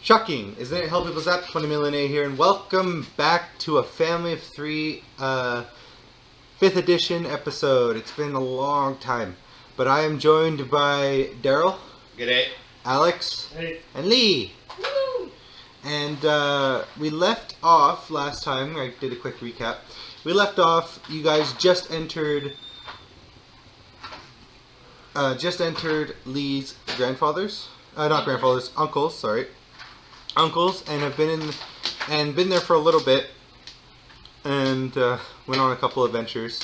Shocking, isn't it? Help people zap 20 million A here, and welcome back to a Family of Three 5th edition episode. It's been a long time, but I am joined by Daryl. G'day. Alex. Hey. And Lee. Woo! And we left off last time. I did a quick recap. We left off. You guys just entered Lee's grandfathers. Not grandfathers, uncles. Sorry. Uncles, and have been there for a little bit, and went on a couple adventures.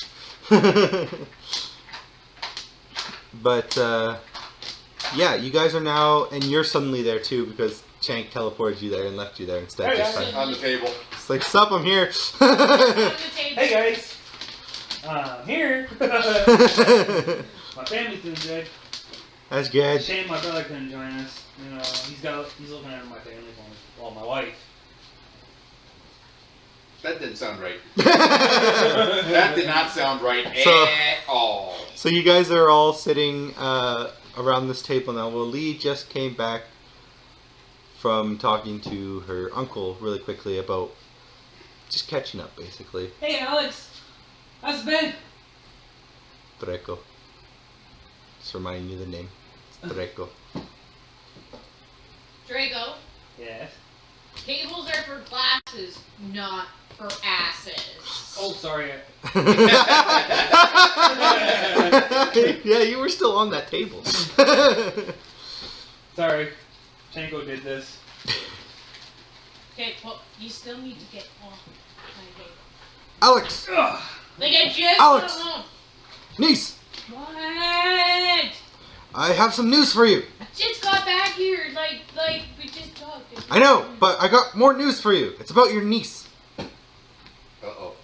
But yeah, you guys are now, and you're suddenly there too because Chank teleported you there and left you there instead. Hey, On the table. It's like, sup, I'm here. Hey guys, I'm here. My family's doing good. That's good. Shame my brother couldn't join us. You know, he's looking after my family for me. Well, my wife. That didn't sound right. That did not sound right at all. So you guys are all sitting around this table now. Well, Lee just came back from talking to her uncle really quickly about just catching up, basically. Hey Alex, how's it been? Treco. Just reminding you the name. It's Treco. Drago, Yes. tables are for glasses, not for asses. Oh, sorry. Yeah, you were still on that table. Sorry. Chanko did this. Okay, well, you still need to get off my table. Alex! Ugh. Like, I just Alex! got home. Niece! What? I have some news for you. I just got back here, like, we just talked. I know, but I got more news for you. It's about your niece. Uh-oh.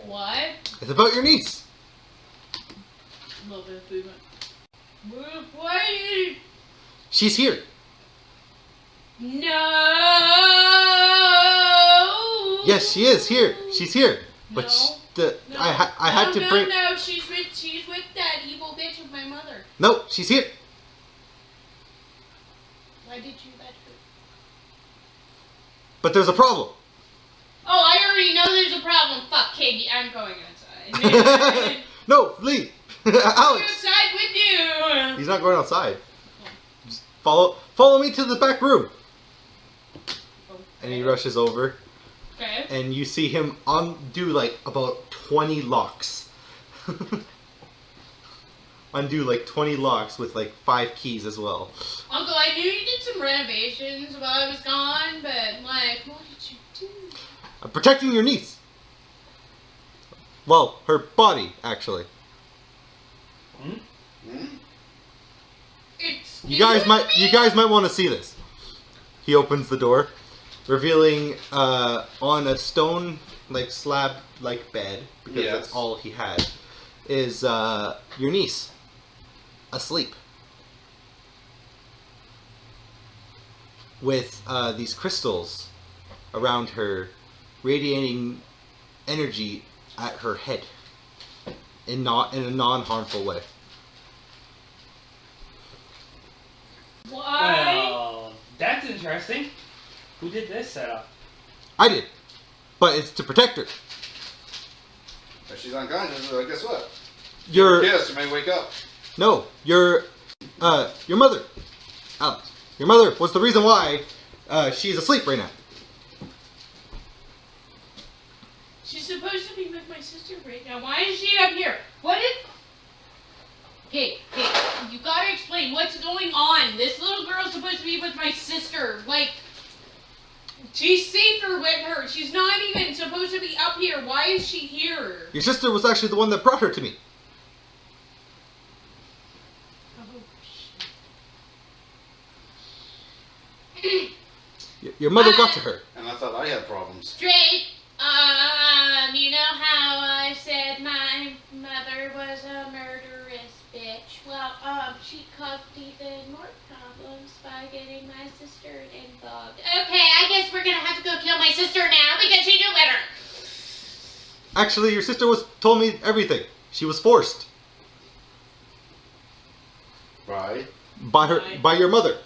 What? It's about your niece. A little bit of food. What? She's here. No! Yes, she is here. She's here. But No. I had to bring... No, she's with that evil bitch with my mother. No, she's here. Why did you let her? But there's a problem. Oh, I already know there's a problem. Fuck, Katie, I'm going outside. No, Lee. I'm Alex. outside with you. He's not going outside. Just follow me to the back room. And he rushes over. Okay. And you see him undo like about 20 locks. Undo like 20 locks with like 5 keys as well. Uncle, I knew you did some renovations while I was gone, but like, what did you do? I'm protecting your niece. Well, her body, actually. Hmm? You guys might want to see this. He opens the door, revealing on a stone like slab like bed, because Yes. that's all he had, is your niece asleep with these crystals around her, radiating energy at her head in a non-harmful way. Why? Well, that's interesting. Who did this setup? I did, but it's to protect her. If she's unconscious, guess what? Your Yes, she may wake up. No, your mother, Alex. Your mother was the reason why she's asleep right now. She's supposed to be with my sister right now. Why is she up here? What is... Hey, you gotta explain what's going on. This little girl's supposed to be with my sister. Like, she's safer with her. She's not even supposed to be up here. Why is she here? Your sister was actually the one that brought her to me. Oh, shit. Your mother got to her. And I thought I had problems. Straight, you know how I said my mother was a murderous bitch? Well, she caused even more problems by getting my sister involved. Okay, I guess we're gonna have to go kill my sister now because she knew better. Actually, your sister told me everything. She was forced. Right. By your mother.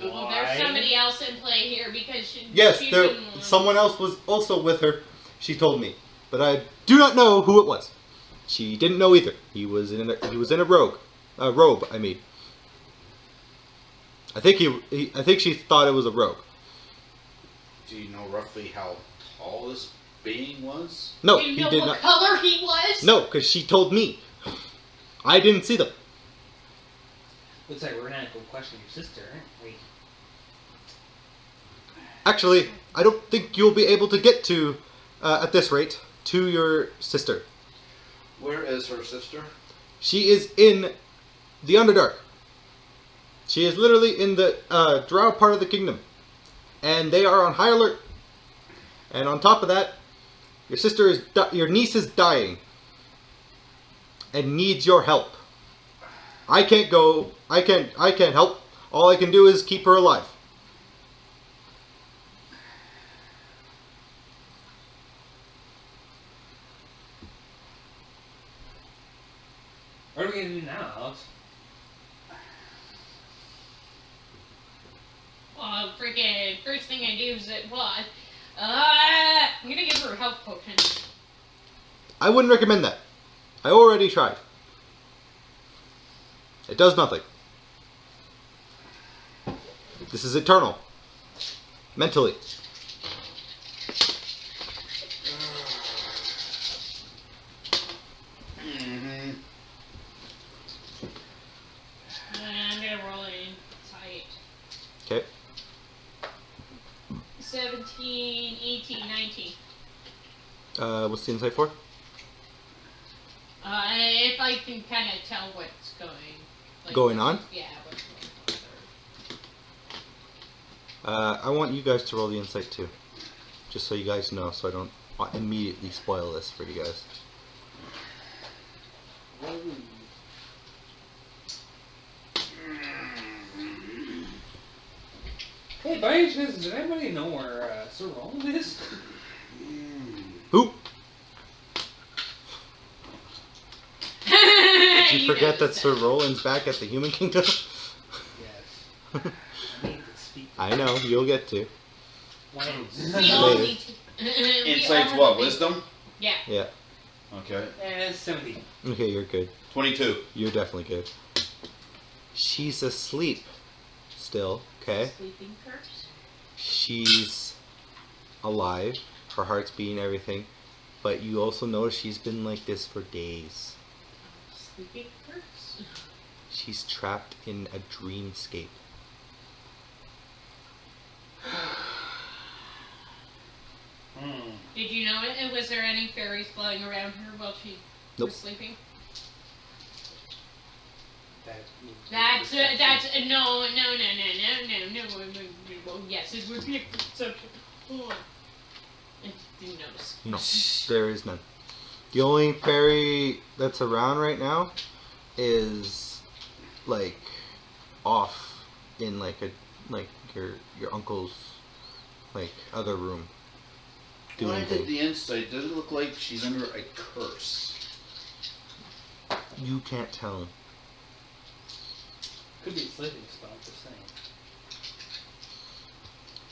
Well, there's somebody else in play here because she. Yes, she there. wouldn't want- Someone else was also with her. She told me, but I do not know who it was. She didn't know either. He was in a robe. I mean. I think I think she thought it was a robe. Do you know roughly how tall this being was? No, Do you he know did what not. color he was? No, because she told me. I didn't see them. Looks like we're gonna have to go question your sister, aren't we? Actually, I don't think you'll be able to get to, at this rate, to your sister. Where is her sister? She is in the Underdark. She is literally in the drow part of the kingdom. And they are on high alert. And on top of that, your niece is dying. And needs your help. I can't go, I can't help. All I can do is keep her alive. What are we gonna do now, Alex? Well, freaking first thing I do is I'm gonna give her a health potion. I wouldn't recommend that. I already tried. It does nothing. This is eternal. Mentally. Mm-hmm. I'm gonna roll it in tight. Okay. 17, 18, 19. What's the insight for? If I can kind of tell what's Going on? Yeah, what's going on. I want you guys to roll the insight too. Just so you guys know, so I don't immediately spoil this for you guys. Hey, by any chance, does anybody know where Sir Roland is? Who? Did you forget that Sir Roland's back at the Human Kingdom? Yes. I need to speak. I know, you'll get to. Why? We all Later. need to. We Insight's all what? have to- Wisdom? Yeah. Yeah. Okay. 17. Okay, you're good. 22. You're definitely good. She's asleep still, okay? Sleeping curse. She's alive. Her heart's beating, everything. But you also notice she's been like this for days. Sleeping curse. She's trapped in a dreamscape. Did you know it? Was there any fairies flying around her while she Nope. was sleeping? That's No. Yes, it would be a perception. Oh. I didn't notice. No, there is none. The only fairy that's around right now is like off in like your uncle's like other room When doing I did things. the insight, does it look like she's under a curse? You can't tell. Could be a sleeping spell, just saying.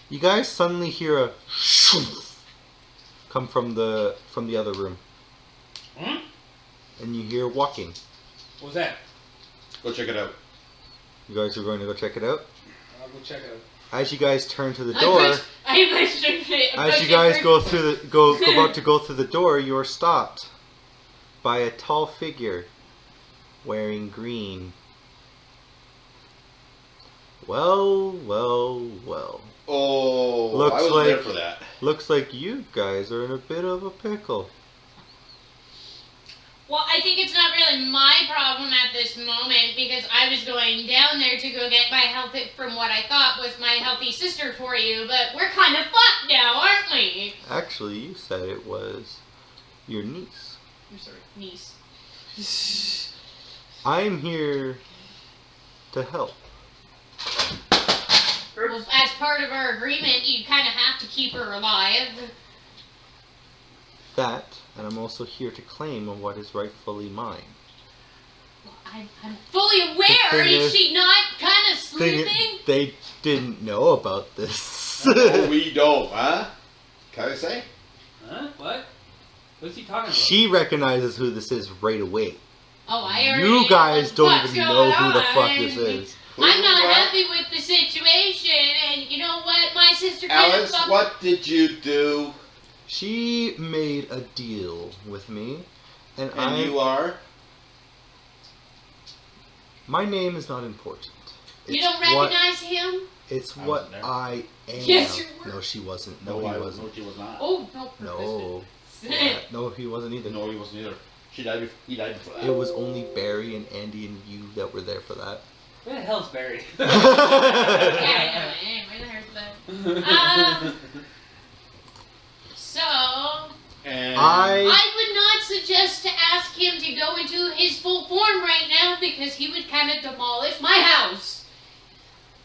You guys suddenly hear a come from the other room, and you hear walking. What was that? Go check it out. You guys are going to go check it out. I'll go check it out. As you guys turn to the door, as you guys go. about to go through the door, you are stopped by a tall figure wearing green. Well. Oh, Looks I was like- there for that. Looks like you guys are in a bit of a pickle. Well, I think it's not really my problem at this moment because I was going down there to go get my healthy, from what I thought was my healthy sister for you, but we're kind of fucked now, aren't we? Actually, you said it was your niece. I'm sorry, niece. I'm here to help. Well, as part of our agreement, you kind of have to keep her alive. That, and I'm also here to claim on what is rightfully mine. Well, I'm fully aware. thing Is is- she not kind of sleeping? They didn't know about this. Oh, we don't, huh? Can I say? Huh? What? What's he talking about? She recognizes who this is right away. Oh, I already You know guys what the don't fuck's even know who the going fuck on. this is. I'm not What? happy with the situation, and you know what? My sister Alex, could've what did you do? She made a deal with me, and You are? my name is not important. You It's don't recognize him? It's I what wasn't there. I am. Yes, you were. No, she wasn't. No, he I wasn't. No, she was not. Oh, no. No. persistent. Yeah, no, he wasn't either. No, he wasn't either. He died before that. It was only Barry and Andy and you that were there for that. Where the hell's Barry? Yeah, I know. Hey, where the hell's that? So, And I would not suggest to ask him to go into his full form right now because he would kind of demolish my house.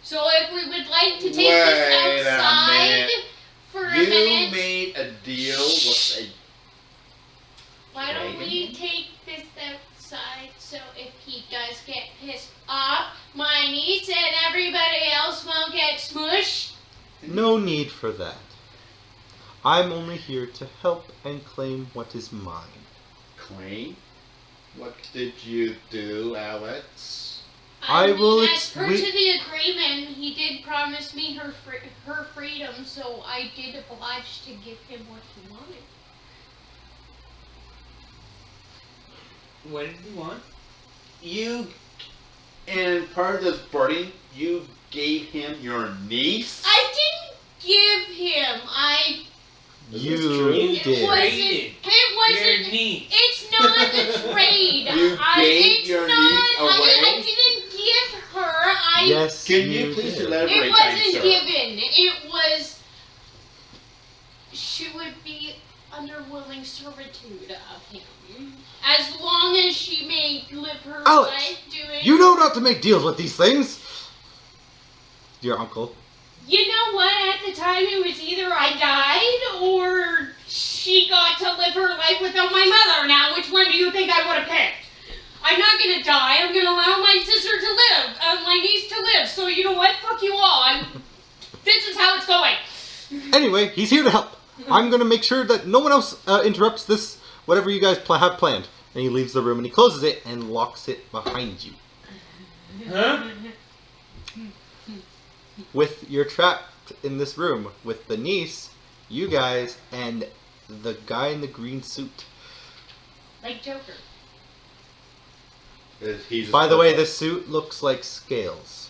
So if we would like to take Wait this a outside minute. for a you minute, made a deal with why don't we Dragon? take this outside so if he does get pissed off, my niece and everybody else won't get smushed? No need for that. I'm only here to help and claim what is mine. Queen. What did you do, Alex? I will as per to the agreement, he did promise me her freedom, so I did oblige to give him what he wanted. What did you want? You, in part of this party, you gave him your niece? I didn't give him. Is You this true? did. It wasn't. Traded. It wasn't. Your niece. It's not a trade. You gave it's your not, niece away? I didn't give her. Yes, Can you please did. elaborate, It kind wasn't sir? given. It was. She would be under willing servitude of him, as long as she may live her Alex, life doing. You know not to make deals with these things. Your uncle. You know what? At the time, it was either I died or she got to live her life without my mother. Now, which one do you think I would have picked? I'm not gonna die. I'm gonna allow my sister to live, my niece to live. So you know what? Fuck you all. This is how it's going. Anyway, he's here to help. I'm gonna make sure that no one else interrupts this, whatever you guys have planned. And he leaves the room and he closes it and locks it behind you. Huh? You're trapped in this room with the niece, you guys, and the guy in the green suit. Like Joker. By the way, this suit looks like scales.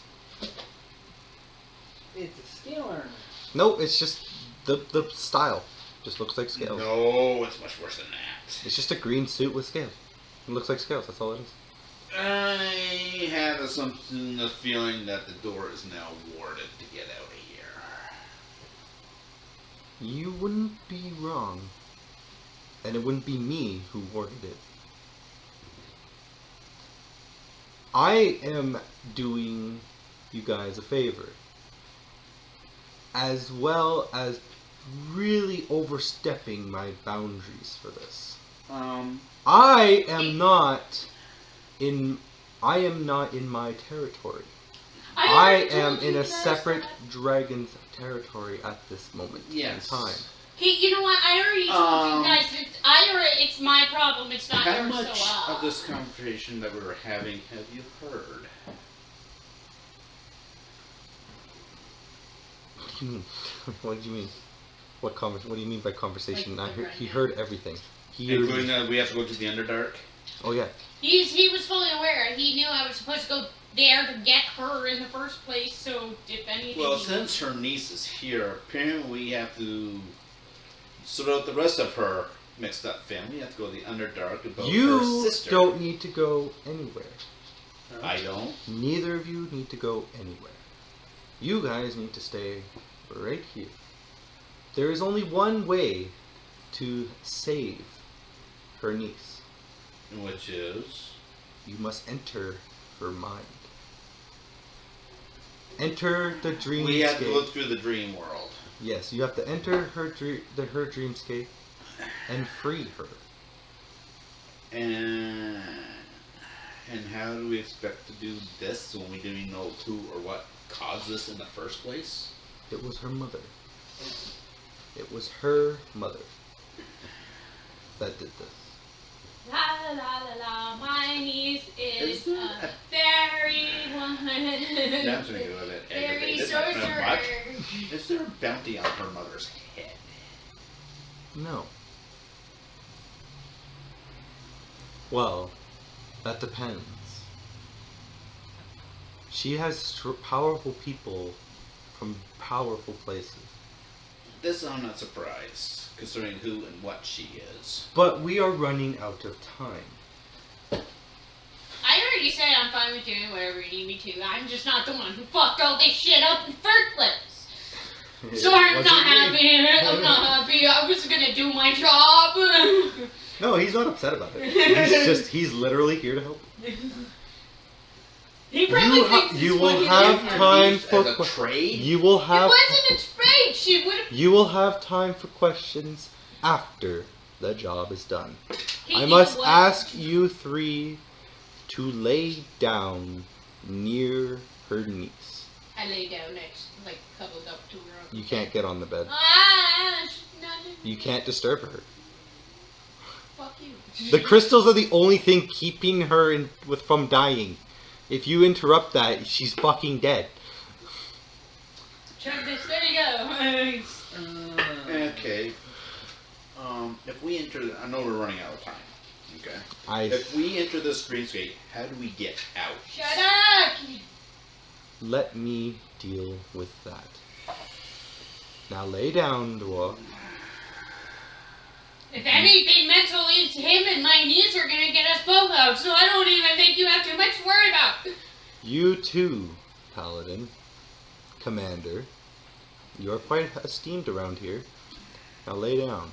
It's a scale armor. No, it's just the style. Just looks like scales. No, it's much worse than that. It's just a green suit with scales. It looks like scales, that's all it is. I had a feeling that the door is now warded to get out of here. You wouldn't be wrong. And it wouldn't be me who warded it. I am doing you guys a favor. As well as really overstepping my boundaries for this. I am not in my territory. I am in a separate dragon's territory at this moment Yes. in time. Hey, you know what? I already told you guys. It's my problem. It's not How yours. much So, of this conversation that we were having have you heard? What do you mean? What do you mean? What do you mean by conversation? Like He right heard everything. He heard. Including that we have to go to the Underdark? Oh yeah. he was fully aware. He knew I was supposed to go there to get her in the first place. So if anything, Well, he since her niece is here, apparently we have to sort out the rest of her mixed up family. We have to go to the Underdark about her You sister. don't need to go anywhere. I don't. Neither of you need to go anywhere. You guys need to stay right here. There is only one way to save her niece. Which is? You must enter her mind. Enter the dreamscape. We have to go through the dream world. Yes, you have to enter her dreamscape and free her. And And how do we expect to do this when we didn't even know who or what caused this in the first place? It was her mother. It was her mother that did this. La la la la la, my niece is Is a that fairy one. That's when you go that Fairy aggravated. sorcerer. What? Is there a bounty on her mother's head? No. Well, that depends. She has powerful people from powerful places. This I'm not surprised, considering who and what she is. But we are running out of time. I already said I'm fine with doing whatever you need me to. I'm just not the one who fucked all this shit up in the first place. So I'm not happy. I'm not happy. I was gonna do my job. No, he's not upset about it. He's literally here to help. He probably thinks You it's will fucking have different. time As for a trade? You will have. It wasn't a trade. She would have. You will have time for questions after the job is done. I must ask you three to lay down near her niece. I lay down next, like cuddled up to her. You can't get on the bed. She's not. You can't disturb her. Fuck you. The crystals are the only thing keeping her from dying. If you interrupt that, she's fucking dead. Chug this. There you go. Okay. If we enter, I know we're running out of time. Okay. If we enter this greenscape, how do we get out? Shut up! Let me deal with that. Now lay down, dwarf. If anything, mentally, it's him and my niece are gonna get us both out, so I don't even think you have too much to worry about. You too, Paladin. Commander. You are quite esteemed around here. Now lay down.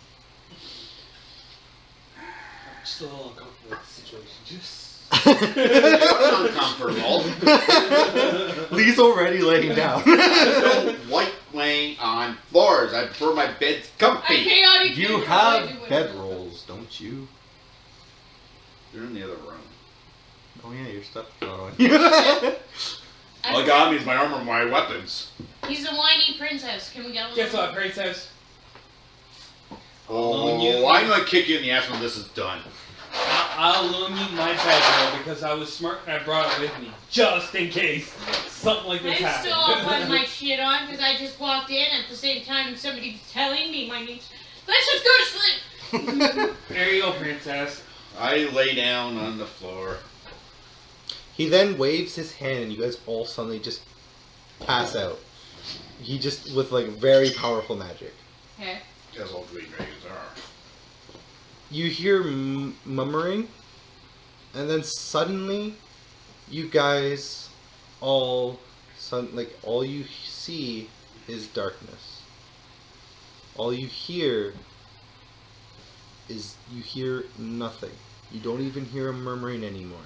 I'm still a little uncomfortable with the situation. Just. You're uncomfortable. Lee's already laying down. I don't like laying on floors. I prefer my beds comfy. You have bedrolls, don't you? They're in the other room. Oh yeah, your stuff got on. All I got me is my armor and my weapons. He's a whiny princess. Can we get a little? Guess what, princess? Oh, I'm gonna kick you in the ass when this is done. I'll loan you my bedroll because I was smart and I brought it with me. Just in case something like this I'm happened. still up on my shit on because I just walked in at the same time somebody's telling me my niece. Let's just go to sleep. There you go, princess. I lay down on the floor. He then waves his hand and you guys all suddenly just pass out. He just, with like very powerful magic. Okay. As all green dragons are. You hear murmuring, and then suddenly, you guys all you see is darkness. All you hear is nothing. You don't even hear him murmuring anymore.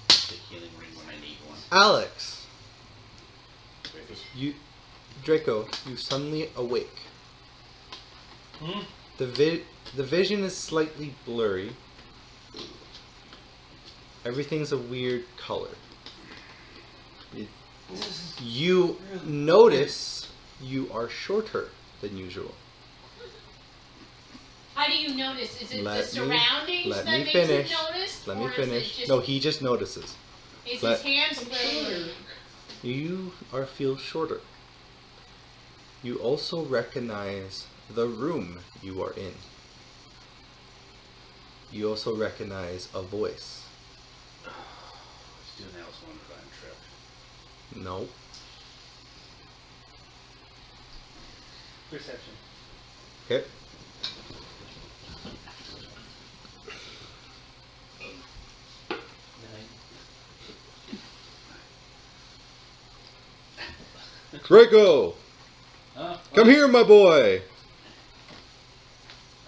The healing ring when I need one. Alex, Draco, you suddenly awake. Hmm? The vision is slightly blurry. Everything's a weird color. You notice you are shorter than usual. How do you notice? Is it Let the me- surroundings let that me makes finish. it notice? Let me or is it finish. just- No, he just notices. Is let- his hands blurry? You feel shorter. You also recognize the room you are in. You also recognize a voice. Let's do an Alice Wonderland trip. No. Perception. Okay. Draco! Come here, my boy!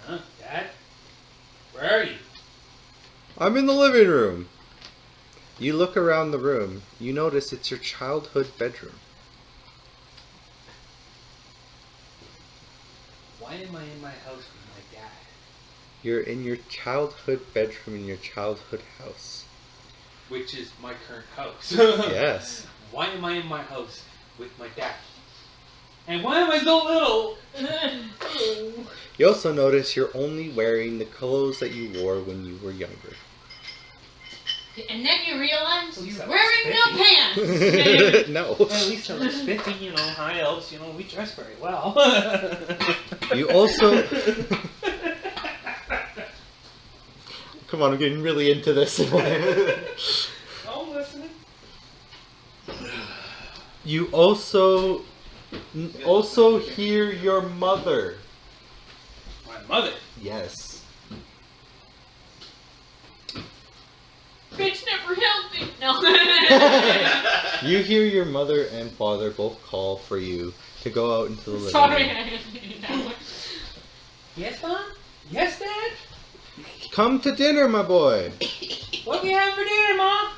Huh? Dad? Where are you? I'm in the living room. You look around the room. You notice it's your childhood bedroom. Why am I in my house with You're in your childhood bedroom in your childhood house. Which is my current house. Yes. Why am I in my house with my dad? And why am I so little? You also notice you're only wearing the clothes that you wore when you were younger. And then you realize At least you're I was wearing no pants. No. At least I was 50, high elves, we dress very well. You also... Come on, I'm getting really into this. I'm listening. You also hear your mother. My mother. Yes. Bitch never helped me. No. You hear your mother and father both call for you to go out into the living Sorry, room. I didn't mean that one. Yes, Mom? Yes, Dad? Come to dinner, my boy. What we have for dinner, Mom?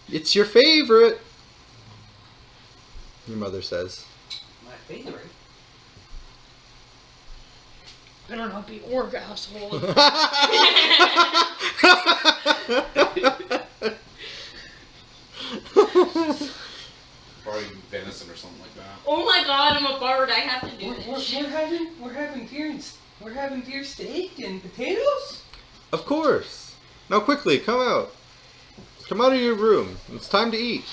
It's your favorite. Your mother says. My favorite? Better not be org asshole. Probably venison or something like that. Oh my god, I'm a bard. I have to do this. We're having deer steak and potatoes? Of course. Now quickly, come out. Come out of your room. It's time to eat.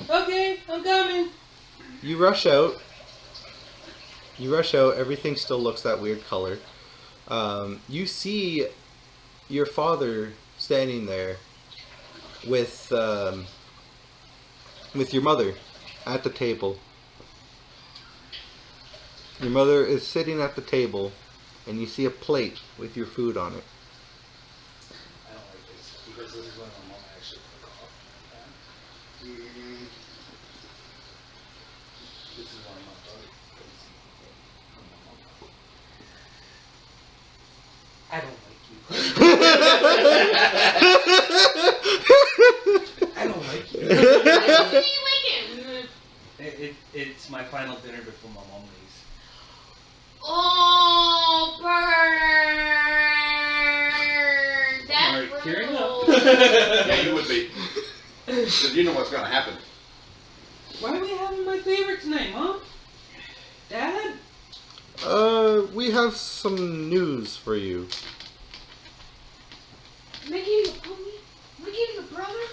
Okay, I'm coming. You rush out. Everything still looks that weird color. You see your father standing there with your mother at the table. Your mother is sitting at the table, and you see a plate with your food on it. I don't like this because this is when my mom actually took off. This is why my daughter I don't like you. I don't like you. Why do you like it? It's my final dinner before my mom leaves. Oh, burn! That's Alright, tearing brutal. up. Yeah, you would be. Because you know what's going to happen. Why are we having my favorite tonight, Mom? Dad? We have some news for you. Am I getting a pony? Am I getting a brother?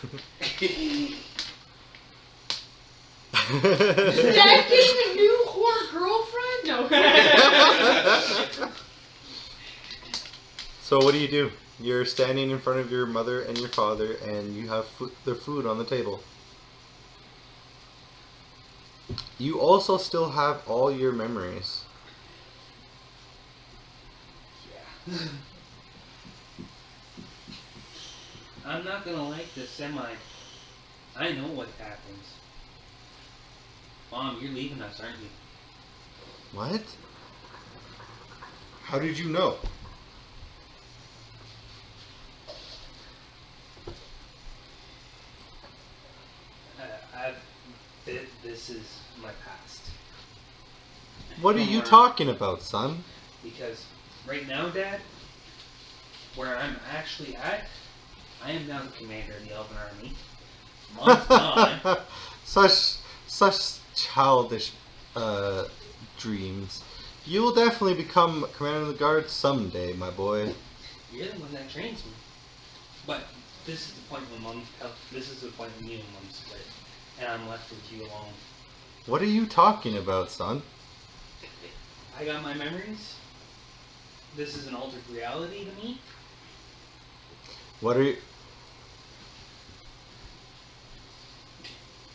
Dad getting a new whore girlfriend? No. So what do? You're standing in front of your mother and your father, and you have their food on the table. You also still have all your memories. Yeah. I'm not gonna like this, am I? I know what happens. Mom, you're leaving us, aren't you? What? How did you know? This is my past. What are you talking about, son? Because right now, Dad, where I'm actually at, I am now the commander of the Elven Army. Mom's gone. Such childish dreams. You will definitely become commander of the guard someday, my boy. You're the one that trains me. But this is the point when this is the point when you and Mom split, and I'm left with you alone. What are you talking about, son? I got my memories. This is an altered reality to me. What are you...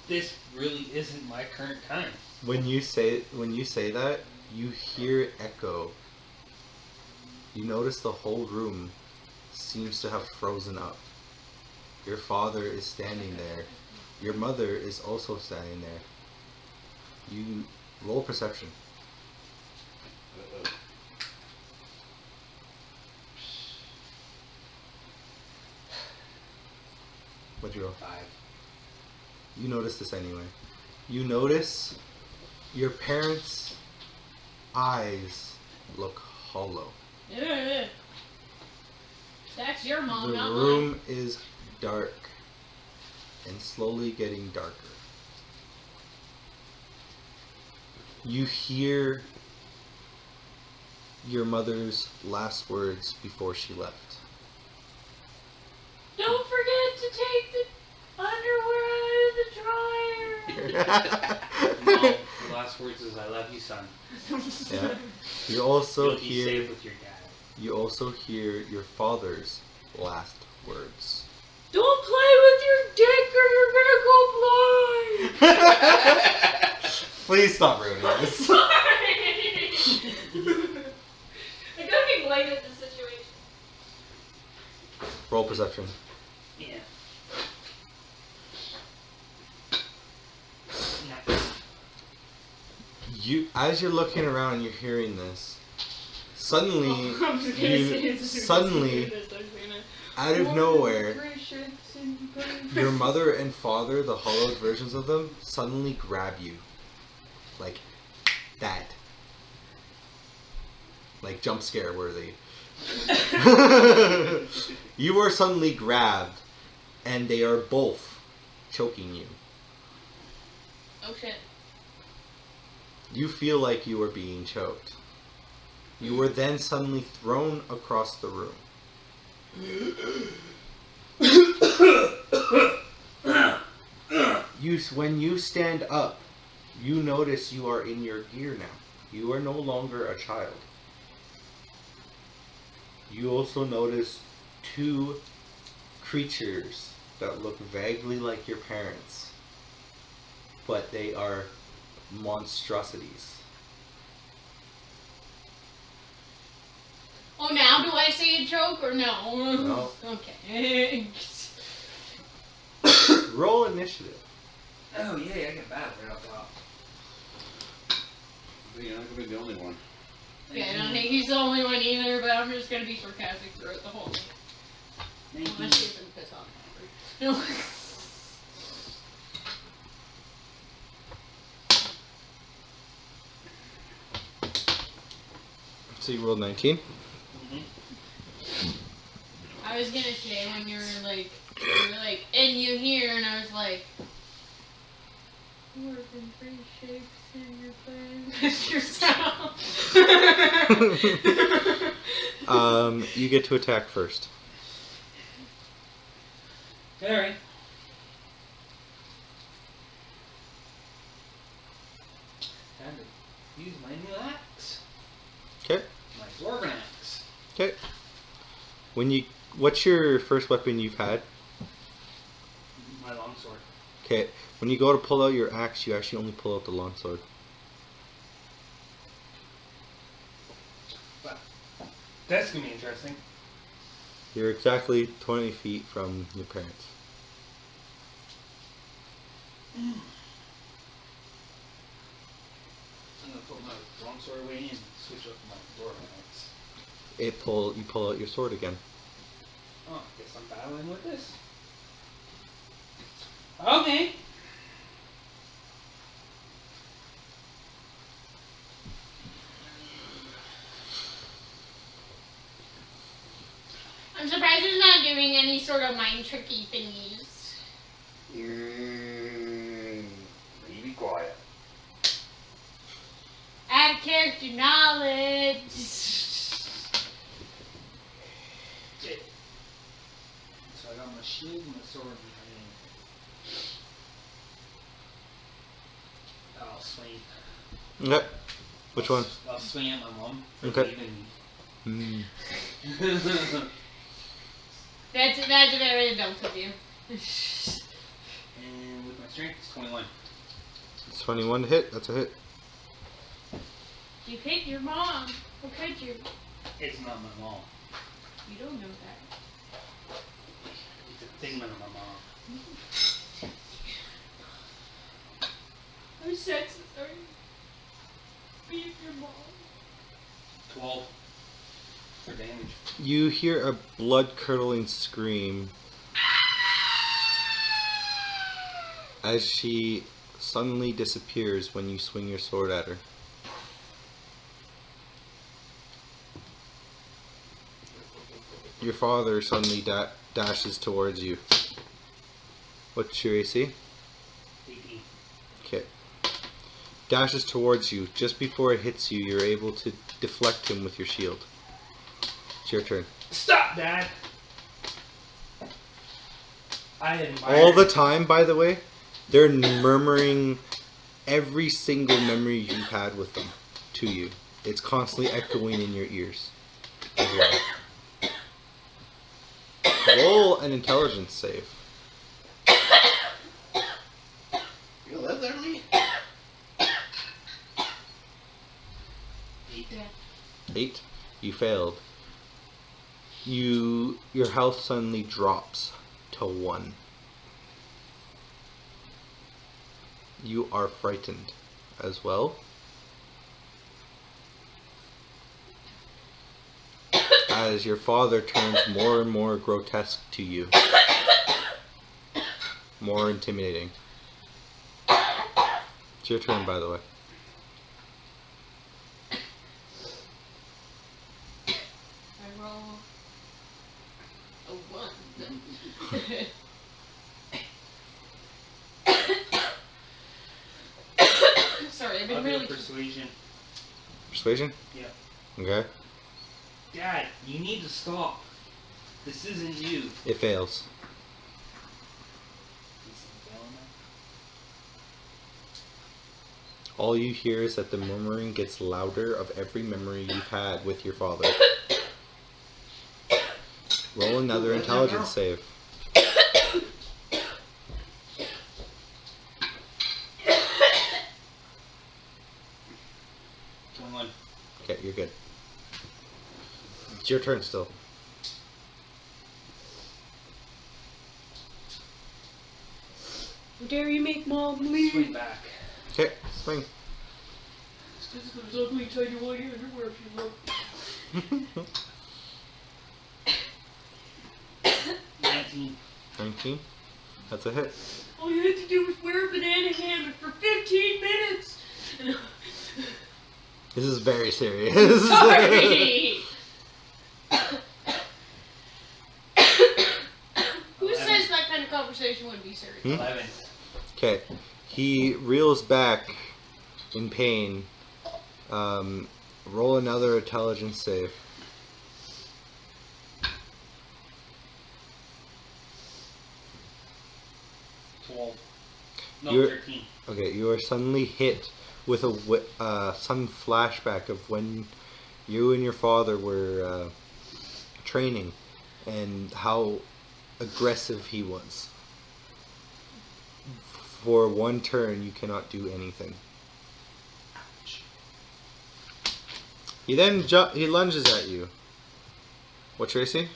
This really isn't my current time. When you say that, you hear it echo. You notice the whole room seems to have frozen up. Your father is standing there. Your mother is also standing there. You roll perception. What'd you roll? 5. You notice this anyway. You notice your parents' eyes look hollow. Ugh. That's your mom, The not room is dark and slowly getting darker. You hear your mother's last words before she left. mine. Don't forget to take the underwear out of the dryer. No, the last words is "I love you, son." Yeah. You also You'll be hear safe with your dad. you also hear your father's last words. Don't play with your dick or you're gonna go blind. Please stop ruining this. Sorry. I gotta be light at this situation. Roll perception. Yeah. You, as you're looking around and you're hearing this, suddenly, I'm just gonna say you it's suddenly, out of nowhere, your mother and father, the hollowed versions of them, suddenly grab you, like that, like jump scare worthy. You are suddenly grabbed, and they are both choking you. Oh shit. You feel like you are being choked. You were then suddenly thrown across the room. When you stand up, you notice you are in your gear now. You are no longer a child. You also notice two creatures that look vaguely like your parents, but they are monstrosities. Oh, now do I say a joke or no? No. Okay. Roll initiative. Oh yeah, I get battle right off top. You're not gonna be the only one. Yeah, I don't think he's the only one either, but I'm just gonna be sarcastic throughout the whole thing. Unless he's gonna piss off. No. So you rolled 19. I was gonna say when you were like, and you hear, and I was like, more than 3 shakes in your brain. That's yourself. You get to attack first. Alright. Time to use my new axe. Okay. My dwarven axe. Okay. What's your first weapon you've had? My longsword. Okay. When you go to pull out your axe, you actually only pull out the longsword. But that's gonna be interesting. You're exactly 20 feet from your parents. I'm gonna put my longsword away and switch up my dwarven axe. You pull out your sword again. Oh, I guess I'm battling with this. Okay. I'm surprised he's not doing any sort of mind tricky thingies. Be quiet. Add character knowledge. So I got my shield and my sword in my hand. I'll swing. Okay. Which one? I'll swing at my mom. For Okay. leaving Mm. That's very dumb of you. And with my strength, it's 21. It's 21 to hit. That's a hit. You hit your mom. How could you? It's not my mom. You don't know that. It's a thing with my mom. I'm sorry. Beat your mom. 12 for damage. You hear a blood-curdling scream as she suddenly disappears when you swing your sword at her. Your father suddenly dashes towards you. What's your AC? 18. Okay. Dashes towards you. Just before it hits you, you're able to deflect him with your shield. It's your turn. Stop, Dad! I admire All the time, by the way, they're murmuring every single memory you've had with them to you. It's constantly echoing in your ears as well. Roll an intelligence save. You live there, Lee? 8. 8. You failed. Your health suddenly drops to 1. You are frightened as well. As your father turns more and more grotesque to you. More intimidating. It's your turn, by the way. I roll a 1. Sorry, I've been I'll do really. persuasion. Persuasion? Yeah. Okay. Dad, you need to stop. This isn't you. It fails. All you hear is that the murmuring gets louder of every memory you've had with your father. Roll another intelligence save. Okay, you're good. It's your turn still. How dare you make Mom leave? Swing back. Okay, swing. This is those ugly tiny white underwear if you look. 19. 19. That's a hit. All you had to do was wear a banana hammock for 15 minutes. This is very serious. Sorry. Who says that kind of conversation would be serious? 11. Okay. He reels back in pain. Roll another intelligence save. 12. No, You're- 13. Okay, you are suddenly hit with a sudden flashback of when you and your father were training and how aggressive he was. For one turn, you cannot do anything. He then he lunges at you. What's your AC?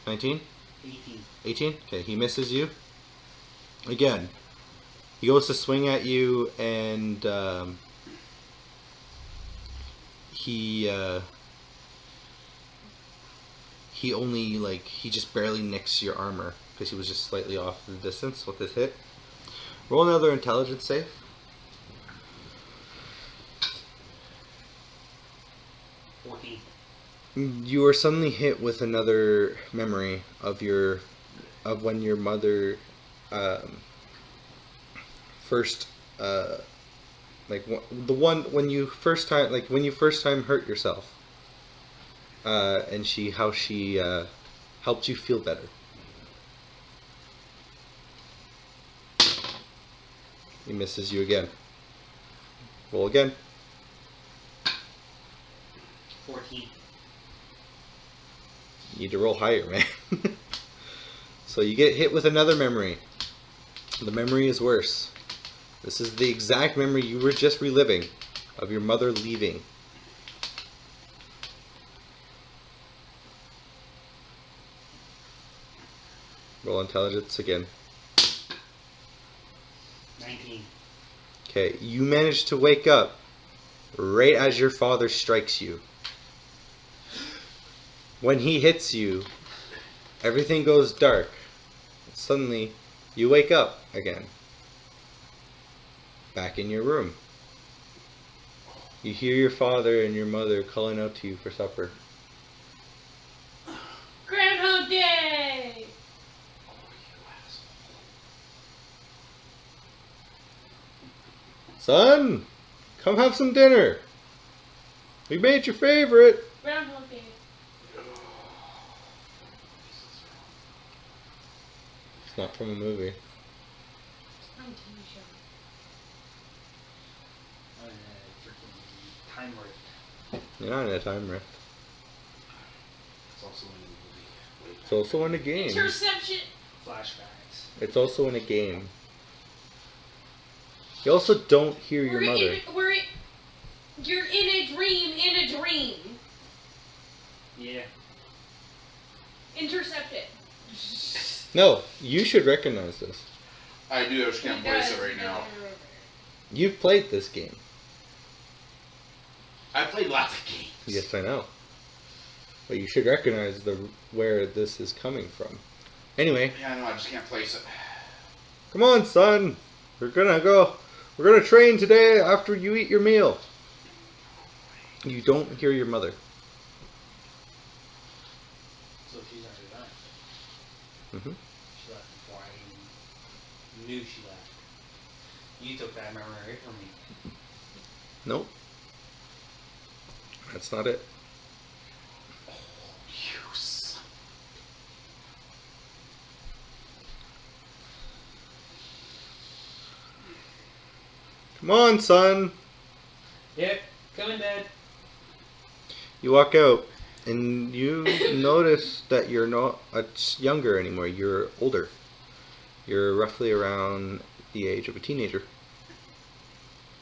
19? 18. 18? Okay, he misses you. Again, he goes to swing at you, and he only, like, he just barely nicks your armor because he was just slightly off the distance with this hit. Roll another intelligence save. 14. You are suddenly hit with another memory of when your mother first when you first time hurt yourself, and how she helped you feel better. He misses you again. Roll again. 14. You need to roll higher, man. So you get hit with another memory. The memory is worse. This is the exact memory you were just reliving of your mother leaving. Roll intelligence again. 19. Okay, you manage to wake up right as your father strikes you. When he hits you, everything goes dark. Suddenly, you wake up again. Back in your room. You hear your father and your mother calling out to you for supper. Son, come have some dinner. We made your favorite. Groundhog Day. It's not from a movie. It's from a TV show. Freaking time rift. You're not in a time rift. It's also in the movie. It's also in a game. Interception. Flashbacks. It's also in a game. You also don't hear your mother. You're in a dream. Yeah. Intercepted. No, you should recognize this. I do, I just can't place it right now. You've played this game. I played lots of games. Yes, I know. But you should recognize where this is coming from. Anyway, Yeah, I know, I just can't place it. come on, son. We're gonna train today after you eat your meal. You don't hear your mother. So she's already done. Mm-hmm. She left before I even knew she left. You took that memory away from me. Nope. That's not it. You son. Come on, son. Yep, coming, Dad. You walk out, and you notice that you're not younger anymore. You're older. You're roughly around the age of a teenager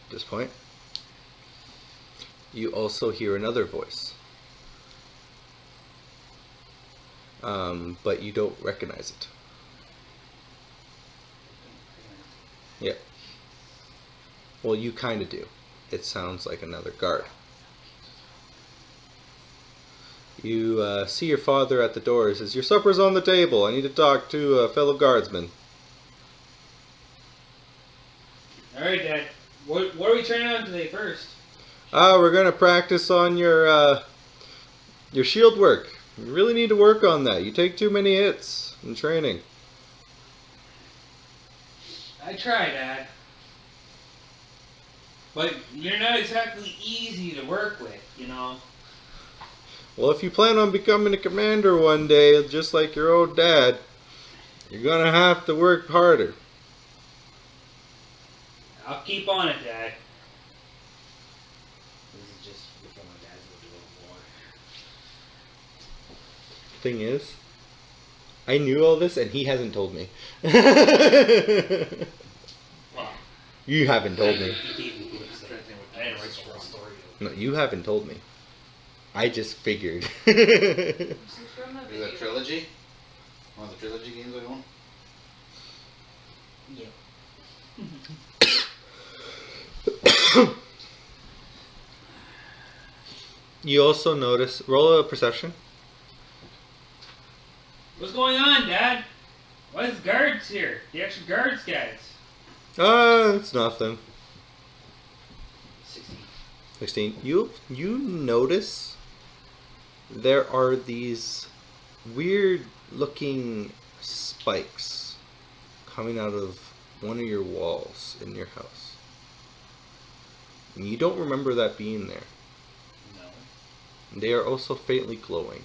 at this point. You also hear another voice. But you don't recognize it. Yeah. Well, you kind of do. It sounds like another guard. You see your father at the door. He says, "Your supper's on the table. I need to talk to a fellow guardsman." Alright, Dad. What are we training on today first? We're gonna practice on your shield work. You really need to work on that. You take too many hits in training. I try, Dad. But you're not exactly easy to work with, you know? Well, if you plan on becoming a commander one day, just like your old dad, you're gonna have to work harder. I'll keep on it, Dad. This is just before my dad's a little more. Thing is, I knew all this and he hasn't told me. Well, You haven't told me. he gave me good stuff. I didn't write the whole story. No, you haven't told me. I just figured. This is from a Is video. that Trilogy? One of the Trilogy games I own? Yeah. You also notice, roll a perception. What's going on, Dad? Why is guards here? The extra guards, guys. It's nothing. 16. 16. You notice there are these weird looking spikes coming out of one of your walls in your house. And you don't remember that being there. No. They are also faintly glowing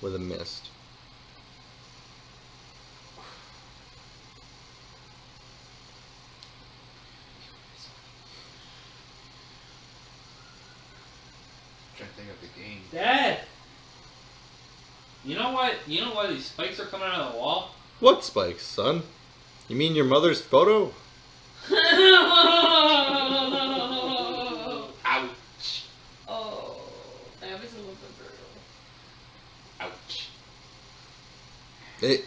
with a mist. I'm trying to think of the game. Dad! You know why these spikes are coming out of the wall? What spikes, son? You mean your mother's photo? Ouch! Oh, that was a little bit brutal. Ouch.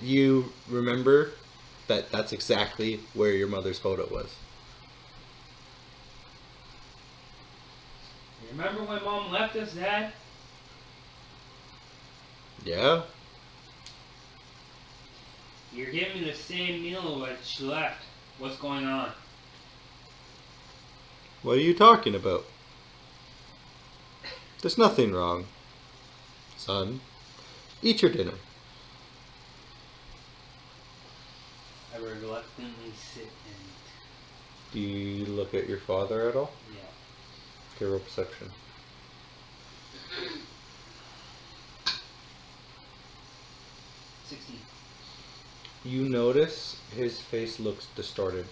You remember that that's exactly where your mother's photo was. You remember when Mom left us, Dad? Yeah? You're giving me the same meal that she left. What's going on? What are you talking about? There's nothing wrong. Son, eat your dinner. I reluctantly sit and Do you look at your father at all? Yeah. Okay, roll perception. 16. You notice his face looks distorted.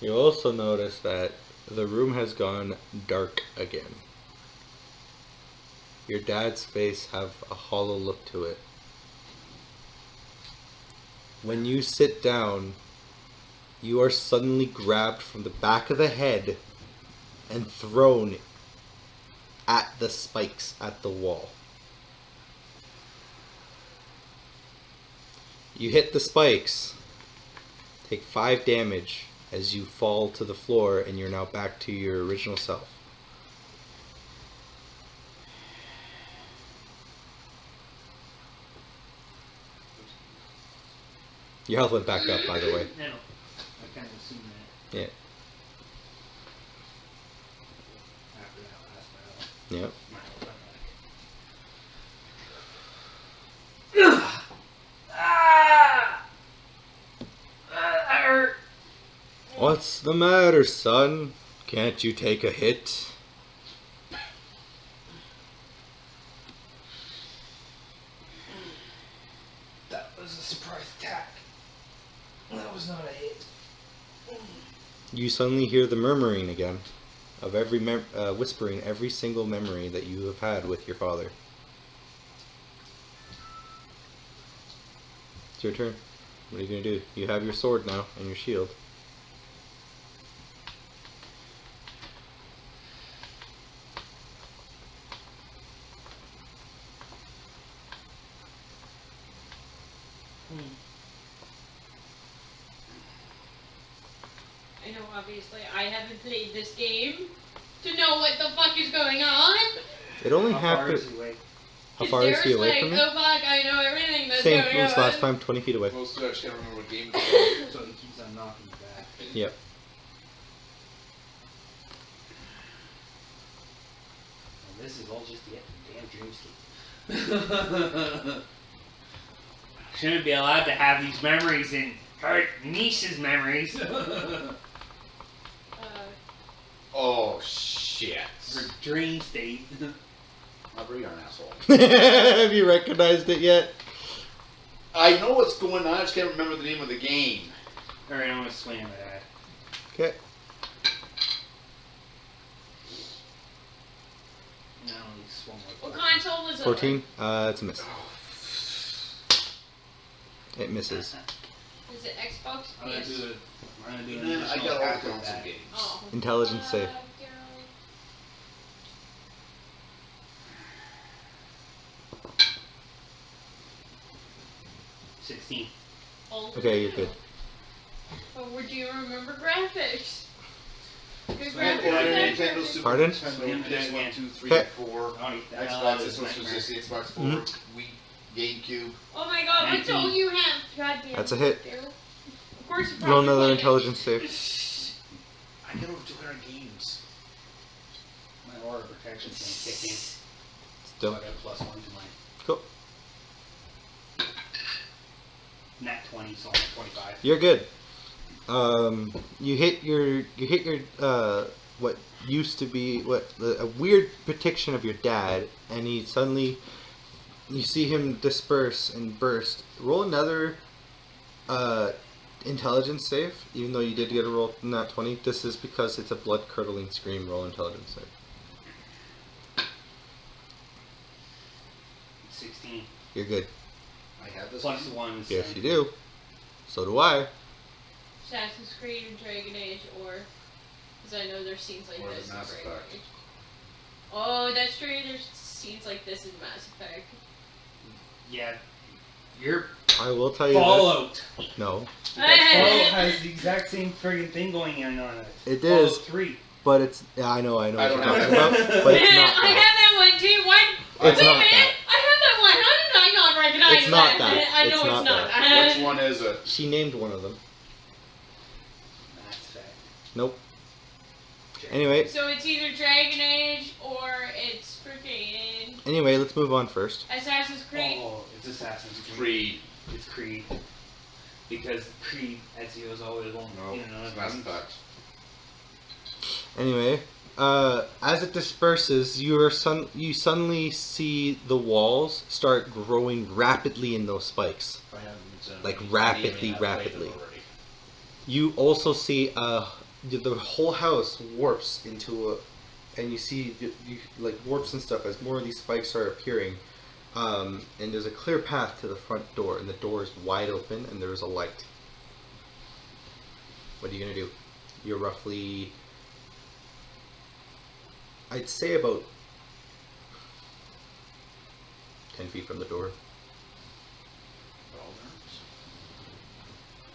You also notice that the room has gone dark again. Your dad's face have a hollow look to it. When you sit down, you are suddenly grabbed from the back of the head and thrown at the spikes at the wall. You hit the spikes, take 5 damage as you fall to the floor, and you're now back to your original self. Your health went back up, by the way. No. I kind of assumed that Yeah. after that last battle. Yep. My health went back. That hurt. What's the matter, son? Can't you take a hit? That was a surprise attack. That was not a hit. You suddenly hear the murmuring again of every whispering every single memory that you have had with your father. It's your turn. What are you gonna do? You have your sword now and your shield. I know, obviously, I haven't played this game to know what the fuck is going on. It only How far happened. is he away? How far is he Daryl's away like, from you? oh fuck, I know everything that's Same going as on. last time, 20 feet away. Close to it, I just can't remember what game it was. So he keeps on knocking you back. Yep. And this is all just to get the damn dreamscape. Shouldn't be allowed to have these memories in her niece's memories. Oh, shit. Her dream state. I'll bring you an asshole. Have you recognized it yet? I know what's going on, I just can't remember the name of the game. Alright, I'm gonna swing at that. Okay. No, he's swung What like console was it? 14. It's a miss. It misses. Is it Xbox? I'm gonna PS? do it. I'm gonna do an Man, I additional got all attack the with console that. games. Oh. Intelligence save. Daryl. 16. Oh, Okay, you're good. But do you remember graphics? Good So, graphics. Nintendo, Super Pardon? Nintendo, PS1, 2, 3, Okay. 4, Oh, Xbox, this was just the Xbox 4, Wii, GameCube. Oh my god, what's all you have? God damn. That's a hit. Daryl. Of course you Roll probably another won it. intelligence save. I got over 200 games. My aura protection's gonna kick in. So Still. I got a +1 to my Cool. nat 20, so I'm at 25. You're good. You hit your what used to be a weird protection of your dad, and he suddenly, you see him disperse and burst. Roll another intelligence save, even though you did get a roll nat 20. This is because it's a blood curdling scream. Roll intelligence save. 16. You're good. I have this. Plus 1 is Yes, you do. So do I. Assassin's Creed and Dragon Age, or because I know there's scenes like Or this the in Mass Dragon Effect. Age. Oh, that's true. There's scenes like this in Mass Effect. Yeah. You're I will tell you this. Fallout. No, Fallout has the exact same friggin' thing going on it. It Fallout is. 3. but it's. Yeah, I know what I you're don't talking know. about. But it's not I that. have that one too. What? It's Wait a not minute. that. I have that one. How did I not recognize It's not that? that. I know It's it's not not. that. Which one is it? She named one of them. Mass Effect. Nope. Anyway, So it's either Dragon Age or it's freaking Anyway, let's move on first. Assassin's Creed. Oh, it's Assassin's Creed. Creed. It's Creed. Because Creed, Ezio is always going. No, You know, it's Mass Effect. Anyway, as it disperses, you suddenly see the walls start growing rapidly in those spikes. Like, rapidly. You also see the whole house warps into a, and you see like warps and stuff as more of these spikes are appearing. And there's a clear path to the front door, and the door is wide open, and there's a light. What are you gonna do? You're roughly, I'd say, about 10 feet from the door.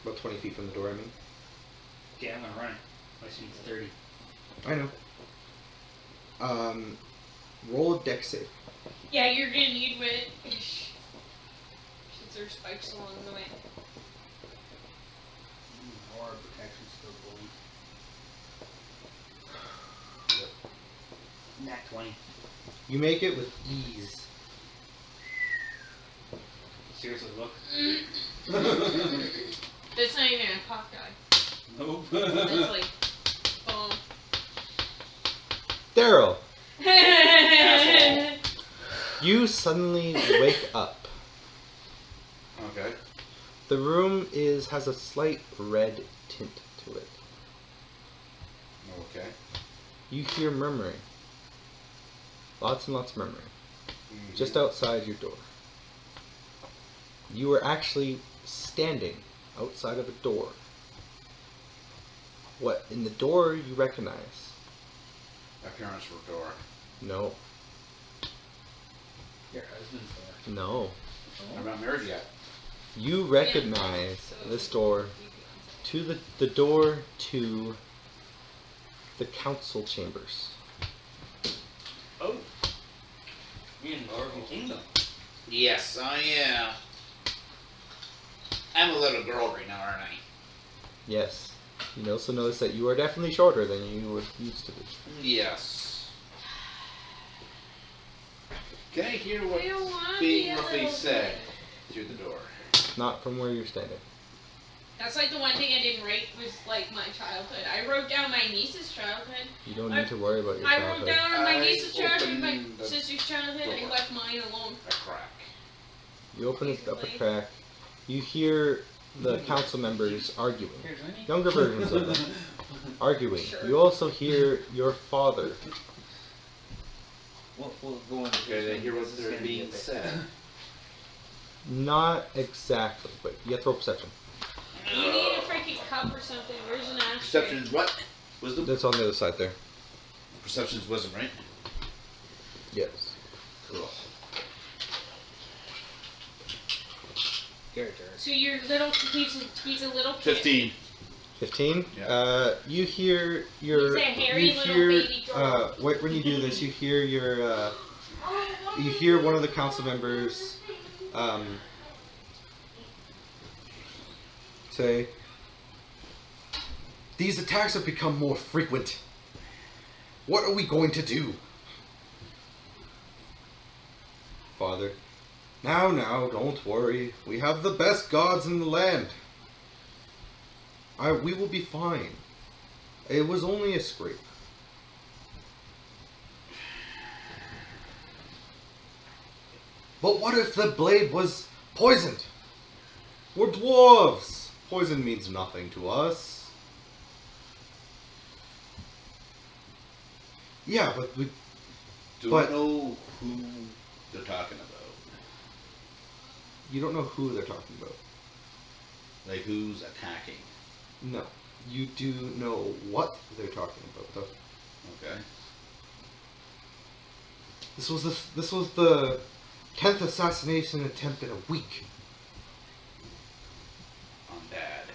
About 20 feet from the door, I mean. Yeah, I'm gonna run it. My speed's 30. I know. Roll a dex save. Yeah, you're gonna need wit. Since there's spikes along the way. Or protection still going. Nat 20. You make it with ease. Seriously, look. That's not even a cock guy. Nope. It's like, boom. Daryl, Asshole. you suddenly wake up. Okay. The room has a slight red tint to it. Okay. You hear murmuring. Lots and lots of murmuring. Mhm. Just outside your door. You are actually standing outside of a door. What? In the door you recognize? Appearance for door. No. Your husband's there. No. I'm not married yet. You recognize this door to the door to the council chambers. Oh. You're in the Oregon Kingdom. Yes, I am. I'm a little girl right now, aren't I? Yes. You also notice that you are definitely shorter than you used to be. Yes. Can I hear I don't wanna what's be being a roughly little said kid. through the door? Not from where you're standing. That's like the one thing I didn't write was like my childhood. I wrote down my niece's childhood. You don't need to worry about your I wrote childhood. down my I niece's childhood, my opened the sister's childhood, and door. left mine alone. A crack. You open it up a Basically. crack. You hear the council members arguing. Here's Winnie. Younger versions of them arguing. Sure. You also hear your father. We'll go into Okay, I hear what This is they're gonna be a being bit- said. Not exactly, but you have to roll perception. You need a freaking cup or something. Where's an ashtray? Perception is what? Wisdom? That's on the other side there. Perception is wisdom, right? Yes. Cool. Your turn. So your little he's a little kid. 15. 15. Yeah. You hear your. He's a hairy you little hear. baby girl. When you do this, you hear your. You hear one of the council members. Say. These attacks have become more frequent. What are we going to do? Father. Now, don't worry. We have the best gods in the land. We will be fine. It was only a scrape. But what if the blade was poisoned? We're dwarves. Poison means nothing to us. Yeah, but we... Do But- I know who they're talking about? You don't know who they're talking about. Like who's attacking? No. You do know what they're talking about, though. Okay. This was the 10th assassination attempt in a week. On Dad.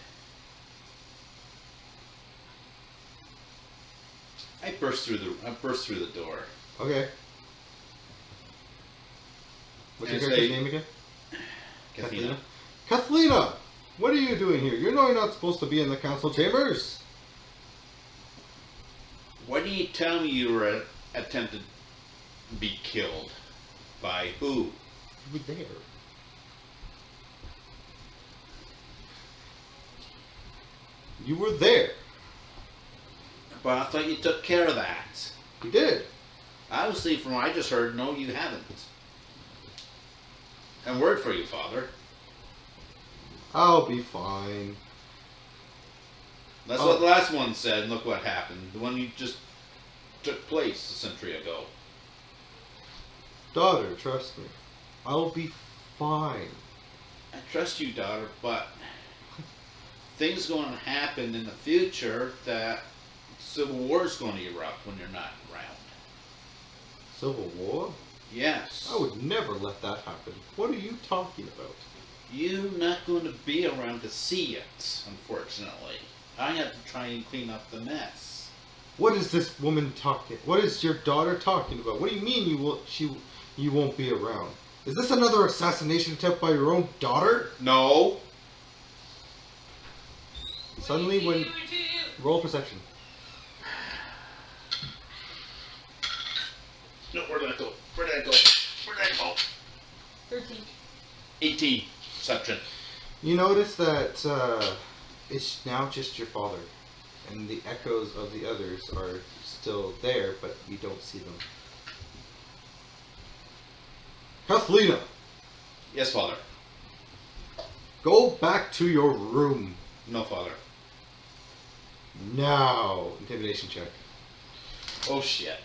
I burst through the door. Okay. What's your Can I character's say- name again? Kathleen. Kathleen! What are you doing here? You know you're not supposed to be in the council chambers. Why didn't you tell me you were attempted to be killed? By who? You were there. You were there. But I thought you took care of that. You did. Obviously, from what I just heard, no, you haven't. And word for you, Father. I'll be fine. That's Oh. what the last one said, and look what happened. The one you just took place a century ago. Daughter, trust me. I'll be fine. I trust you, daughter, but things going to happen in the future that civil war's going to erupt when you're not around. Civil War? Yes. I would never let that happen. What are you talking about? You're not going to be around to see it, unfortunately. I have to try and clean up the mess. What is this woman talking? What is your daughter talking about? What do you mean you won't be around? Is this another assassination attempt by your own daughter? No. Suddenly, when roll perception. No, where did I go? Where did I go? Where did I go? 13. 18. Perception. You notice that it's now just your father, and the echoes of the others are still there, but you don't see them. Kathleen, Yes, Father. go back to your room No, Father. now. Intimidation check. Oh, shit.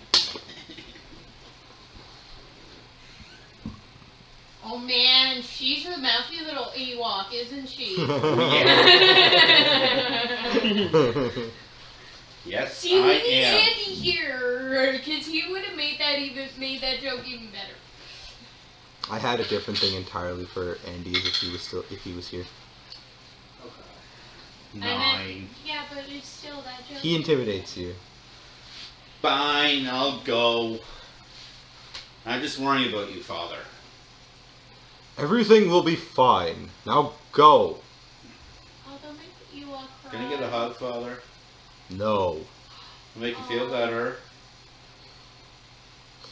Oh man, she's a mouthy little Ewok, isn't she? Yes, See, we I need am. Andy here, because he would have made that joke even better. I had a different thing entirely for Andy if he was here. Okay. 9. Yeah, but it's still that joke. He intimidates you. Fine, I'll go. I'm just worrying about you, Father. Everything will be fine. Now go. Oh, don't make the Ewok cry. Can I get a hug, Father? No. Make you feel better.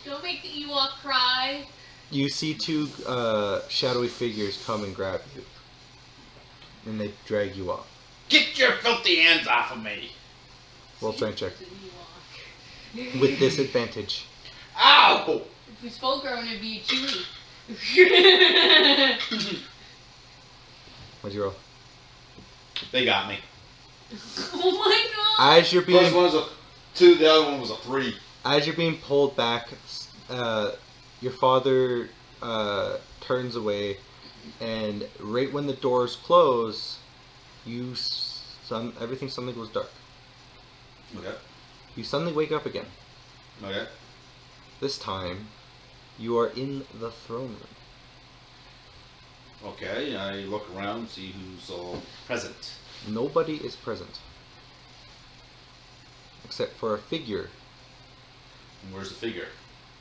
Don't make the Ewok cry. You see two shadowy figures come and grab you, and they drag you off. Get your filthy hands off of me! Roll strength check It's an Ewok. with disadvantage. Ow! If it's full grown, it'd be Chewie. What'd you roll? They got me. Oh my god! As you're First being one was a 2, the other one was a 3. as you're being pulled back, your father turns away, and right when the doors close, everything suddenly goes dark. Okay. You suddenly wake up again. Okay. This time, you are in the throne room. Okay, I look around, see who's all present. Nobody is present. Except for a figure And where's the figure?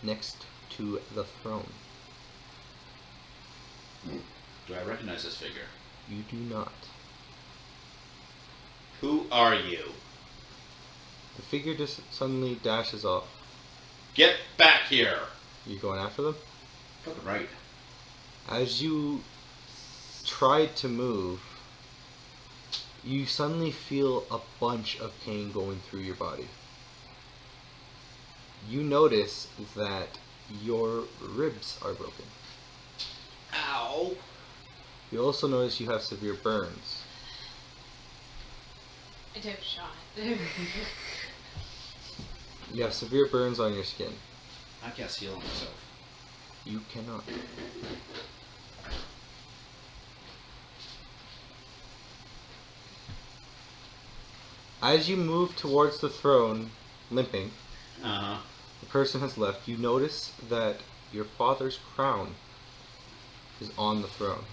next to the throne. Do I recognize this figure? You do not. Who are you? The figure just suddenly dashes off. Get back here! You going after them? Fucking right. As you try to move, you suddenly feel a bunch of pain going through your body. You notice that your ribs are broken. Ow! You also notice you have severe burns. I took a shot. You have severe burns on your skin. I can't heal myself. You cannot. As you move towards the throne, limping, Uh-huh. the person has left. You notice that your father's crown is on the throne.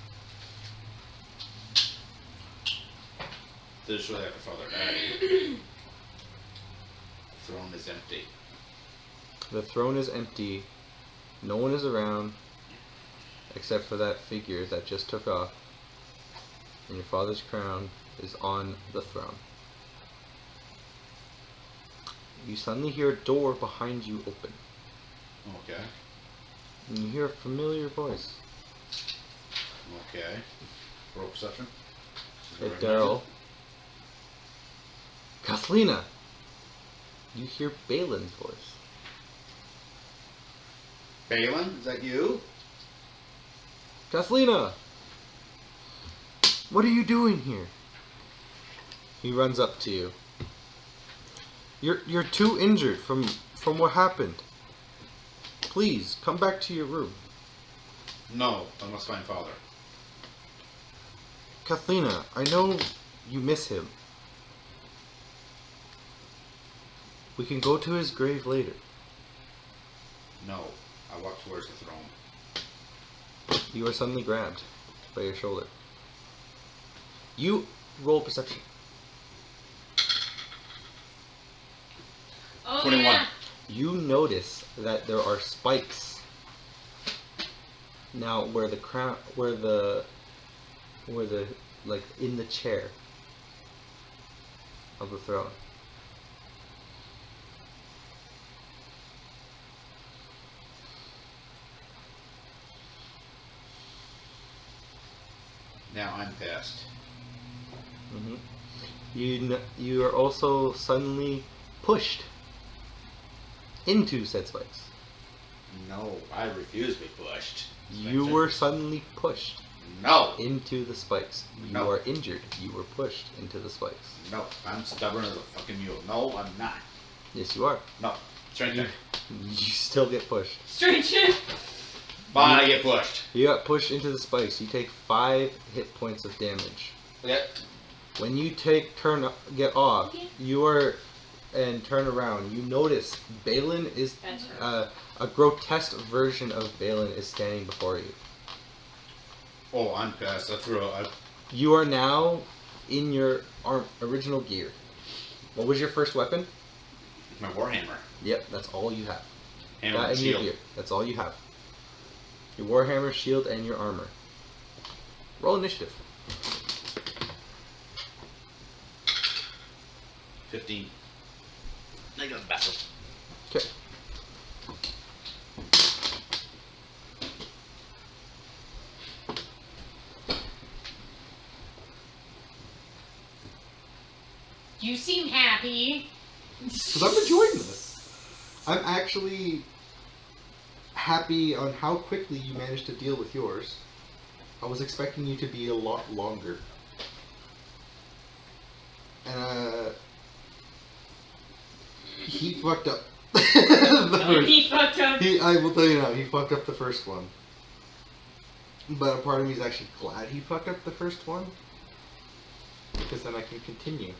This is really after Father died. The throne is empty. The throne is empty. No one is around except for that figure that just took off. And your father's crown is on the throne. You suddenly hear a door behind you open. Okay. And you hear a familiar voice. Okay. Roll perception. Hey, Daryl. Kathleen! You hear Balin's voice. Balin, is that you? Kathleen! What are you doing here? He runs up to you. You're too injured from what happened. Please, come back to your room. No, I must find father. Kathleen, I know you miss him. We can go to his grave later. No, I walk towards the throne. You are suddenly grabbed by your shoulder. You roll perception. Oh 21. yeah. You notice that there are spikes now where the like in the chair of the throne. Now I'm pissed. You are also suddenly pushed into said spikes. No, I refuse to be pushed. You were suddenly pushed No! into the spikes. You No. are injured. You were pushed into the spikes. No, I'm stubborn as a fucking mule. No, I'm not. Yes, you are. No, straight there. You still get pushed. Straight in. Fine, I get pushed. You got pushed into the spikes. You take 5 hit points of damage. Yep. When you get off, and turn around, you notice Balin is That's her. a grotesque version of Balin is standing before you. Oh, I'm pissed. I threw a... You are now in your original gear. What was your first weapon? My warhammer. Yep, that's all you have. Hammer That and and your shield. gear. That's all you have. Your warhammer, shield, and your armor. Roll initiative. 15. Negative battle. Okay. You seem happy. Because I'm enjoying this. I'm actually happy on how quickly you managed to deal with yours. I was expecting you to be a lot longer. And, he fucked up. He fucked up. I will tell you now, he fucked up the first one. But a part of me is actually glad he fucked up the first one. Because then I can continue.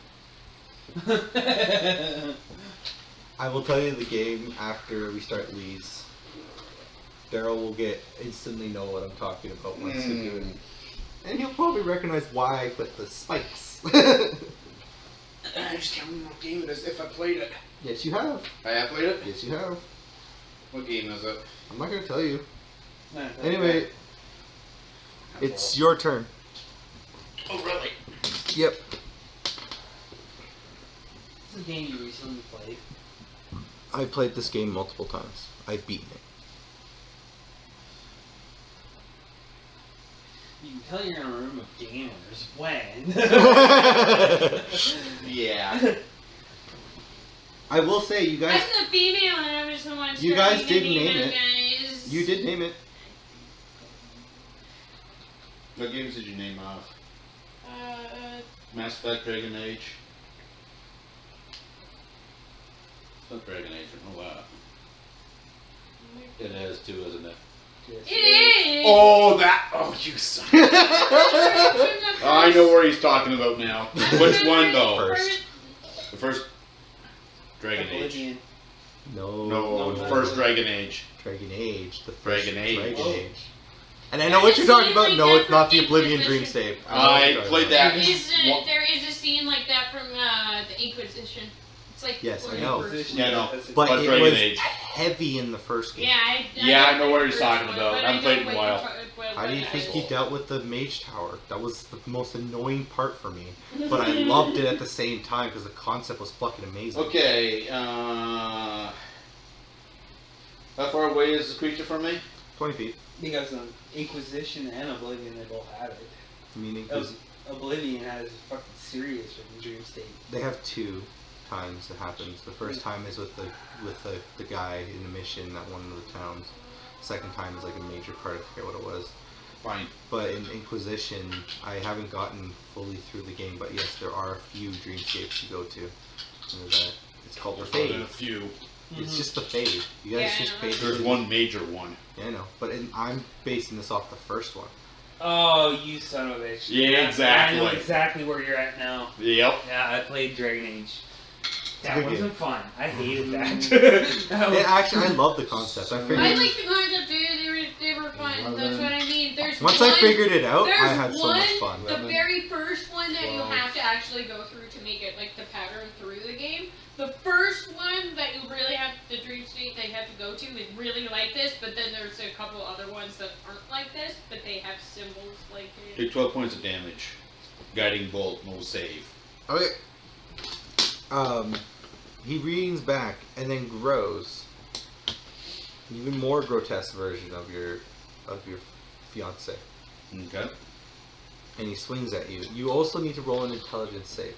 I will tell you the game after we start Lee's. Daryl will instantly know what I'm talking about once we do it. And he'll probably recognize why I put the spikes. I just can't remember what game it is if I played it. Yes, you have. I have played it? Yes, you have. What game is it? I'm not going to tell you. Anyway, it's your turn. Oh, really? Yep. This is a game you recently played. I played this game multiple times. I've beaten it. You can tell you're in a room of gamers when. Yeah. I will say, you guys. I'm the female and I was the one You guys starting did to name them, it. Guys. You did name it. What games did you name off? Mass Effect, Dragon Age. It's not Dragon Age, oh wow. It is too, isn't it? It is. Oh, that! Oh, you son. I know where he's talking about now. Which one though? First. The first Dragon Age. Oblivion. No. No, the first Dragon Age. Dragon Age. The first Dragon Age. Dragon Oh. Age. And I know what you're talking about. Like No, that it's not from the Oblivion Inquisition. Dream Save. I played that. There is a scene like that from the Inquisition. It's like Yes, I one of know. the first Yeah, no. ones. But But it Dragon was Age. heavy in the first game. Yeah, I know what the he's first talking one, about. but I haven't played in a know what while. you're ta- How do you what think that he is. dealt with the Mage Tower? That was the most annoying part for me. But I loved it at the same time because the concept was fucking amazing. Okay, how far away is the creature from me? 20 feet. Because Inquisition and Oblivion, they both have it. Meaning, Oblivion has fucking serious with dream state. they have 2 times it happens. The first time is with the guy in the mission at one of the towns. Second time is like a major part. I forget what it was. Fine. But in Inquisition, I haven't gotten fully through the game. But yes, there are a few dreamscapes to go to. And that it's called the There's Fade. a few. It's just the Fade. You guys Yeah, I just know. basically. There's one major one. Yeah, I know. But I'm basing this off the first one. Oh, you son of a bitch. Yeah, exactly. I know exactly where you're at now. Yep. Yeah, I played Dragon Age. That good wasn't game. fun. I hated that. That was- Yeah, actually, I love the concept. I figured. I like the concept too. They were fun. That's what I mean. There's Once one, I figured it out, there's I had so much one, fun. The very first one that you 12. have to actually go through to make it like the pattern through the game. The first one that you really have, the dream state that you have to go to is really like this, but then there's a couple other ones that aren't like this, but they have symbols like it. Take 12 points of damage. Guiding bolt, no save. Okay. He leans back and then grows. An even more grotesque version of your fiance, Okay. and he swings at you. You also need to roll an intelligence save.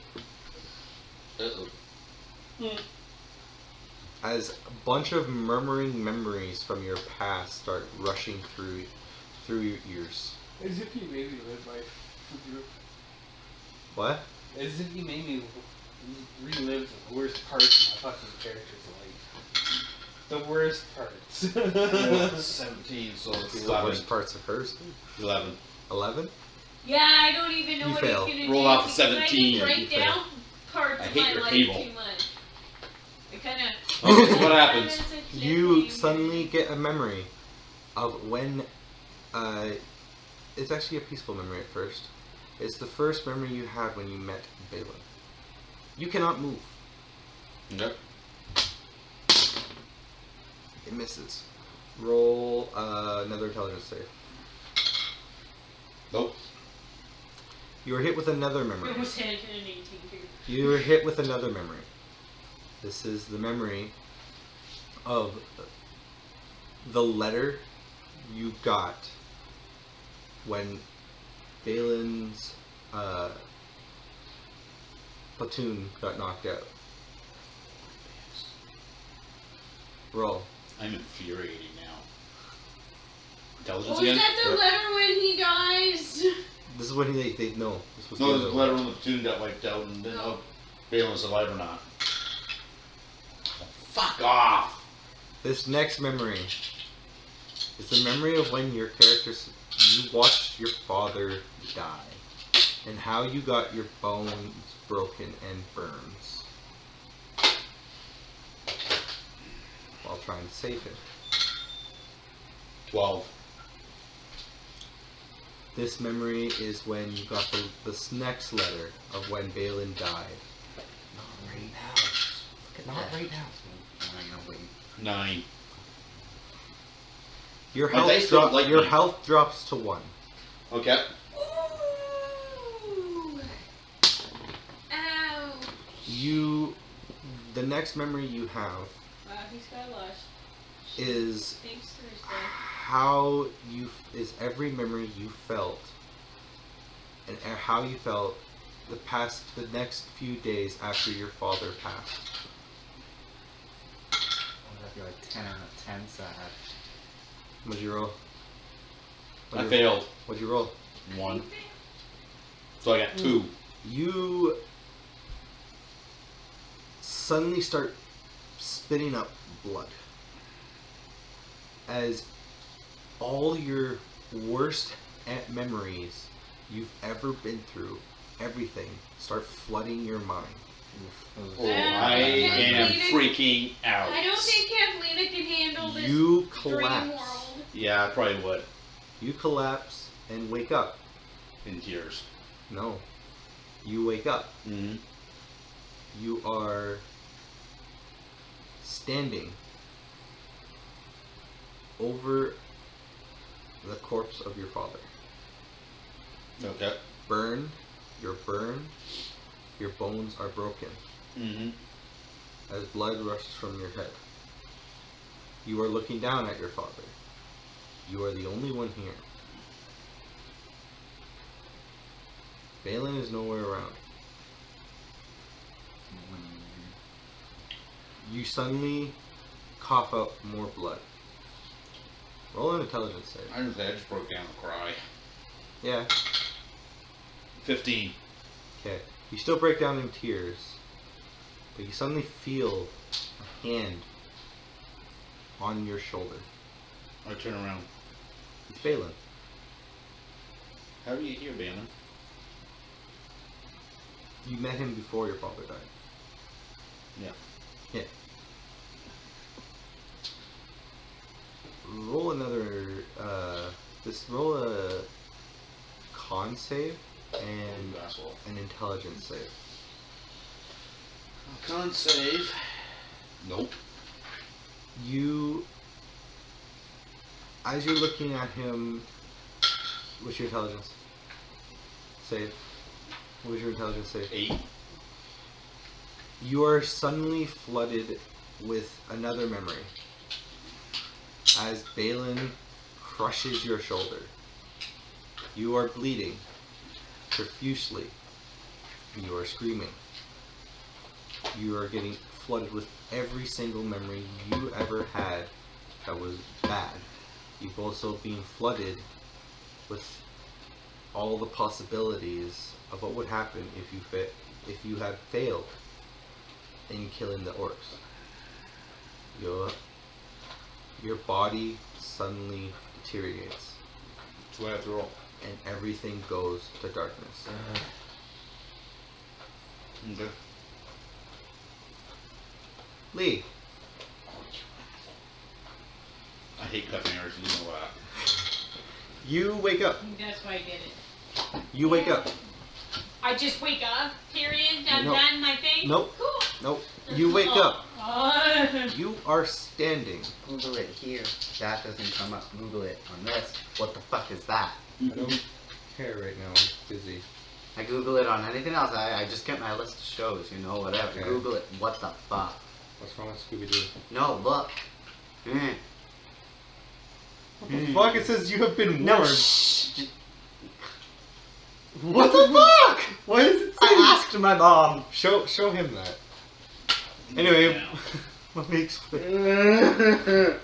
Uh-oh. As a bunch of murmuring memories from your past start rushing through your ears. As if you made me live my What? As if you made me relive the worst parts of my fucking character's life. The worst parts. Well, 17, so it's It's the 11. worst parts of hers. 11. 11? Yeah, I don't even know You what fail. he's gonna Roll do. off a because 17. I didn't You write fail. down parts I of hate my your life table. too much. It kind of. Okay, so what happens? You suddenly get a memory of when. It's actually a peaceful memory at first. It's the first memory you had when you met Balin. You cannot move. Okay. It misses. Roll another intelligence save. Nope. You are hit with another memory. It was 10 and 18 too. You are hit with another memory. This is the memory of the letter you got when Balin's platoon got knocked out. Roll. I'm infuriating now. Intelligence Oh, again? is that the Yep. letter when he dies? This is when they know. This was No, the there's a other letter one. when the platoon got wiped out and didn't No. know if Balin was alive or not. Fuck off! This next memory is the memory of when your characters you watched your father die and how you got your bones broken and burns while trying to save him. 12. This memory is when you got this next letter of when Balin died. Not right now. Not right now. 9. Your My health dice don't like your me. health drops to 1. Okay. Ooh. Ow. The next memory you have Wow, he's got lush. is Thanks, Thursday. how is every memory you felt and how you felt the next few days after your father passed. That'd be like 10 out of 10 sad. What'd you roll? I failed. What'd you roll? 1. So I got 2. You suddenly start spitting up blood as all your worst memories you've ever been through, everything, start flooding your mind. Oh, I am freaking out. I don't think Kathleen can handle this You dream collapse. world. Yeah, I probably would. You collapse and wake up. In tears. No. You wake up. Mm-hmm. You are standing over the corpse of your father. Okay. You're burned, your bones are broken Mm-hmm. as blood rushes from your head. You are looking down at your father. You are the only one here. Balin is nowhere around. You suddenly cough up more blood. Roll an intelligence save. I just broke down and cry. Yeah. 15. Okay. You still break down in tears, but you suddenly feel a hand on your shoulder. I turn around. It's Balin. How are you here, Balin? You met him before your father died. Yeah. Yeah. Roll another. Roll a con save and Asshole. an intelligence save. Con save. Nope. You, as you're looking at him, what's your intelligence save? What was your intelligence save? 8. You are suddenly flooded with another memory as Balin crushes your shoulder. You are bleeding profusely. You are screaming. You are getting flooded with every single memory you ever had that was bad. You've also been flooded with all the possibilities of what would happen if you had failed in killing the orcs. Your body suddenly deteriorates, That's what I have to roll. and everything goes to darkness. Okay. Lee, I hate cutting errors, you know what? you wake up. That's why I did it. You wake up. I just wake up, period. I'm Nope. done my thing. Nope. Cool. Nope. You wake up. Oh. You are standing. Google it here. That doesn't come up. Google it on this. What the fuck is that? I don't care right now. I'm busy. I Google it on anything else. I just get my list of shows, you know, whatever. Okay. Google it. What the fuck? What's wrong with Scooby-Doo? No, look. What the fuck? It says you have been No, warned. shh. What the fuck? Why does it say? I asked my mom. Show him that. Anyway, Yeah. let me explain. It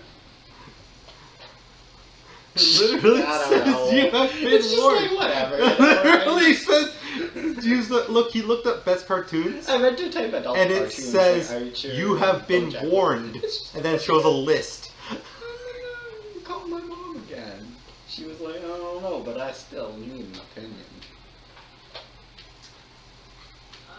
literally I don't says know. you have been It's just warned. like whatever. It literally says, look, he looked up best cartoons, I meant to type adult and it cartoons, says, like, are you sure? you have been BoJack. warned, and then it shows a list. Call my mom again. She was like, I don't know, but I still need an opinion.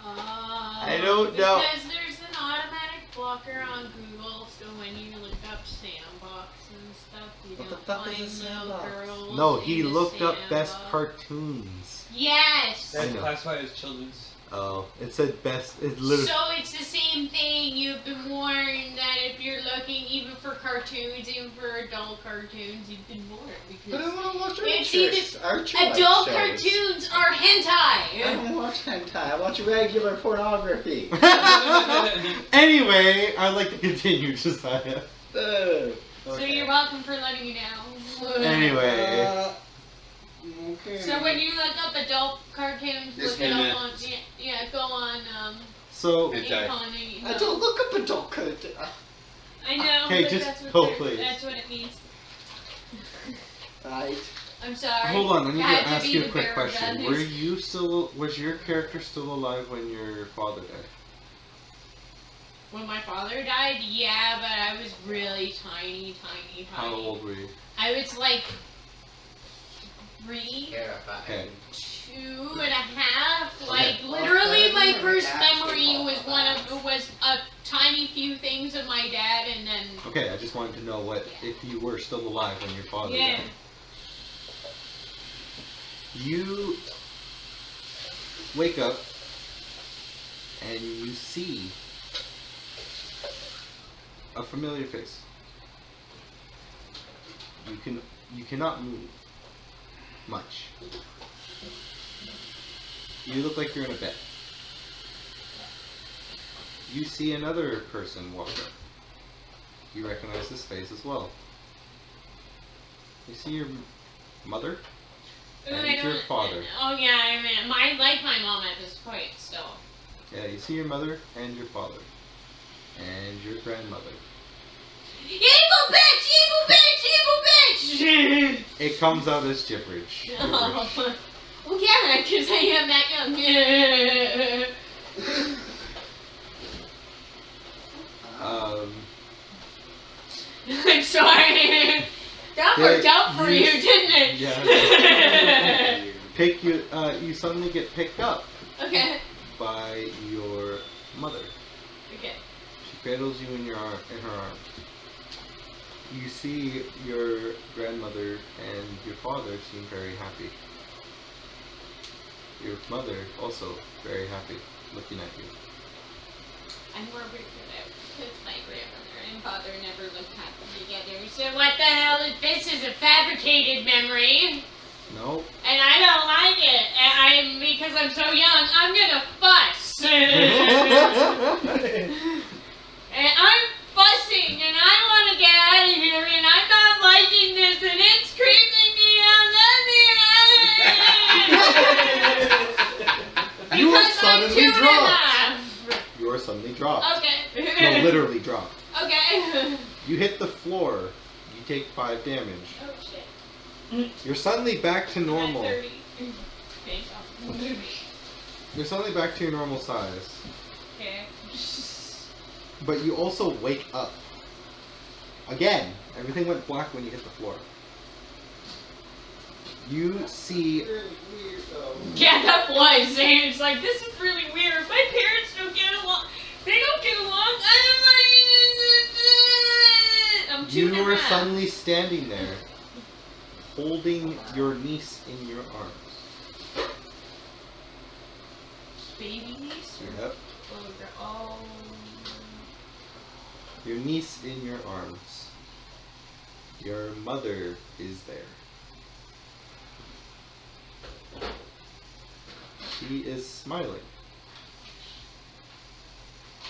I don't know. Because there's an automatic blocker on Google, so when you look up sandbox and stuff, you What don't the fuck is a find little sandbox? girls. No, in he the looked up best sandbox. cartoons. Yes. I That's know. classified as children's. Oh, it said best. It literally. So it's the same thing. You've been warned that if you're looking even for cartoons, even for adult cartoons, you've been warned But I because want to watch It's Archer adult shows. cartoons are I hentai. don't watch hentai. I watch regular pornography. Anyway, I'd like to continue, Josiah. So you're welcome for letting me know. Anyway. Okay. So when you look up adult cartoons, Just look it minute. up on go on So, Hentai. I don't look up adult cartoons. I know, Okay, but just that's what go, they're- please. That's what it means. Right. I'm sorry. hold on, I need to had ask be you a the quick bearer of question. bad Were news. you still, was your character still alive when your father died? When my father died, yeah, but I was really tiny. How old were you? I was like 3, Terrifying. Okay. 2.5. Like Okay. literally, my Well, first actually memory was a tiny few things of my dad, and then Okay, I just wanted to know what if you were still alive when your father yeah. died. You wake up and you see a familiar face. You cannot move much. You look like you're in a bed. You see another person walk up. You recognize this face as well. You see your mother Ooh, I and your don't- father. Oh yeah, I like my mom at this point still. Yeah, you see your mother and your father. And your grandmother. Evil bitch! Evil bitch! Evil bitch! It comes out as gibberish. Oh, well, yeah, because I am that young. I'm sorry. That worked out for you, didn't it? Yeah. You suddenly get picked up Okay. by your mother. Okay. She cradles you in her arms. You see your grandmother and your father seem very happy. Your mother also very happy looking at you. I'm more weirded out because my grandmother and father never looked happy together. So what the hell is this? Is a fabricated memory. No. And I don't like it. And because I'm so young, I'm gonna fuss. And I'm fussing, and I want to get out of here, and I'm not liking this, and it's creeping me out. Let me out. You are Because I'm suddenly 2 dropped.1/2. You are suddenly dropped. Okay. No, literally dropped. Okay. You hit the floor. You take 5 damage. Oh shit. You're suddenly back to normal. I'm at 30. Okay. You're suddenly back to your normal size. Okay. But you also wake up. Again. Everything went black when you hit the floor. You see... Yeah, that was. And it's like, this is really weird. My parents don't get along. They don't get along. I'm 2 You are 1/2. suddenly standing there, holding your niece in your arms. Baby niece? Yep. Oh. Your niece in your arms. Your mother is there. She is smiling.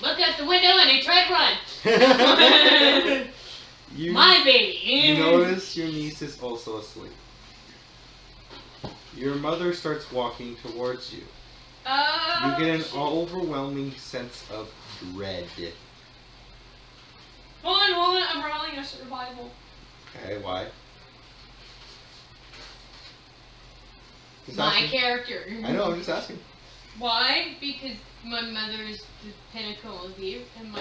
Look out the window and I tried to run. You, My baby. you notice your niece is also asleep. Your mother starts walking towards you. You get an overwhelming sense of dread. Hold on. I'm rolling a survival. Okay, why? Just My asking. character. I know, I'm just asking. Why? Because my mother is the pinnacle of evil, and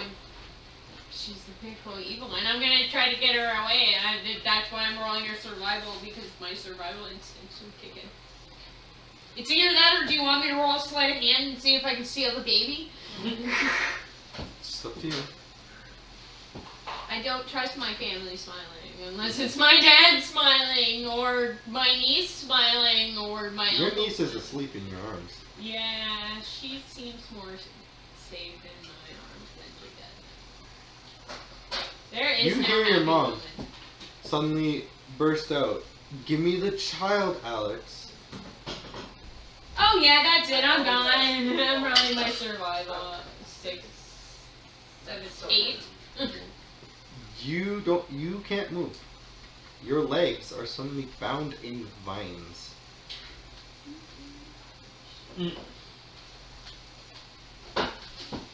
she's the pinnacle of evil, and I'm gonna try to get her away. That's why I'm rolling her survival, because my survival instincts would kick in. It's either that, or do you want me to roll a sleight of hand and see if I can steal the baby? It's up to you. I don't trust my family smiling, unless it's my dad smiling, or my niece smiling, or my Your uncle. niece is asleep in your arms. Yeah, she seems more safe in my arms than your dad. There is You no hear your happy mom. moment. Suddenly burst out. Give me the child, Alex. Oh yeah, that's it. I'm gone. I'm rolling my survival. 6, 7, 8. You can't move. Your legs are suddenly bound in vines.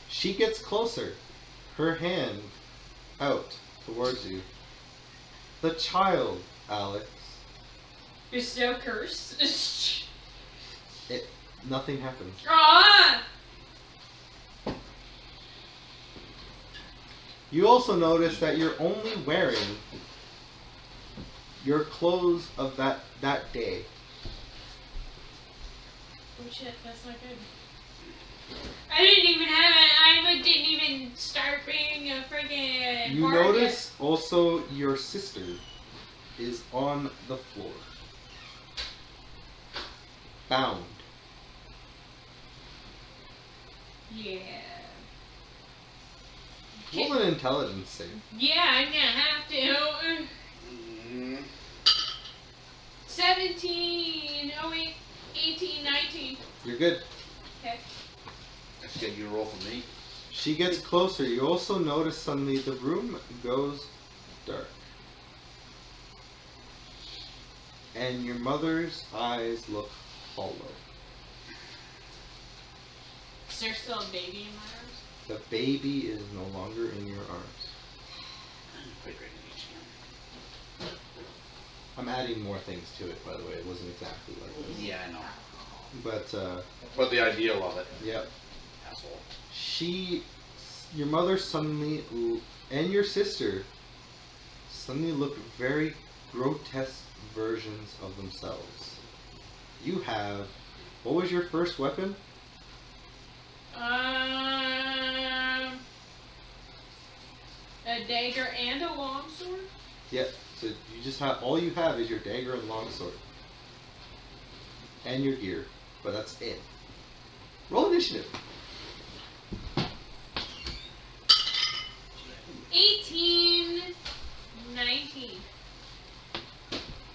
She gets closer, her hand out towards you. The child, Alex. You're still cursed. Nothing happens. Ah! You also notice that you're only wearing your clothes of that day. Oh shit, that's not good. I didn't even have it. I didn't even start being a friggin' You target. notice also your sister is on the floor. Bound. Yeah. Roll an intelligence save. Yeah, I'm gonna have to. 17, 08, 18, 19. You're good. Okay. Let's get you to roll for me. She gets closer. You also notice suddenly the room goes dark. and your mother's eyes look hollow. Is there still a baby in my arms? The baby is no longer in your arms. Quite great to meet you. I'm adding more things to it, by the way. It wasn't exactly like this. Yeah, I know. But, But the ideal of it. yeah. Asshole. Your mother suddenly, and your sister, suddenly look very grotesque versions of themselves. You have, what was your first weapon? A dagger and a longsword? Yeah, so you just have, all you have is your dagger and longsword. And your gear, but that's it. Roll initiative. 18, 19.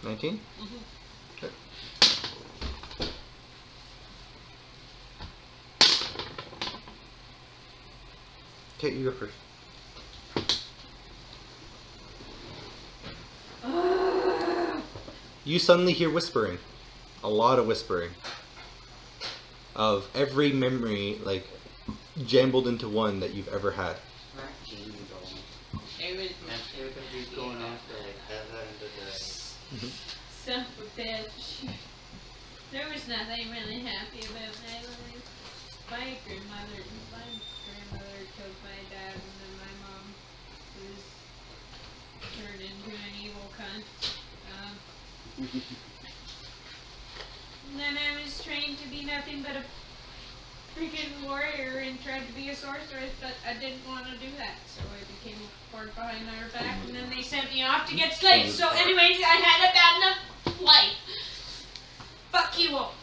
19? Mhm. Okay. Okay, you go first. You suddenly hear whispering. A lot of whispering. Of every memory, like, jumbled into one that you've ever had. It was Everybody's going after like Eva and the son of a bitch. There was nothing really happy about my life. My grandmother killed my dad, and then my mom was turned into an evil cunt. And then I was trained to be nothing but a freaking warrior and tried to be a sorceress, but I didn't want to do that, so I became a whore behind their back, and then they sent me off to get slaves. So anyways, I had a bad enough life. Fuck you all.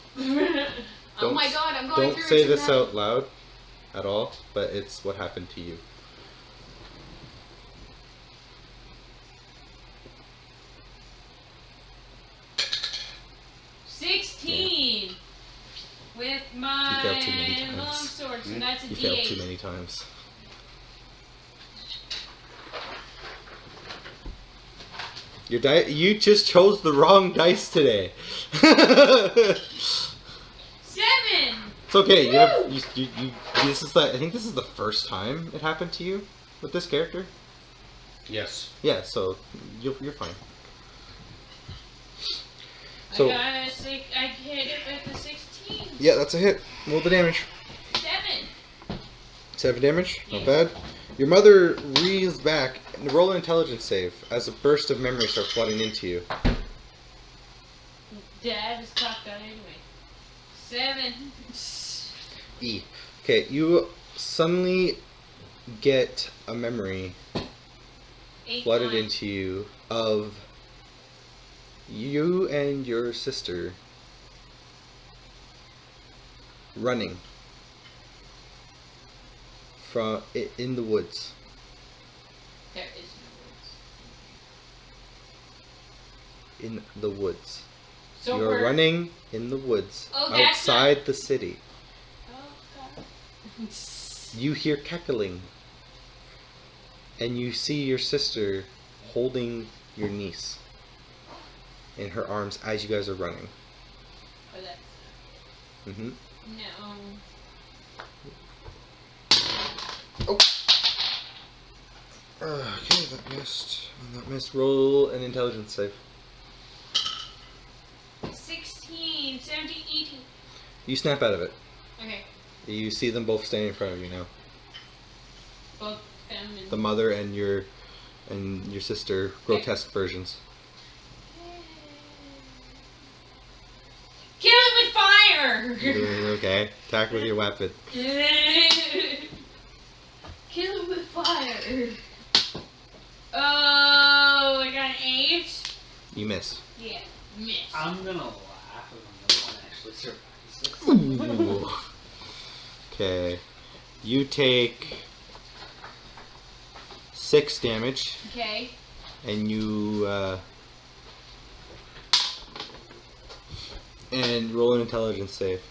Oh my god, I'm going Don't through say it this tonight. out loud at all, but it's what happened to you. With You failed too many my times. longsword, so that's a You failed too D8. many times. You just chose the wrong dice today. 7! It's okay. You have this is I think this is the first time it happened to you with this character. Yes. Yeah, so you're fine. So I got a 6. I hit it with a 16. yeah, that's a hit. Roll the damage. 7. 7 damage. Not Yeah. bad. Your mother reels back and roll an intelligence save as a burst of memory starts flooding into you. Dad was cocked on anyway. 7. E. Okay, you suddenly get a memory 8. flooded into you of you and your sister running from in the woods. There is no In the woods. words. So You're we're running in the woods Oh, that's outside the city. Oh god. You hear cackling, and you see your sister holding your niece in her arms as you guys are running. Oh, that's Mm-hmm. no. Okay, that missed. That missed. Roll an intelligence save. 16, 17, 18. You snap out of it. Okay, You see them both standing in front of you now. both them and The mother and your sister, grotesque versions. Kill it with fire! Okay, attack with your weapon. Kill it with fire. Oh, I got an 8. You miss. Yeah, miss. I'm gonna laugh when the one actually survives this. Ooh. Okay, you take 6 damage, Okay. and you and roll an intelligence save.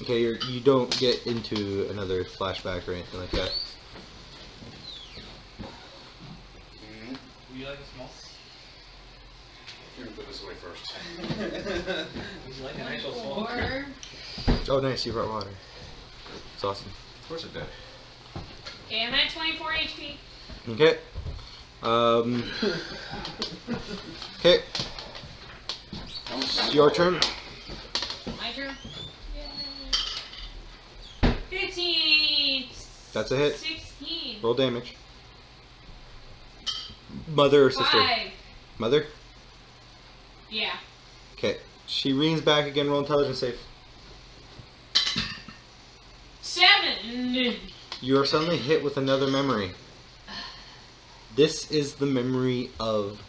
Okay, you don't get into another flashback or anything like that. Would you like a small? You're gonna put this away first. Would you like an actual small? 4. Oh, nice, you brought water. It's awesome. Of course it did. Okay, I'm at 24 HP. Okay. Okay, it's your turn. My turn. Yay. 15. That's a hit. 16. Roll damage. Mother or sister? 5. Mother? Yeah. Okay. She leans back again. Roll intelligence save. 7. You are suddenly hit with another memory. This is the memory of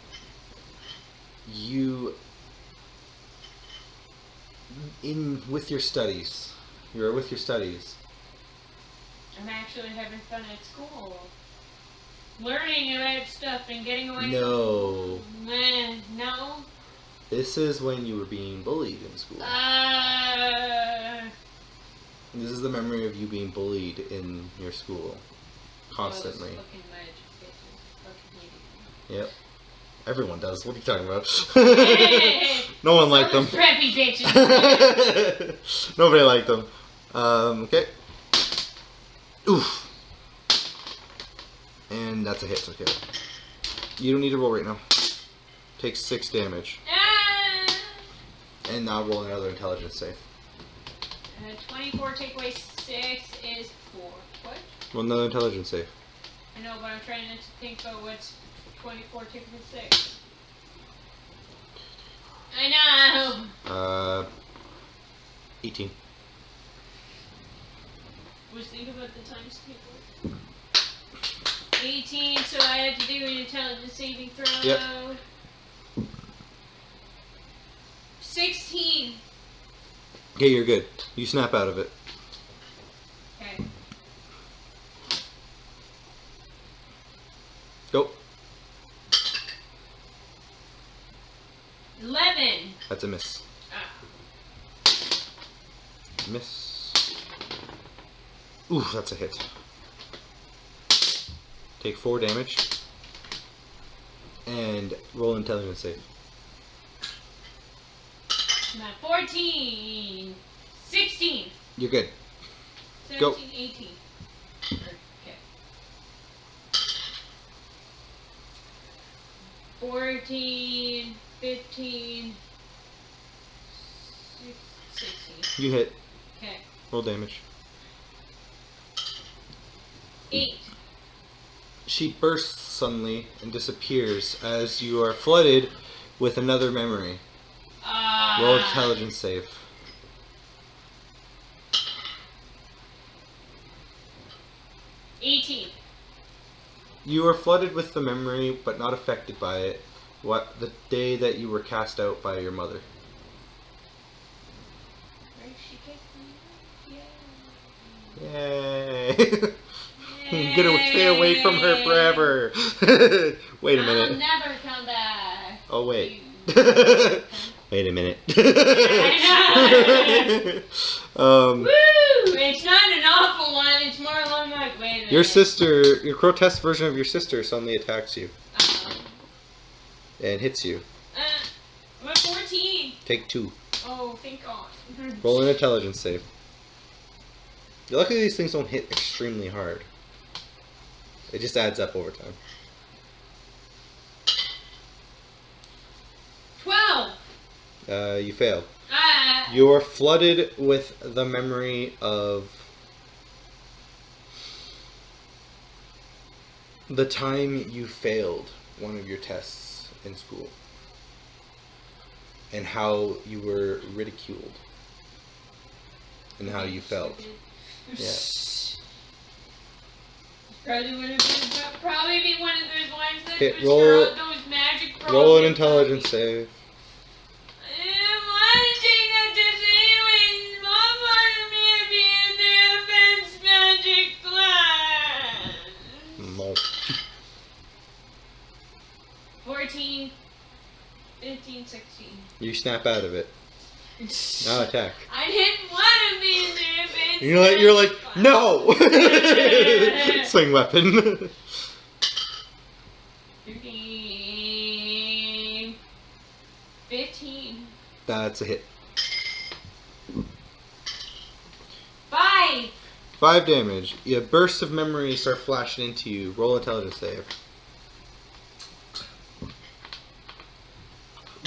you with your studies. You are with your studies. I'm actually having fun at school. Learning about stuff and getting away No. from... No? This is when you were being bullied in school. This is the memory of you being bullied in your school. Constantly. Those fucking magic bitches. Fucking Yep. Everyone does. What are you talking about? Hey! No one liked them. Those preppy bitches. Nobody liked them. Okay. Oof. And that's a hit. Okay. You don't need to roll right now. Takes 6 damage. Ah! And now roll another intelligence save. 24 take away 6 is 4. What? Roll another intelligence save. I know, but I'm trying to think about what's 24 take away 6. I know! 18. Was think about the times table. 18, so I have to do an intelligence saving throw. Yep. 16. Okay, you're good. You snap out of it. Okay. Go. 11. That's a miss. Ah. Miss. Ooh, that's a hit. Take 4 damage. And roll intelligence save. I'm at 14. 16. You're good. 17, Go. 18. Okay. 14, 15, 16. You hit. Okay. Roll damage. 8. She bursts suddenly and disappears as you are flooded with another memory. Roll intelligence save. You are flooded with the memory, but not affected by it. What the day that you were cast out by your mother? Where she kicked me out? Yay! I'm gonna stay away from her forever. Wait a I'll minute. never come back. Oh wait. You- Wait a minute. I know. Woo! It's not an awful one. It's more along like, wait a minute. Your sister, your grotesque version of your sister, suddenly attacks you and hits you. I'm at 14. Take 2. Oh, thank God. Roll an intelligence save. Luckily, these things don't hit extremely hard. It just adds up over time. 12. You fail. You're flooded with the memory of the time you failed one of your tests in school and how you were ridiculed and how you felt. Yeah. Probably be one of those ones that Okay, was roll- throughout those magic problems. Roll an intelligence save. No. 14, 15, 16. You snap out of it. Now attack. I didn't want to be in there And you're like, no! Swing weapon. 13, 15, That's a hit. 5. 5 damage. Yeah, bursts of memory start flashing into you. Roll intelligence save.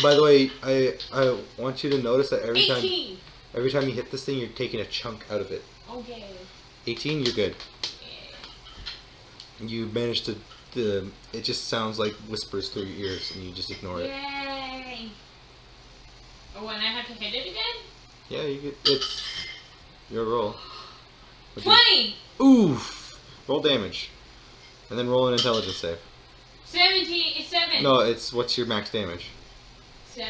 By the way, I want you to notice that every 18. time you hit this thing, you're taking a chunk out of it. Okay. 18, you're good. You managed to. It just sounds like whispers through your ears, and you just ignore it. Yay. Oh, and I have to hit it again? Yeah, you get. It's your roll. 20. Oof! Roll damage, and then roll an intelligence save. 17. 7. No, it's what's your max damage? 7.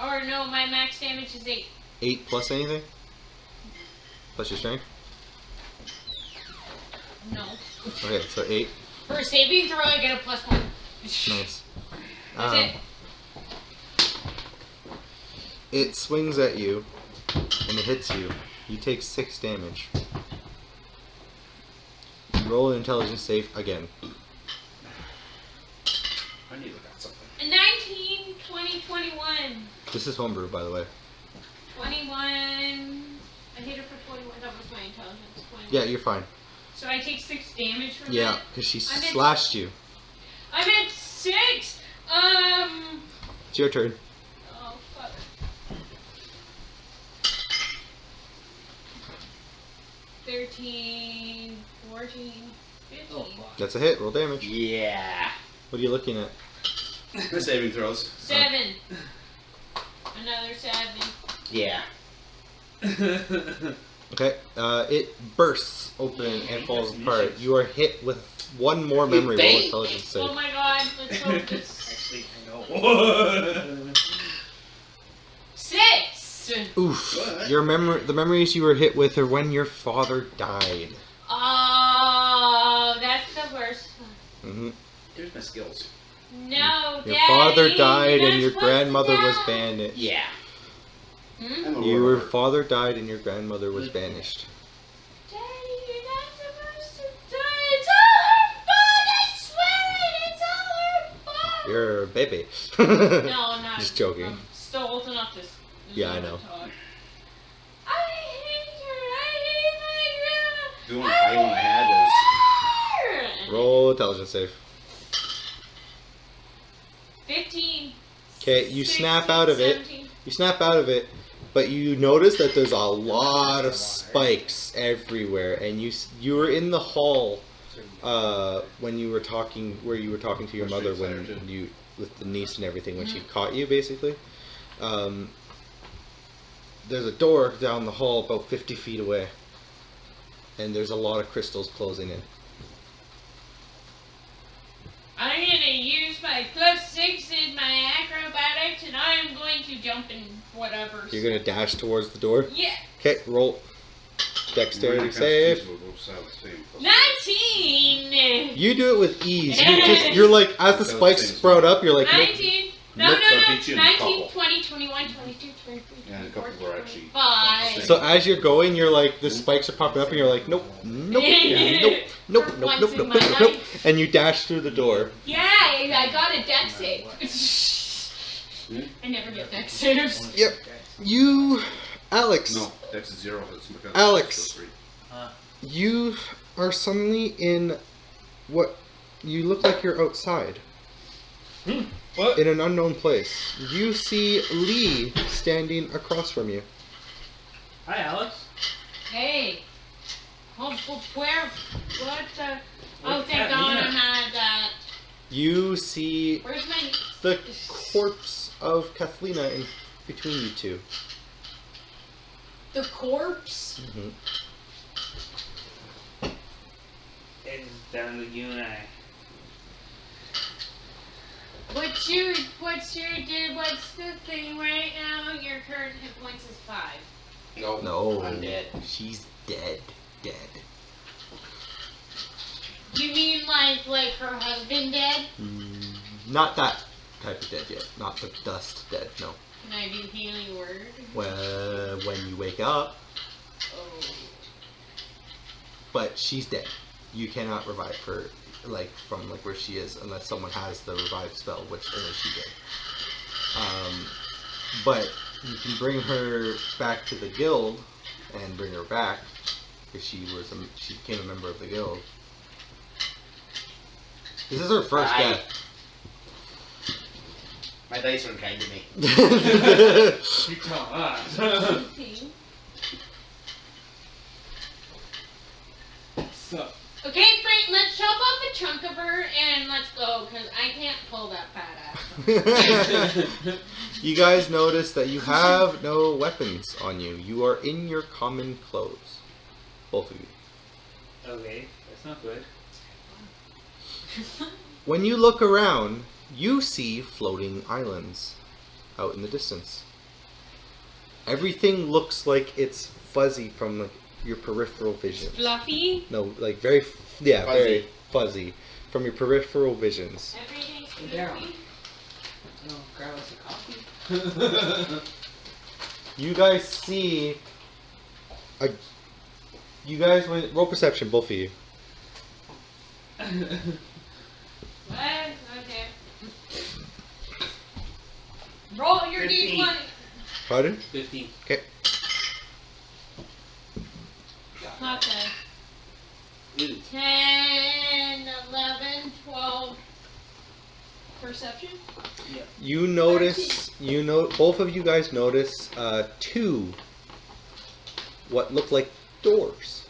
Or no, my max damage is 8. 8 plus anything? Plus your strength? No. Okay, so 8. For a saving throw, I get a +1. Nice. That's it. It swings at you, and it hits you. You take 6 damage. You roll an intelligence save again. I need to look at something. 19, 20, 21. This is homebrew, by the way. 21. I hit her for 21. That was my intelligence. 21. Yeah, you're fine. So I take 6 damage from Yeah, that? because she I'm at- slashed you. I'm at 6. It's your turn. Oh, fuck. 13, 14, 15. Oh, fuck. That's a hit. Roll damage. Yeah. What are you looking at? The saving throws. 7. Another 7. Yeah. Okay. It bursts open and falls apart. You are hit with one more memory. Roll think? intelligence save. Oh my god, let's hope this. Actually, I know. 6! Oof. What? The memories you were hit with are when your father died. Oh, that's the worst one. hmm Here's my skills. No, Your Daddy, father died you're and your not supposed to grandmother was die. banished. Yeah. Hmm? I'm a Your warlord. father died and your grandmother was banished. Daddy, you're not supposed to die. It's all her fault. I swear it. It's all her fault. You're a baby. No, I'm not. Just joking. I'm still old enough to. Yeah, I know. Talk. I hate her. I hate my grandma. The only high one I had was Roll intelligence save. 15. Okay, you 16, snap out of it. 17. You snap out of it, but you notice that there's a lot of spikes everywhere, and you were in the hall when you were talking, where you were talking to your Which mother street when side, you with the niece and everything when she caught you basically. There's a door down the hall about 50 feet away, and there's a lot of crystals closing in. I'm gonna use my +6 in my acrobatics, and I'm going to jump in whatever. You're gonna dash towards the door. Yeah. Okay, roll dexterity save. 19. You do it with ease. You're like, as the spikes sprout up, you're like, nope. 19. No, Nope. no, So I no. beat you in a 19, couple. 20, 21, 22, 23, Yeah, and a couple 24, were actually 25. So as you're going, you're like, the spikes are popping up, and you're like, nope, nope, nope, nope, For nope, once nope, in nope, my nope, nope, life. and you dash through the door. Yeah, I got a dex save. I never get dex saves. Yep. You, Alex. No, Dex is 0. That's my Alex. three. You are suddenly in what you look like you're outside. What? In an unknown place. You see Lee standing across from you. Hi, Alex. Hey. Oh, where? What the? Oh, Where's thank God Kathleen? I'm out of that. You see Where's my. the corpse of Kathlina in between you two. The corpse? It's down to you and I. What's the thing right now? Your current hit points is 5. No, I'm dead. She's dead. Dead. You mean like her husband dead? Not that type of dead yet. Not the dust dead, no. Can I do healing word? Well, when you wake up, Oh. but she's dead. You cannot revive her, like from like where she is, unless someone has the revive spell, which only she did. But you can bring her back to the guild and bring her back because she became a member of the guild. This is her first death. My dice aren't kind to me. You tell us. So, Okay, Frank, let's chop off a chunk of her and let's go, because I can't pull that fat ass. You guys notice that you have no weapons on you. You are in your common clothes. Both of you. Okay, that's not good. When you look around, you see floating islands out in the distance. Everything looks like it's fuzzy from like your peripheral vision. Fluffy. No, like very Fuzzy. very fuzzy from your peripheral visions. Everything's Yeah. fluffy. no, grab us a coffee. You guys see you guys roll perception, both of you. What? Okay. Roll your 15. D20. Pardon? 15. Okay. Not bad. 10, 11, 12. Perception? You notice, both of you guys notice two what look like doors.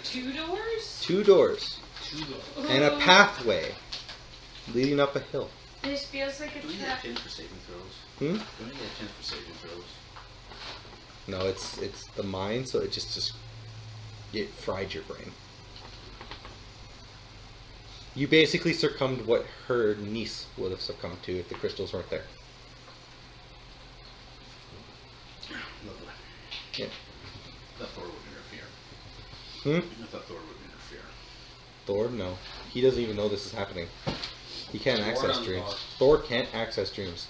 2 doors? Two doors. And a pathway leading up a hill. This feels like a Do we trap. get 10 for saving throws? Hmm? Do we get 10 for saving throws? No, it's the mind, so it just it fried your brain. You basically succumbed what her niece would have succumbed to if the crystals weren't there. Lovely. Yeah. I thought Thor would interfere. Hmm? I thought Thor would interfere. Thor? No. He doesn't even know this is happening. He can't Thor access on dreams. Thor. Thor can't access dreams.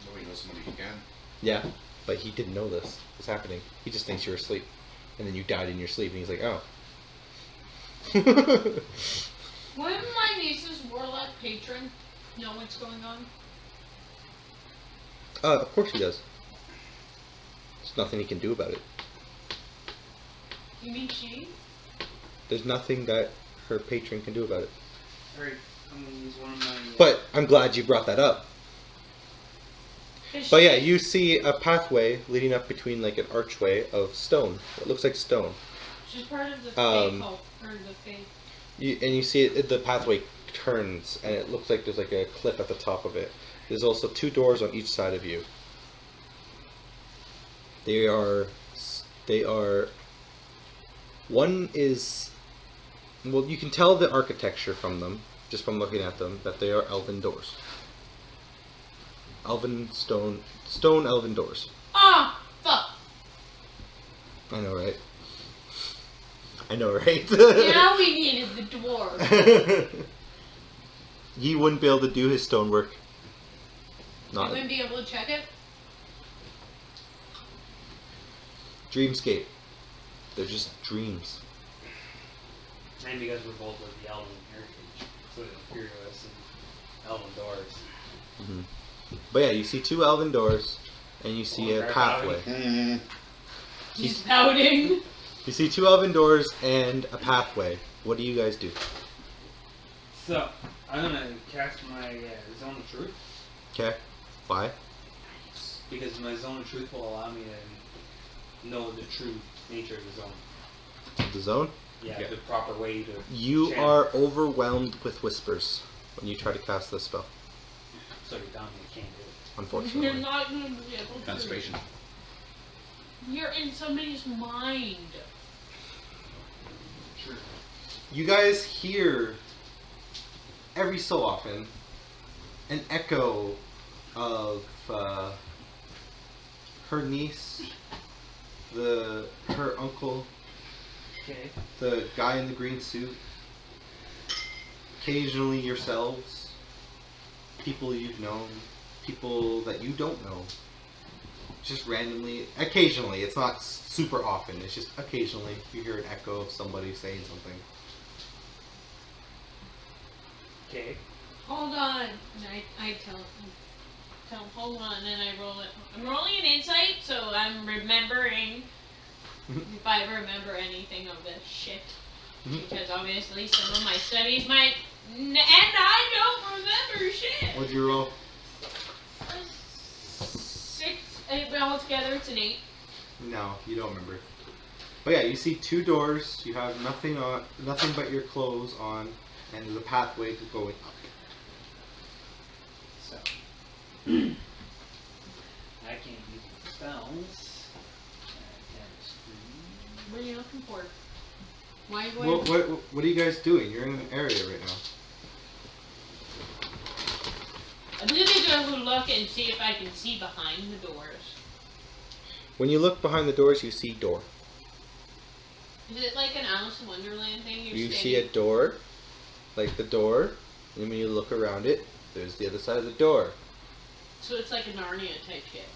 Nobody knows somebody who can. Yeah, but he didn't know this was happening. He just thinks you're asleep. And then you died in your sleep, and he's like, oh. Wouldn't my niece's warlock patron know what's going on? Of course he does. There's nothing he can do about it. You mean she? There's nothing that her patron can do about it. Alright, I'm gonna use one of my. But I'm glad you brought that up. Is But she- yeah, you see a pathway leading up between like an archway of stone. It looks like stone. She's part of the Um, fae cult, or the fae. You see the pathway turns, and it looks like there's like a cliff at the top of it. There's also two doors on each side of you. They are. One is. Well, you can tell the architecture from them, just from looking at them, that they are elven doors. Elven stone elven doors. Ah, fuck. I know, right? I know, right? Now we needed the dwarf. He wouldn't be able to do his stonework. I Not wouldn't be able to check it. Dreamscape. They're just dreams. And because we're both of the Elven heritage, so it'll fear us and Elven doors. Hmm. But yeah, you see two elven doors, and you see a Right, pathway. He's pouting. You see two elven doors and a pathway. What do you guys do? So, I'm gonna cast my Zone of Truth, Okay. Why? because my Zone of Truth will allow me to know the true nature of the zone. The zone? Yeah, Okay. the proper way to. You channel. are overwhelmed with whispers when you try to cast this spell. So you're done, you can't do it. You're Unfortunately. not going to be able to. Conservation. You're in somebody's mind. True. You guys hear every so often an echo of her niece, her uncle, Okay. the guy in the green suit, occasionally yourselves, people you've known, people that you don't know, just randomly, occasionally. It's not super often. It's just occasionally you hear an echo of somebody saying something. Okay. Hold on. And I tell him, hold on, and I roll it. I'm rolling an insight, so I'm remembering if I remember anything of this shit. Because obviously some of my studies might, and I don't remember shit. What'd you roll? 6, 8, altogether it's an 8. No, you don't remember. But yeah, you see 2 doors. You have nothing but your clothes on, and there's a pathway to going up. So. I can't use spells. What are you looking for? Why? What are you guys doing? You're in an area right now. I'm gonna go look and see if I can see behind the doors. When you look behind the doors, you see door. Is it like an Alice in Wonderland thing? You see a door, like the door, and when you look around it, there's the other side of the door. So it's like a Narnia type shit.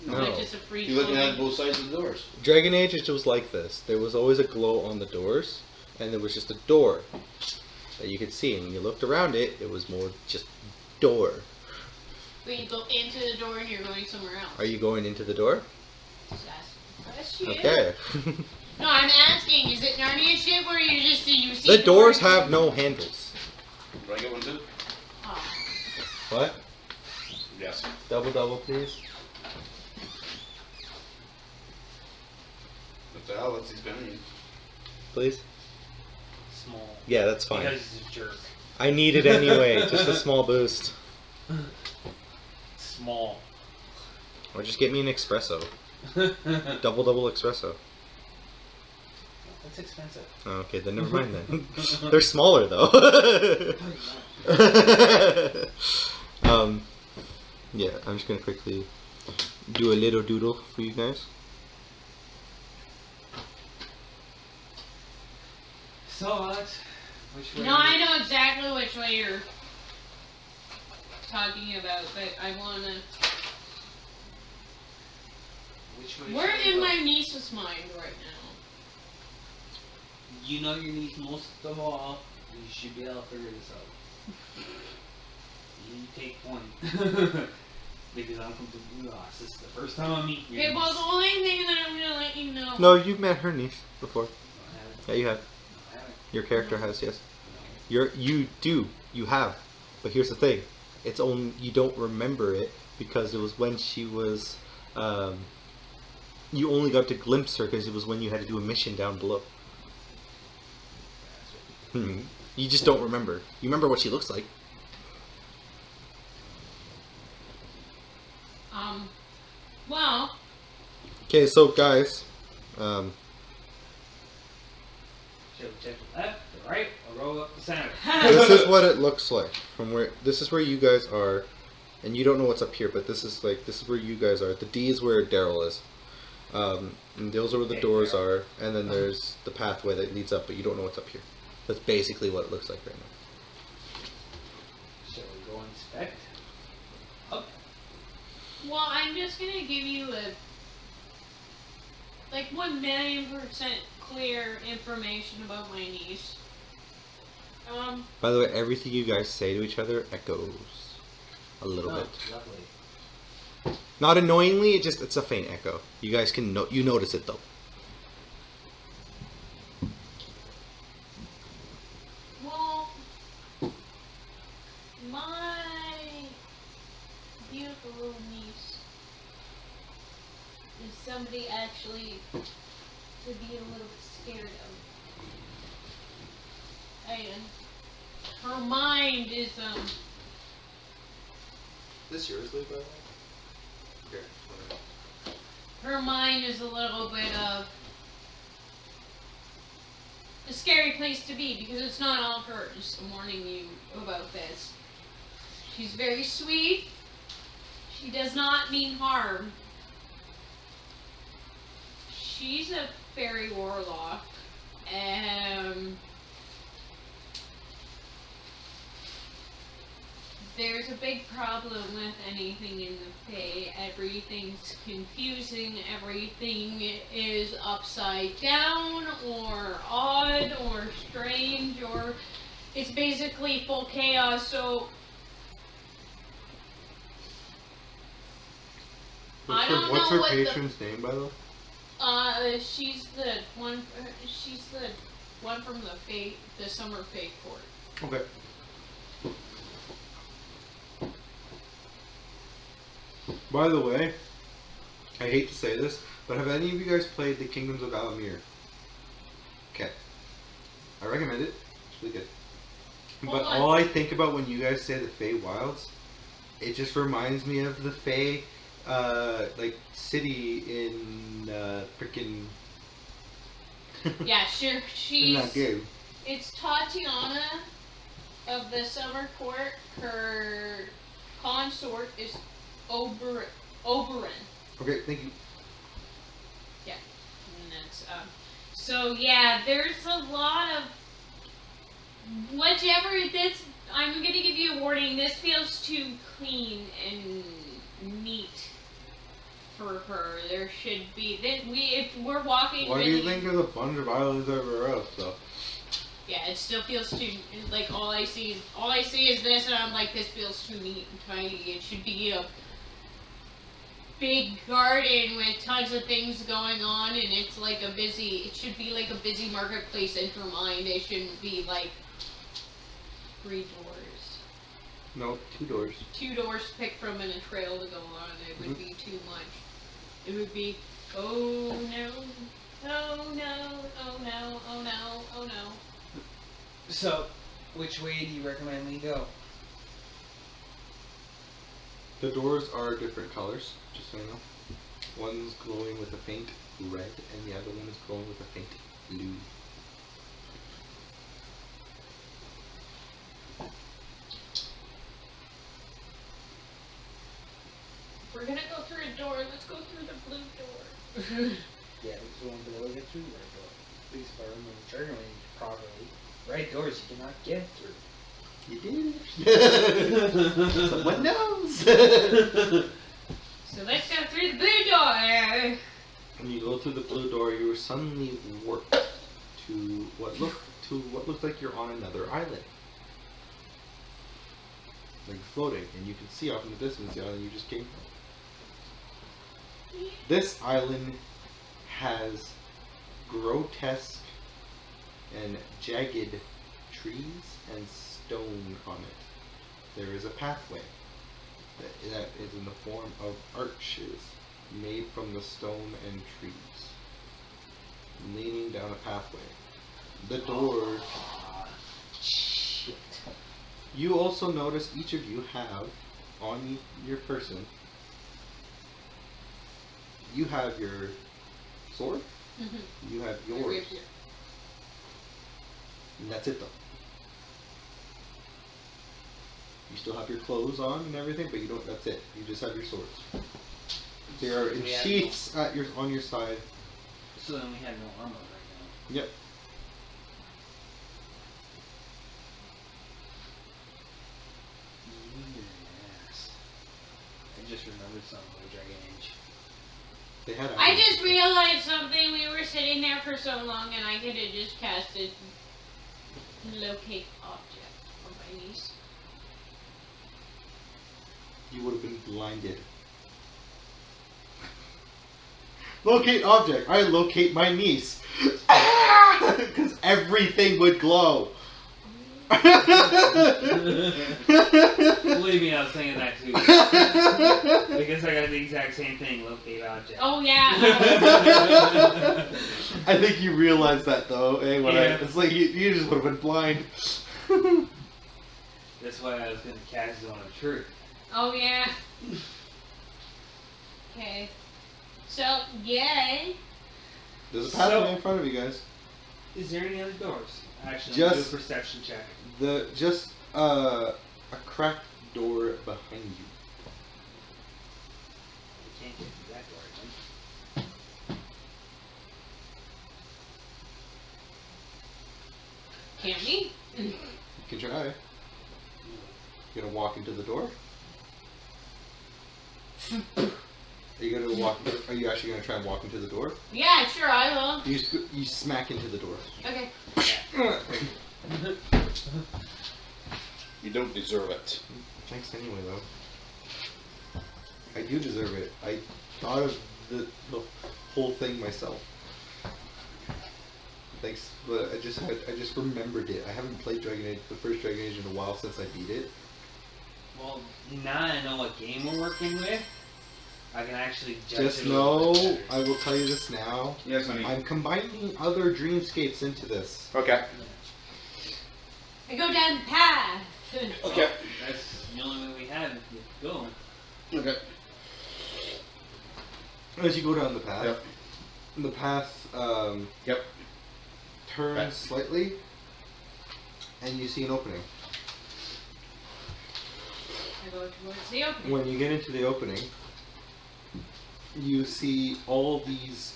No. Like just a free. You're looking at both sides of the doors. Dragon Age, it was like this. There was always a glow on the doors, and there was just a door that you could see. And when you looked around it, it was more just door. But you go into the door and you're going somewhere else. Are you going into the door? Just ask the question. Okay. No, I'm asking. Is it Narnia shit where you see The doors have no handles. Do I get one too? Oh. What? Yes. Double, please. What the hell? What's he spending? Please. Small. Yeah, that's fine. Because he's a jerk. I need it anyway. Just a small boost. Small. Or just get me an espresso. Double espresso. That's expensive. Oh, okay, then never mind then. They're smaller though. Yeah, I'm just gonna quickly do a little doodle for you guys. So that's which way? No, I know exactly which way you're talking about, but I wanna. Which way? We're should we in go? my niece's mind right now. You know your niece most of all. You should be able to figure this out. You take point. Because I'm completely lost. This is the first time I'm meeting your Okay, well, niece. the only thing that I'm gonna let you know. No, you've met her niece before. No, I haven't. Yeah, you have. No, I haven't. Your character has, yes. No. You have. But here's the thing. It's only you don't remember it because it was when she was you only got to glimpse her because it was when you had to do a mission down below. You just don't remember. You remember what she looks like. Well, Okay, so guys, Should we check the left, the right, or roll up the center? this is what it looks like from where. This is where you guys are, and you don't know what's up here, but this is where you guys are. The D is where Daryl is, and those are where the Hey, doors Daryl. are, and then there's the pathway that leads up, but you don't know what's up here. That's basically what it looks like right now. Shall we go inspect? Up. well, I'm just gonna give you a 1,000,000% clear information about my niece. By the way, everything you guys say to each other echoes a little bit. Lovely. Not annoyingly, it's a faint echo. You guys can you notice it though. Well, my beautiful little niece is somebody actually to be a little scared of. And her mind is, This yours, Lee, by the way? Here. her mind is a little bit of a scary place to be because it's not all hers. I'm warning you about this. She's very sweet. She does not mean harm. She's a fairy warlock. there's a big problem with anything in the Fae. Everything's confusing, everything is upside down, or odd, or strange, or it's basically full chaos, so I don't What's know her what the- patron's name, by the way? she's the one from the Summer Fae Court. Okay. By the way, I hate to say this, but have any of you guys played the Kingdoms of Alamir? Okay. I recommend it. It's really good. But Hold on. all I think about when you guys say the Fey Wilds, it just reminds me of the Fey, like, city in, frickin' Yeah, sure. in She's. that game. It's Tatiana of the Summer Court. Her consort is Oberon. Okay, thank you. And that's so yeah, there's a lot of whichever this. I'm gonna give you a warning. This feels too clean and neat for her. There should be. If we're walking. Why do you think there's a bunch of islands everywhere else, though? Yeah, it still feels too like all I see is this, and I'm like, this feels too neat and tiny. It should be a big garden with tons of things going on, and it's like a busy. It should be like a busy marketplace in her mind. It shouldn't be like 3 doors. No, 2 doors. 2 doors picked from and a trail to go on. It would be too much. It would be, oh no, oh no, oh no, oh no, oh no. So, which way do you recommend we go? The doors are different colors, just so you know. One's glowing with a faint red, and the other one is glowing with a faint blue. If we're gonna go through a door, let's go through the blue door. Yeah, it's going to look at through the red door. At least if I remember journaling properly. Red doors you cannot get through. You did. Someone knows. So let's go through the blue door. When you go through the blue door, you are suddenly warped to what looks like you're on another island, like floating, and you can see off in the distance the island you just came from. This island has grotesque and jagged trees and stone on it. There is a pathway that is in the form of arches made from the stone and trees, leaning down a pathway. The doors. Shit. You also notice each of you have on your person. You have your sword. Mm-hmm. You have yours. And that's it, though. You still have your clothes on and everything, but you don't. That's it. You just have your swords. They are in We have sheaths on your side. So then we have no armor right Yep. now. Yes. I just remembered something with Dragon Age. They had. I just realized something. We were sitting there for so long, and I could have just casted locate object on my niece. You would have been blinded. Locate object. I locate my niece. Because everything would glow. Believe me, I was thinking that too. Because I got the exact same thing, locate object. Oh yeah. I think you realized that though. Eh? It's like you just would have been blind. That's why I was going to cast Zone of Truth. Oh yeah. Okay. So yay. There's a pathway in front of you guys. Is there any other doors? Actually, Just- do a perception check. Just a cracked door behind you. We can't get through that door, I think. Can't we? You can try. gonna walk into the door? Are you gonna walk? Are you actually gonna try and walk into the door? Yeah, sure, I will. You smack into the door. Okay. You don't deserve it. Thanks anyway, though. I do deserve it. I thought of the whole thing myself. Thanks, but I just remembered it. I haven't played the first Dragon Age in a while since I beat it. Well, now I know what game we're working with. I can actually judge Just it a little bit know, better. I will tell you this now. Yes, honey. I'm combining other dreamscapes into this. Okay. I go down the path. Okay. That's the only way we have to go. Okay. As you go down the path, Yep. the path Yep. turns Back. slightly, and you see an opening. I go towards the opening. When you get into the opening, you see all these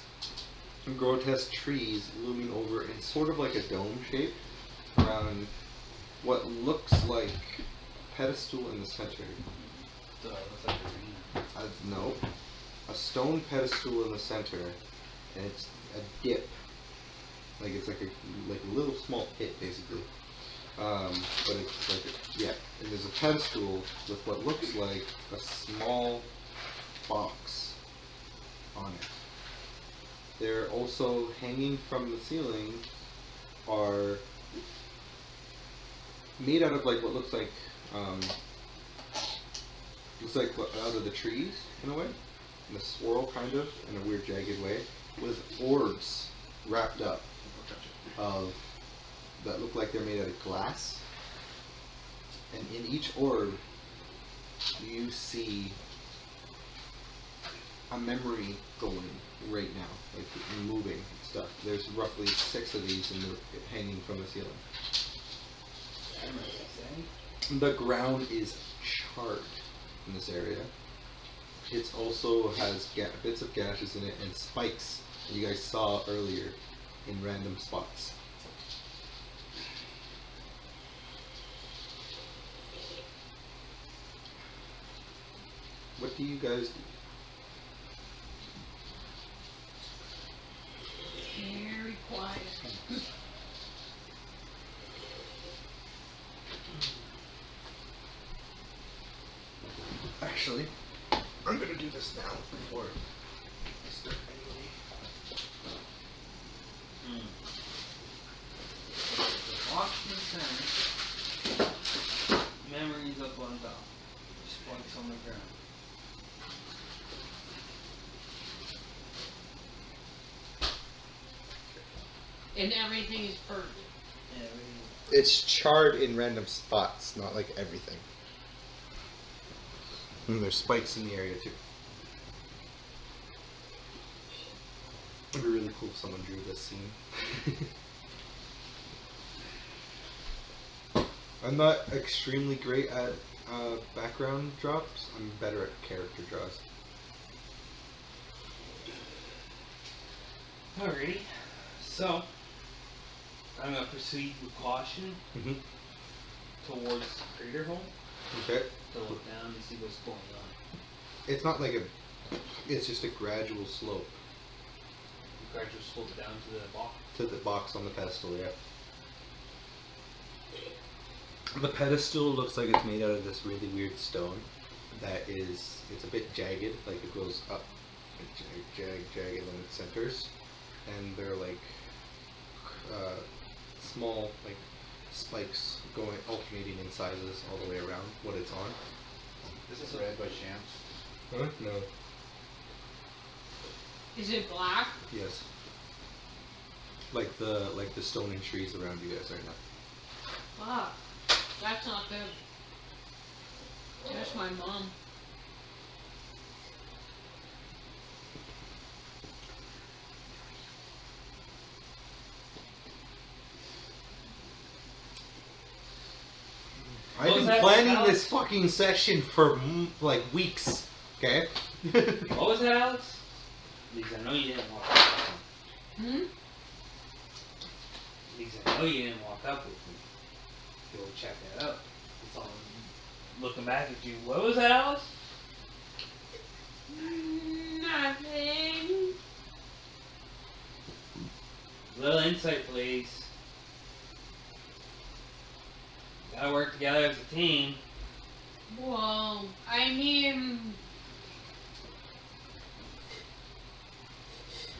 grotesque trees looming over in sort of like a dome shape around what looks like a pedestal in the center. So it looks like a arena. No, a stone pedestal in the center, and it's a dip. Like it's like a little small pit basically. But it's like and there's a pedestal with what looks like a small box on it. They're also hanging from the ceiling are made out of like what looks like out of the trees in a way, in a swirl kind of, in a weird jagged way, with orbs wrapped up of that look like they're made out of glass. And in each orb you see a memory going right now, like moving stuff. There's roughly 6 of these and they're hanging from the ceiling. The ground is charred in this area. It also has bits of gashes in it and spikes that you guys saw earlier in random spots. What do you guys do? Very quiet. Actually, I'm gonna do this now before I start anyway. Watch the center. Memories up on top. Spikes on the ground. And everything is burned. Yeah, everything. It's charred in random spots, not like everything. And there's spikes in the area too. It'd be really cool if someone drew this scene. I'm not extremely great at background drops. I'm better at character draws. Alrighty. So, I'm going to proceed with caution Mm-hmm. towards the crater hole Okay. to look down and see what's going on. It's not like it's just a gradual slope You guys just slope down to the box. to the box on the pedestal, yeah. The pedestal looks like it's made out of this really weird stone it's a bit jagged, like it goes up, jagged, and then it centers. And they're like small like spikes going alternating in sizes all the way around what it's on. This is red by chance. Huh? No. Is it black? Yes. Like the stone and trees around you guys right now. Fuck. That's not good. There's my mom. I've What was been that, planning Alex? this fucking session for like weeks. Okay. What was that, Alex? Because I know you didn't walk up with me. Hmm? Because I know you didn't walk up with me. Go check that out. It's all looking back at you. What was that, Alice? Nothing. A little insight, please. Gotta work together as a team. Well, I mean,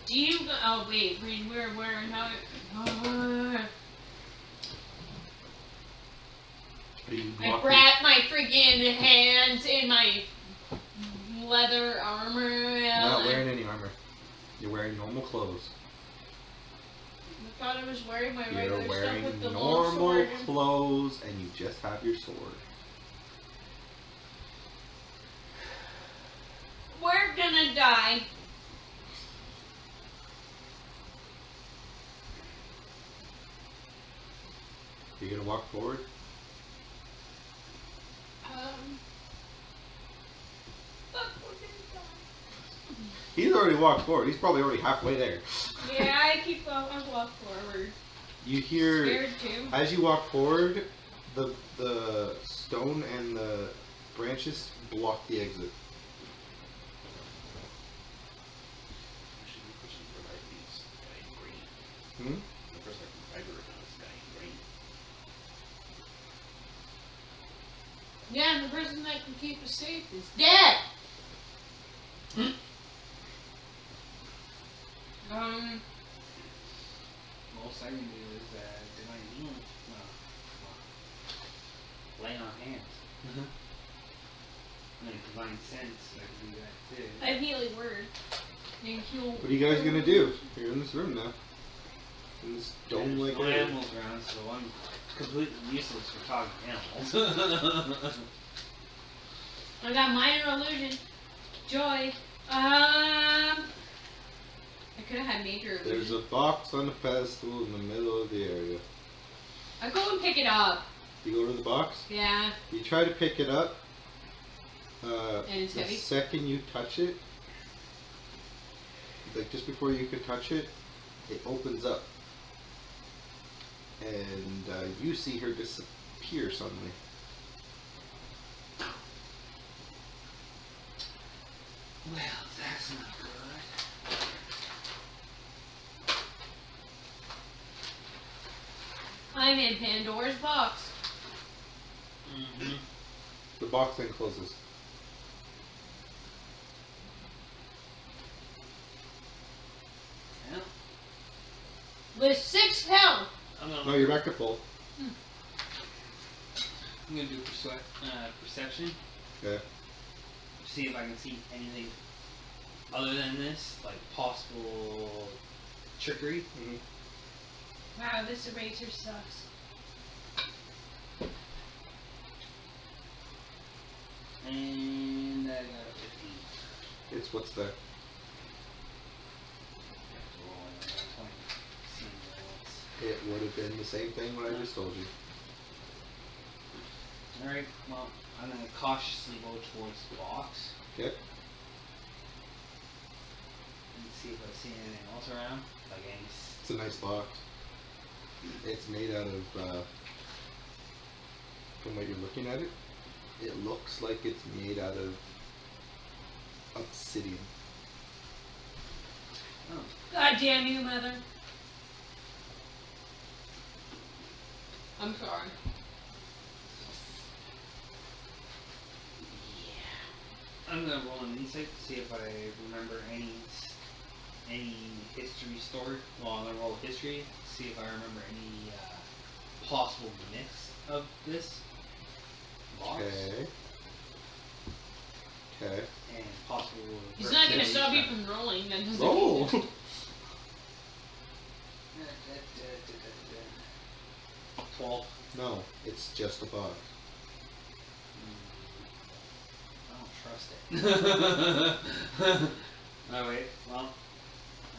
do you? Oh wait, where, how? Are you I walking? wrap my friggin' hands in my leather armor. You're not wearing any armor. You're wearing normal clothes. I thought I was wearing my You're regular stuff wearing with the long normal sword. clothes, and you just have your sword. We're gonna die. You're gonna walk forward. Fuck, we're gonna die. He's already walked forward. He's probably already halfway there. Yeah, I walk forward. You hear, Scared too. as you walk forward, the stone and the branches block the exit. Actually, the person who provided these guy in green. Hmm? The person that provided this guy in green. Yeah, and the person that can keep us safe is dead. Most I can do is divine healing. Lay on hands. And divine sense, I can do that too. I have healing word. What are you guys gonna do? You're in this room now. In this dome-like There's no area. animals around, so I'm completely useless for talking to animals. I got minor illusion. Joy. I could have had major illusion. There's a box on a pedestal in the middle of the area. I go and pick it up. You go to the box. Yeah. You try to pick it up. And it's the heavy? second you touch it, like just before you can touch it, it opens up. And you see her disappear suddenly. Well, that's not good. I'm in Pandora's box. Mm-hmm. The box then closes. Yeah. With 6 health. No, you're back to full. I'm gonna do perception. Okay. See if I can see anything other than this, like possible trickery. Wow, this eraser sucks. And I got a 15. It's what's there. It would have been the same thing what I just told you. Alright, well, I'm gonna cautiously go towards the box Okay. and see if I see anything else around. Like any. It's a nice box. It's made out of, from what you're looking at it, it looks like it's made out of obsidian. Oh. God damn you, mother. I'm sorry. I'm gonna roll an insight to see if I remember any history story. Well, I'm gonna roll history to see if I remember any possible myths of this box Okay. Okay. and possible. He's not gonna versions. stop you from rolling. That doesn't Roll! mean 12. No, it's just a box. I don't trust it. Oh wait, well,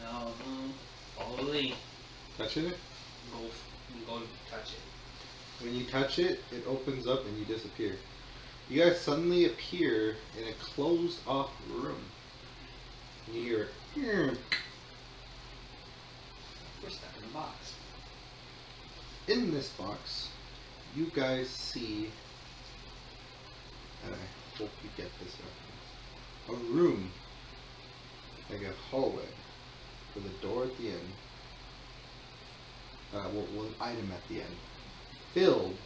no, follow the lead. Touching it? Go to touch it. When you touch it, it opens up and you disappear. You guys suddenly appear in a closed off room. And you hear We're stuck in the box. in this box, you guys see and I hope you get this reference. A room, like a hallway, with a door at the end. With an item at the end, filled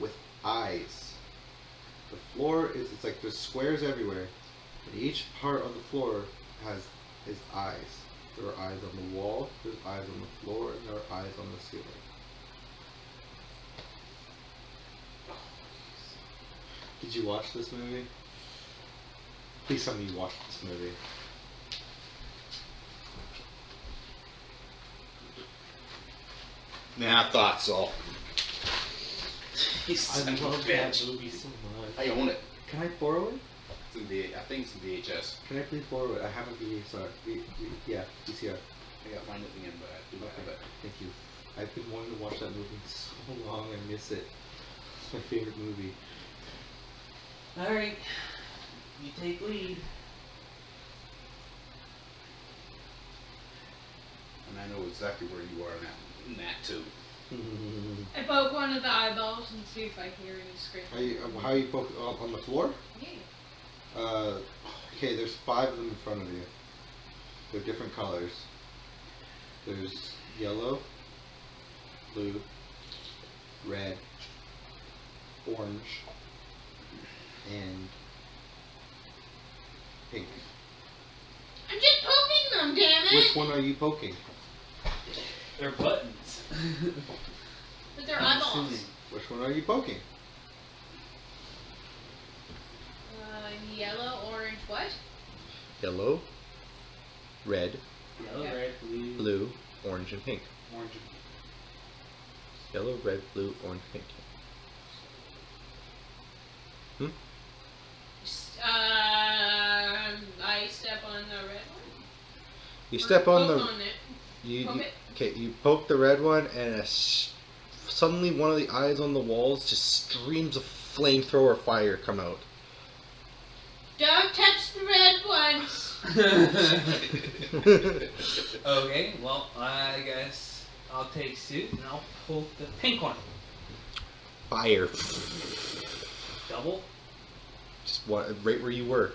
with eyes. The floor it's like there's squares everywhere, and each part of the floor has eyes. There are eyes on the wall, there's eyes on the floor, and there are eyes on the ceiling. Did you watch this movie? Please tell me you watched this movie. Nah, I thought so. I love that movie so much. I own it. Can I borrow it? It's in I think it's in VHS. Can I please borrow it? I have a VCR. Yeah, VCR. I got mine at the end, but I do have it. Thank you. I've been wanting to watch that movie so long. I miss it. It's my favorite movie. Alright. You take lead. And I know exactly where you are in that too. I poke one of the eyeballs and see if I hear any screaming. How are you poke on the floor? Yeah. Okay, there's 5 of them in front of you. They're different colors. There's yellow, blue, red, orange, and pink. I'm just poking them, damn it! Which one are you poking? They're buttons. With their eyeballs. Which one are you poking? Yellow, orange, what? Yellow, red, Yellow, red, blue, blue, orange, and pink. orange. Yellow, red, blue, orange, pink. I step on the red one. You step on the. Poke on it. Poke it. Okay, you poke the red one, and suddenly one of the eyes on the walls just streams of flamethrower fire come out. Don't touch the red ones. Okay, well, I guess I'll take suit and I'll poke the pink one. Fire. Double. Just right where you were.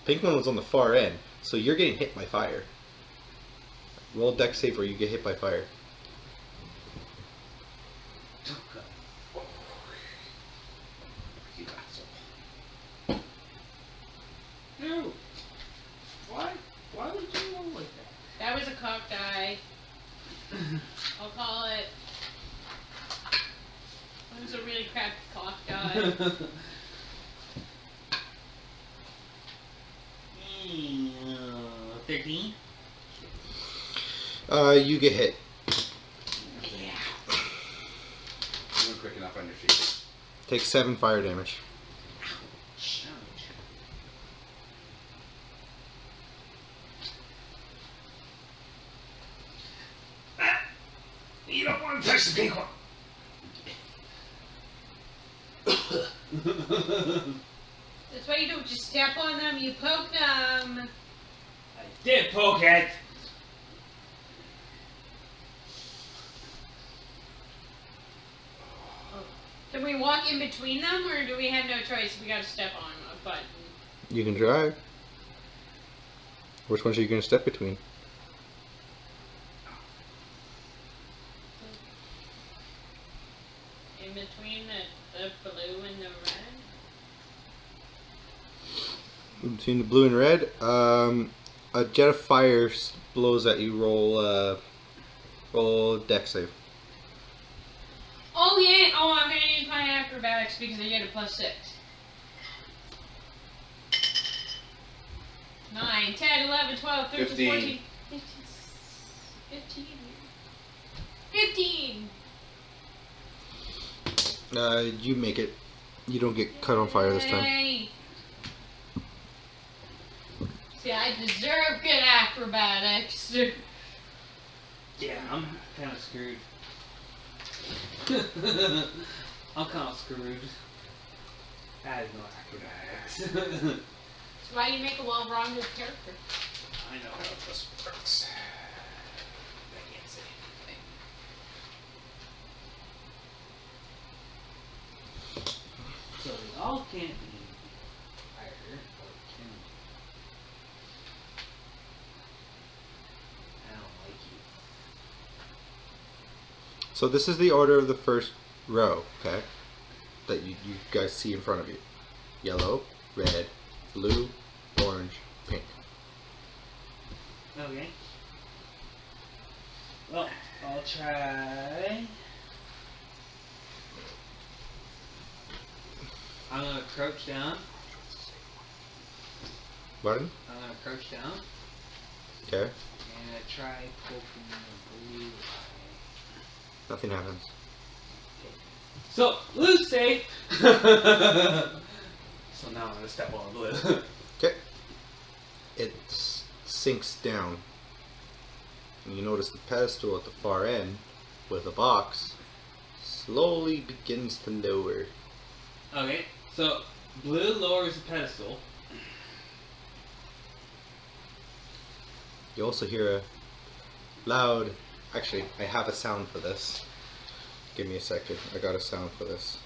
Pink one was on the far end, so you're getting hit by fire. Roll deck save or you get hit by fire. No. Why? Why would you roll like that? That was a cocked eye. I'll call it. That was a really crappy cocked eye. 13? You get hit. Yeah. You weren't quick enough on your feet. Take 7 fire damage. You don't want to touch the pink one. That's why you don't just step on them, you poke them. I did poke it. Can we walk in between them, or do we have no choice? We gotta step on a button. You can drive. Which ones are you going to step between? In between the blue and the red? Between the blue and red, a jet of fire blows at you. Roll deck save. Oh yeah! Oh, I'm gonna use my acrobatics because I get a +6. 9, 10, 11, 12, 13, 15. 14, 15. 15! You make it. You don't get cut on fire this time. Yay. See, I deserve good acrobatics. Yeah, I'm kind of screwed. I'm kind of screwed. I have no acrobatics. That's why you make a well-rounded character. I know how this works. I can't say anything. So we all can't be So this is the order of the first row, okay? That you guys see in front of you. Yellow, red, blue, orange, pink. Okay. Well, I'll try. I'm gonna crouch down. Button? I'm gonna crouch down. Okay. And try poking the blue eye. Nothing happens. So, blue's safe! So now I'm gonna step on blue. Okay. It sinks down. And you notice the pedestal at the far end with a box slowly begins to lower. Okay, so blue lowers the pedestal. You also hear a loud... Actually, I have a sound for this. Give me a second. I got a sound for this.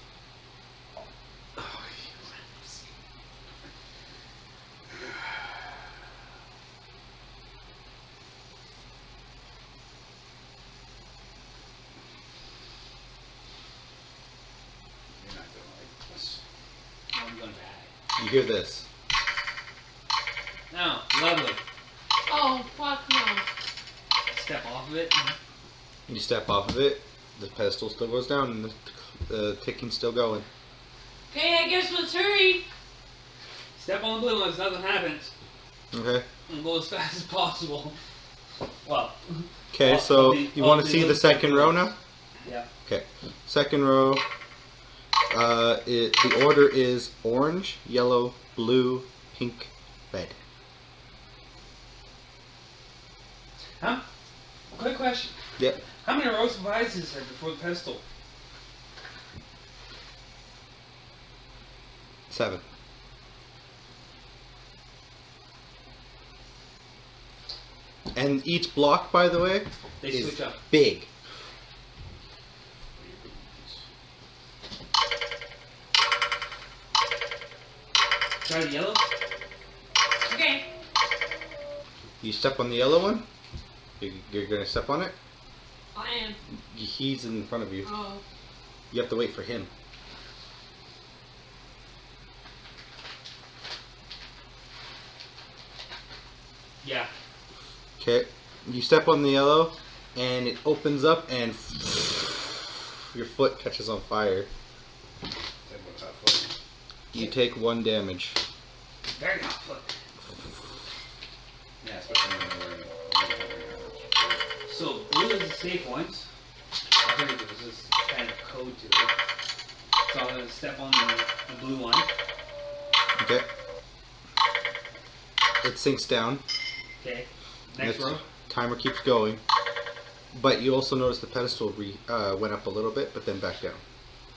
You're not gonna like this. I'm gonna die. You hear this. Now, lovely. Oh, fuck no. Step off of it. You step off of it, the pedestal still goes down, and the ticking's still going. Okay, I guess let's hurry. Step on the blue ones, nothing happens. Okay. And go as fast as possible. Well. Okay, I'll so be- you I'll want be to see the looking second for row those. now? Yeah. Okay. Second row. The order is orange, yellow, blue, pink, red. Huh? Quick question. Yep. How many rows of eyes is there before the pedestal? 7. And each block, by the way, They is switch up. big. Try the yellow. Okay. You step on the yellow one. You're gonna step on it. I am. He's in front of you. Oh. You have to wait for him. Yeah. Okay. You step on the yellow, and it opens up, and your foot catches on fire. Take what's hot foot. You take 1 damage. Very hot foot. Yeah, especially when you're wearing So blue is the safe ones. I figured there was this kind of code to it. So I'm gonna step on the blue one. Okay. It sinks down. Okay. Next row. Timer keeps going. But you also notice the pedestal went up a little bit, but then back down.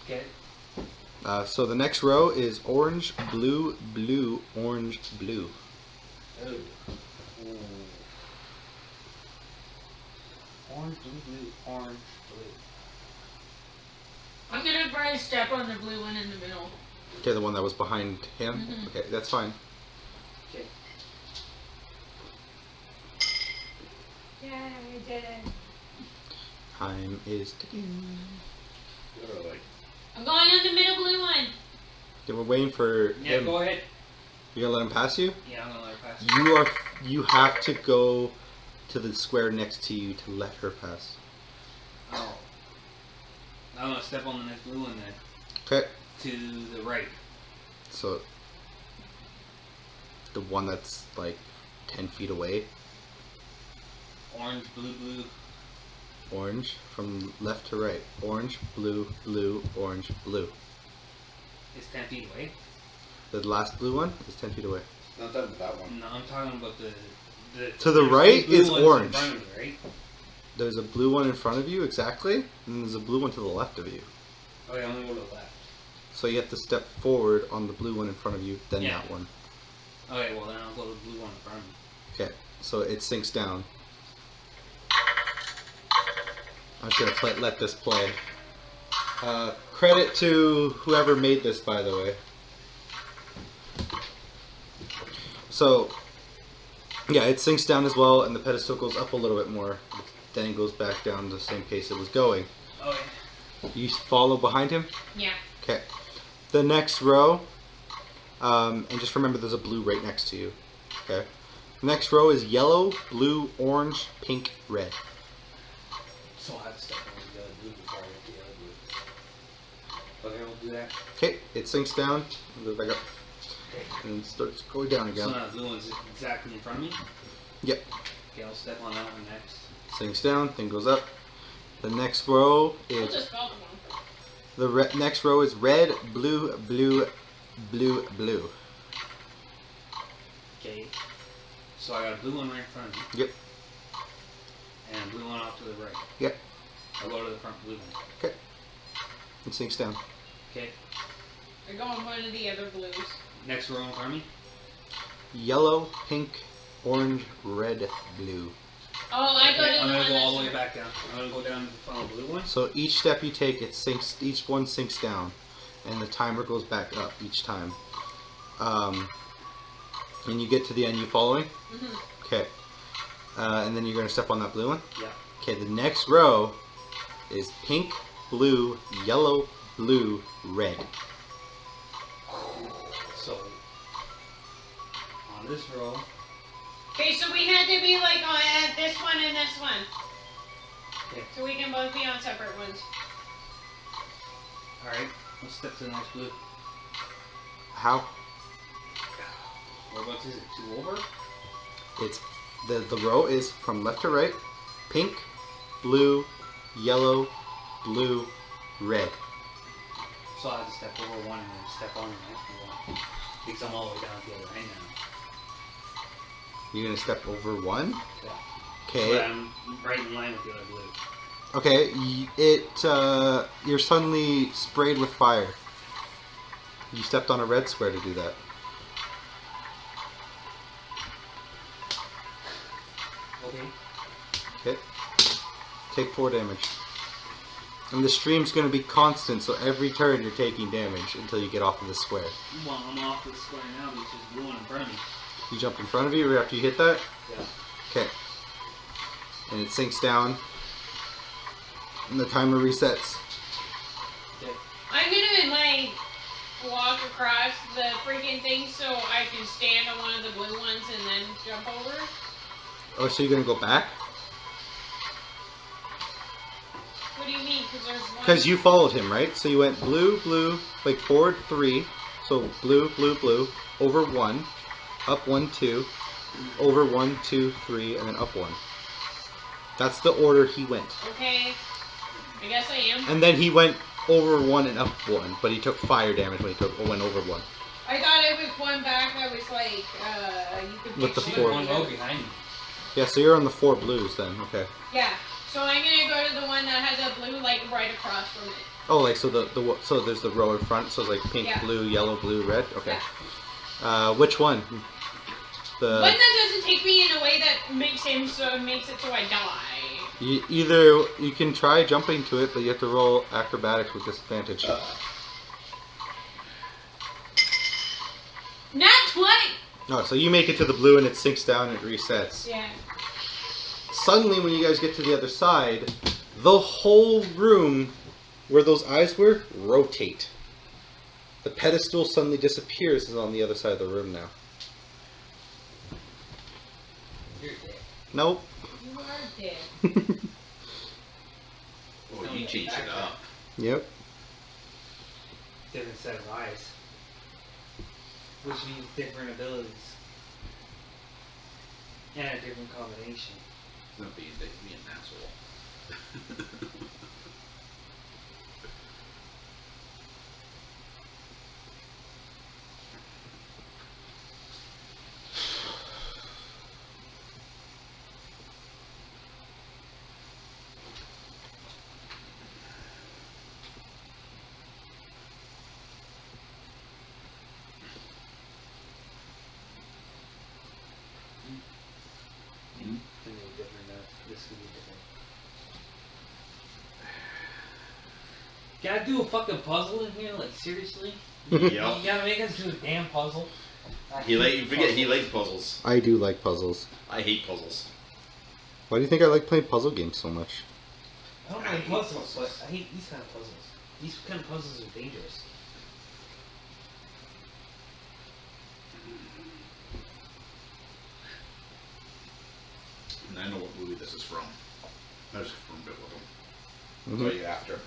Okay. So the next row is orange, blue, blue, orange, blue. Oh. Ooh. Orange, blue, blue, orange, blue. I'm gonna try to step on the blue one in the middle. Okay, the one that was behind him? Mhm. Okay, that's fine. Okay. Yeah, I did it. Time is ticking. literally. I'm going on the middle blue one. Okay, we're waiting for Yeah, him. go ahead. You gonna let him pass you? Yeah, I'm gonna let her pass. You have to go to the square next to you to let her pass. Oh. I'm gonna step on the next blue one then. Okay. To the right. So the one that's like 10 feet away. Orange, blue, blue. Orange from left to right. Orange, blue, blue, orange, blue. It's 10 feet away. The last blue one is 10 feet away. Not that one. No, I'm talking about the To the there's right two blue is ones orange. In front of me, right? There's a blue one in front of you, exactly, and there's a blue one to the left of you. Okay, I'm gonna go to the left. So you have to step forward on the blue one in front of you, then Yeah. that one. Okay, well then I'll go to the blue one in front of me. Okay, so it sinks down. I'm just gonna let this play. Credit to whoever made this, by the way. So, yeah, it sinks down as well, and the pedestal goes up a little bit more. Then it goes back down the same pace it was going. Oh yeah. You follow behind him? Yeah. Okay. The next row, and just remember there's a blue right next to you. Okay. Next row is yellow, blue, orange, pink, red. So I have to step on the other blue before I get the other blue. Okay, we'll do that. Okay, it sinks down, and goes back up, and starts going down again. So now the blue one's exactly in front of me? Yep. Okay, I'll step on that one next. Sinks down, then goes up. The next row We'll is just call them one. next row is red, blue, blue, blue, blue. Okay. So I got a blue one right in front of me. Yep. And a blue one off to the right. Yep. I'll go to the front blue one. Okay. It sinks down. Okay. I go on one of the other blues. Next row in front of me. Yellow, pink, orange, red, blue. Oh, I go to the I'm one gonna go all the that's- way back down. I'm gonna go down to the final blue one. So each step you take, it sinks. Each one sinks down, and the timer goes back up each time. And you get to the end. You following? Mhm. Okay. And then you're gonna step on that blue one. Yeah. Okay. The next row is pink, blue, yellow, blue, red. So on this row, Okay, so we had to be like on at this one and this one. Okay. So we can both be on separate ones. alright, let's step to the next blue. How? Whereabouts is it? 2 over? It's the row is from left to right. Pink, blue, yellow, blue, red. So I have to step over one and then step on the next one. Because I'm all the way down at the other end now. You're gonna step over one. Yeah. Okay. But I'm right in line with the other blue. Okay. You're suddenly sprayed with fire. You stepped on a red square to do that. Okay. Okay. Take 4 damage. And the stream's gonna be constant, so every turn you're taking damage until you get off of the square. Well, I'm off the square now because there's blue one in front of me. You jump in front of you right after you hit that? Yeah. Okay. And it sinks down. And the timer resets. Okay. I'm gonna like walk across the freaking thing so I can stand on one of the blue ones and then jump over. Oh, so you're gonna go back? What do you mean? Because there's one. Because you followed him, right? So you went blue, blue, like forward 3. So blue, blue, blue, over 1, up 1, 2, over 1, 2, 3, and then up 1. That's the order he went. Okay. I guess I am. And then he went over 1 and up 1, but he took fire damage when he went over 1. I thought it was one back that was like, you could With the pick four. One row behind me. Yeah, so you're on the 4 blues then, okay. Yeah. So I'm gonna go to the one that has a blue like right across from it. Oh, like so so there's the row in front, so it's like pink, Yeah. blue, yellow, blue, red. Okay. Yeah. Which one? The One that doesn't take me in a way that makes it so I die. either you can try jumping to it, but you have to roll acrobatics with disadvantage. Not 20. No, so you make it to the blue and it sinks down and it resets. Yeah. Suddenly, when you guys get to the other side, the whole room where those eyes were rotate. The pedestal suddenly disappears and is on the other side of the room now. You're dead. Nope. You are dead. Oh, you changed it up. Yep. Different set of eyes. Which means different abilities. And a different combination. It's not being an asshole. Can be different this can be different. Gotta do a fucking puzzle in here? Like, seriously? You Yep. gotta make us do a damn puzzle? You forget he likes puzzles. I do like puzzles. I hate puzzles. Why do you think I like playing puzzle games so much? I don't mind puzzles, but I hate these kind of puzzles. These kind of puzzles are dangerous. And I know what movie this is from. I just confirmed it with them. Mhm. What are you after?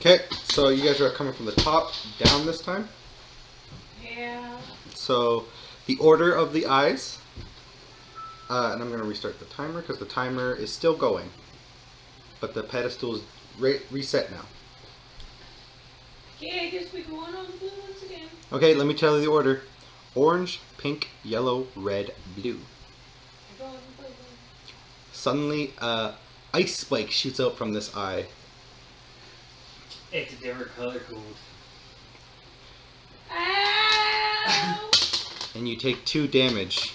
Okay, so you guys are coming from the top down this time. Yeah. So the order of the eyes, and I'm going to restart the timer because the timer is still going, but the pedestal is reset now. Okay, I guess we go on the blue ones again. Okay, let me tell you the order: orange, pink, yellow, red, blue. I go on the blue one. Suddenly, ice spike shoots out from this eye. It's a different color code. Ow! And you take 2 damage,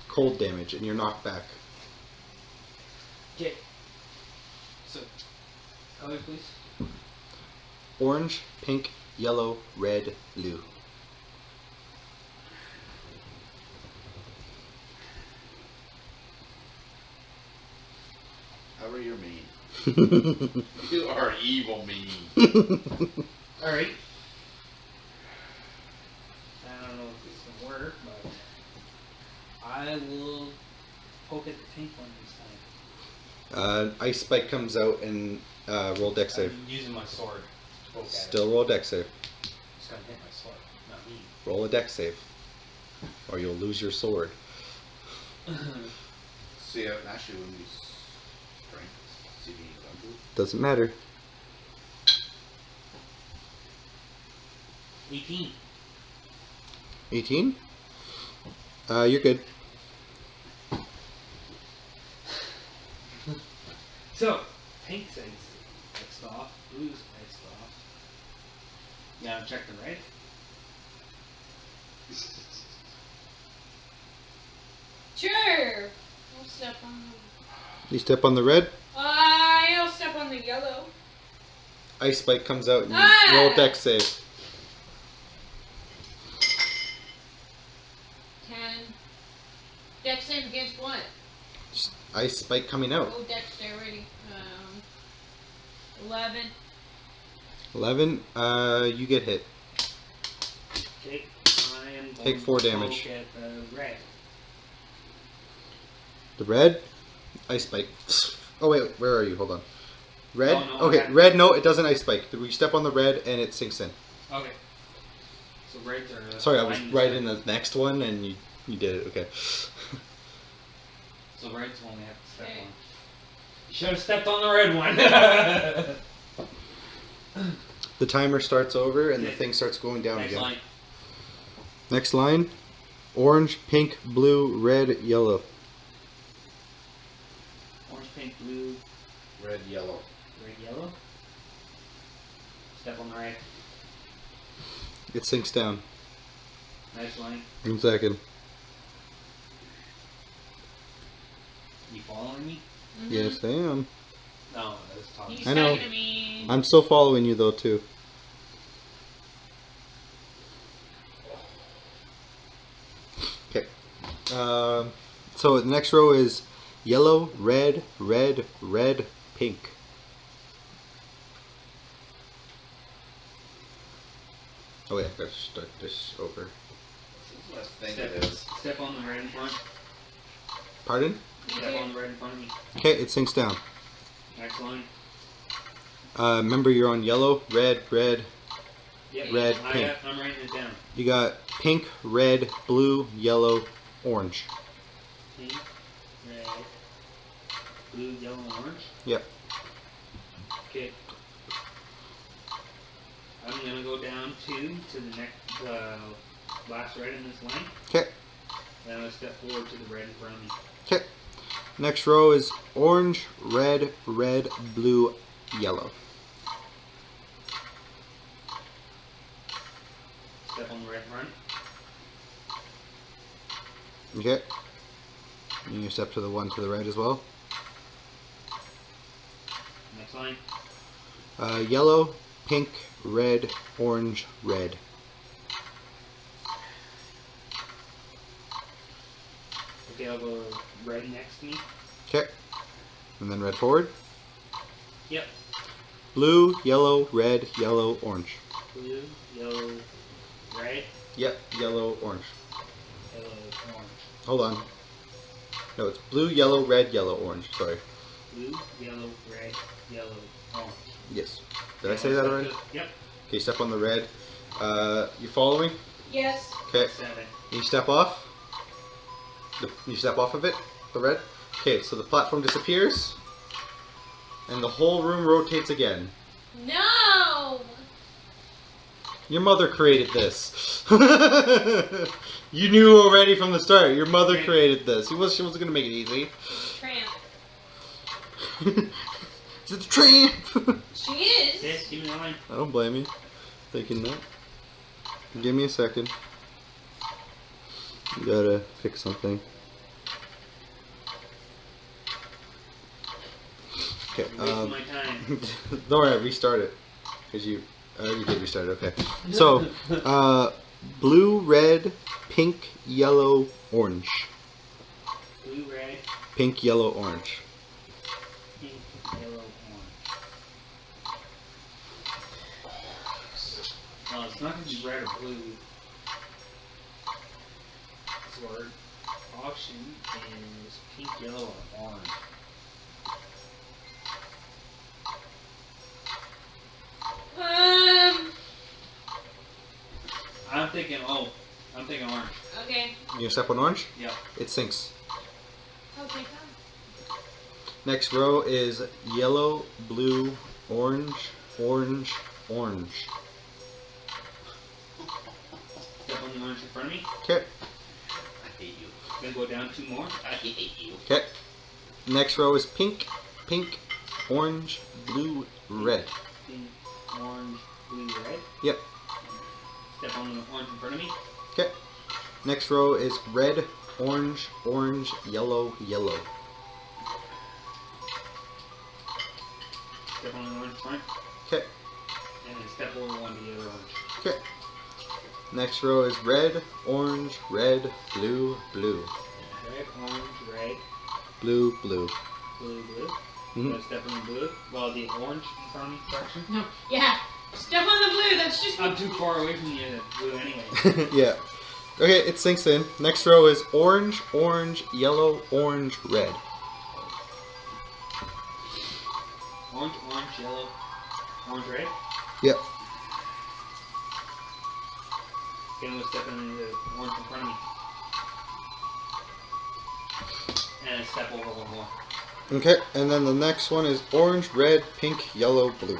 cold damage, and you're knocked back. Okay. So, color please. Orange, pink, yellow, red, blue. However you're mean. You are evil mean. Alright. I don't know if this will work, but I will poke at the pink one this time. Ice spike comes out and roll dex save. I'm using my sword to poke at it. Still roll dex save. It's gonna hit my sword, not me. Roll a dex save, or you'll lose your sword. See, actually, when you strength, see the Doesn't matter. 18. 18? You're good. So, pink says X'd off, blue's X'd off. Now check the red. Sure. I'll step on. You step on the red, I'll step on the yellow. ice spike comes out and you Ah! roll dex save. 10. Dex save against what? Just ice spike coming out. Oh, dexterity. 11. 11, you get hit. Okay, I am going Take 4 to damage. poke at the red. The red, ice spike. Oh wait, where are you? Hold on. Red? Oh, no, Okay, okay. red, no, it doesn't ice spike. We step on the red and it sinks in. Okay. So reds are. Sorry, I was fine. right in the next one and you did it. Okay. So reds only have to step Okay. on. You should have stepped on the red one. The timer starts over and the Okay. thing starts going down Next again. line. Next line. Orange, pink, blue, red, yellow. Orange, pink, blue, red, yellow. red, yellow. Step on the red. It sinks down. Next line. 1 second. You following me? Mhm. Yes, I am. No, that's talking. He's I know. talking to me. I'm still following you though too. Okay. So the next row is yellow, red, red, red, pink. Oh yeah, I gotta start this over. I think it is. Step on the red in front. Pardon? Step on the red in front of me. Okay, it sinks down. Next line. Remember you're on yellow, red, red. Yep. Red, pink. I'm writing it down. You got pink, red, blue, yellow, orange. Pink, red, blue, yellow, and orange. Yep. Okay. I'm gonna go down to the next, last red in this line. Okay. Then I'm gonna step forward to the red in front of me. Okay. Next row is orange, red, red, blue, yellow. Step on the red front. Okay. And you step to the one to the right as well. Next line. Yellow, pink, red, orange, red. Okay, I'll go right next to me. Okay. And then red forward. Yep. Blue, yellow, red, yellow, orange. Blue, yellow, red, Yep, yellow, orange. yellow, orange. Hold on. No, it's blue, yellow, red, yellow, orange. Sorry. Blue, yellow, red, yellow, orange. Yes. Did I say that already? Yep. Okay, step on the red. You follow me? Yes. Okay. 7. You step off. You step off of it, the red. Okay, so the platform disappears. And the whole room rotates again. No. Your mother created this. You knew already from the start. Your mother created this. She wasn't going to make it easy. Tramp. It's a tramp. She is. Sis, give me the line. I don't blame you. Thinking that. Give me a second. You gotta fix something. Okay. You're wasting my time. Don't worry, restart it. Cause you did restart it. Okay. So, blue, red, pink, yellow, orange. Blue, red, Pink, yellow, orange. pink, yellow, orange. Well, it's not going to be red or blue. So our option is pink, yellow, or orange. I'm thinking orange. Okay. You gonna step on orange? Yep. It sinks. Okay, fine. Next row is yellow, blue, orange, orange, orange. Step on the orange in front of me. Okay. I hate you. Then go down 2 more. I hate you. Okay. Next row is pink, pink, orange, blue, red. Pink, orange, blue, red. Yep. Step on the orange in front of me. Okay. Next row is red, orange, orange, yellow, yellow. Step on the orange in front. Okay. And then step over one to the other orange. Okay. Next row is red, orange, red, blue, blue. Red, orange, red, Blue, blue. blue, blue. Mhm. Gonna step on the blue. Well, the orange in front of me section. No. Yeah. Step on the blue. That's just. I'm too far away from the blue anyway. Yeah. Okay, it sinks in. Next row is orange, orange, yellow, orange, red. Orange, orange, yellow, orange, red. Yep. Okay, I'm gonna step on the orange in front of me. And step over one more. Okay, and then the next one is orange, red, pink, yellow, blue.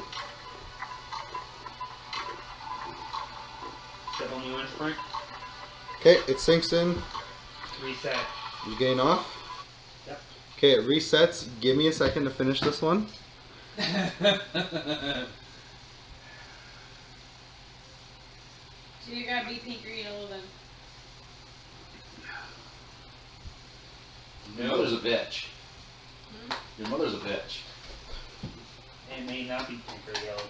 Step on the orange front. Okay, it sinks in. Reset. You getting off? Yep. Okay, it resets. Give me a second to finish this one. So you gotta be pink or yellow then. Your mother's a bitch. Hmm? Your mother's a bitch. It may not be pink or yellow.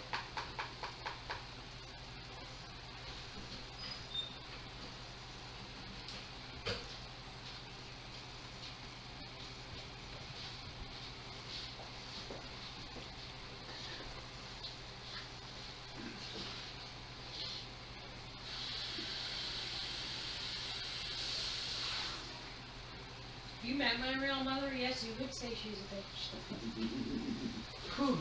If you met my real mother, yes, you would say she's a bitch. Mom's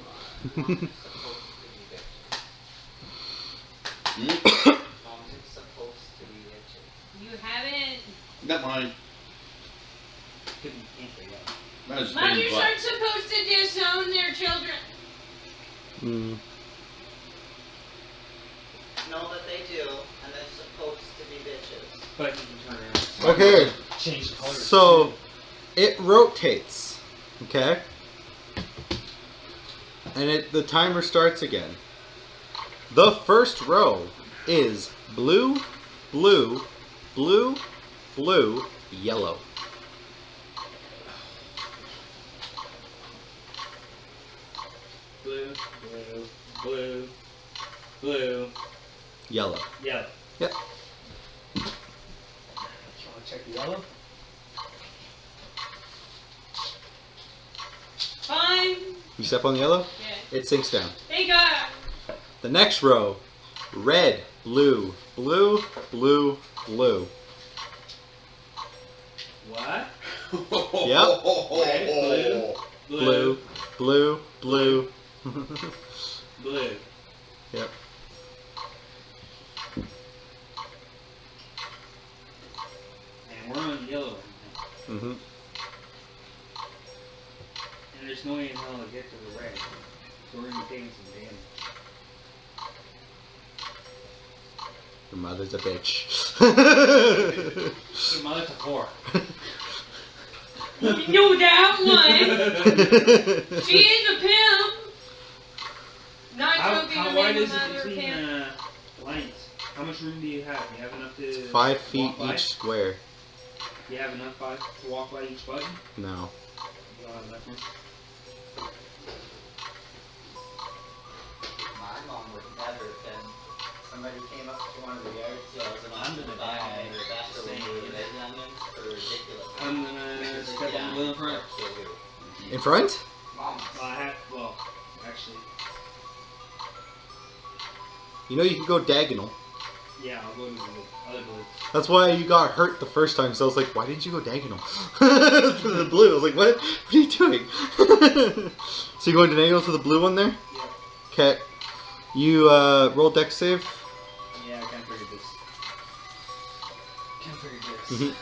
supposed to be bitches. You haven't. Not mine. Could be pink or yellow. Mine's Mothers big, but aren't supposed to disown their children. Mm. Know that they do, and they're supposed to be bitches. But you can turn around. Okay, Change the color. so it rotates. Okay? And the timer starts again. The first row is blue, blue, blue, blue, yellow. Blue, blue, blue, blue, Yellow. yellow. Yep. You want to check the yellow? You step on the yellow, Yeah. it sinks down. Thank God. The next row, red, blue, blue, blue, blue. What? Yep. Red, blue, Blue, blue, blue. blue. Yep. And we're on yellow right now. Mm-hmm. And there's no way in hell to get to the red. So we're gonna be taking some damage. Your mother's a bitch. Your mother's a whore. You know that one. She is a pimp. Not joking. How to wide make is my it mother a between pimp. lines? How much room do you have? You have enough to 5 feet walk by? each square. Do you have enough to walk by each button? No. You don't have enough room? My mom would never if somebody came up to one of the yard sales and I'm wanted to gonna buy die. that's Just the saying. onions for ridiculous. I'm gonna step on the wheel in front. In front? Mom. Well, actually, You know you can go diagonal. yeah, I'll go to the other blue. That's why you got hurt the first time. So I was like, why didn't you go diagonal? To the blue. I was like, what? What are you doing? So you're going diagonal to the blue one there? Yeah. Okay. You roll dex save. Yeah, I can't figure this. Can't figure this. Mhm.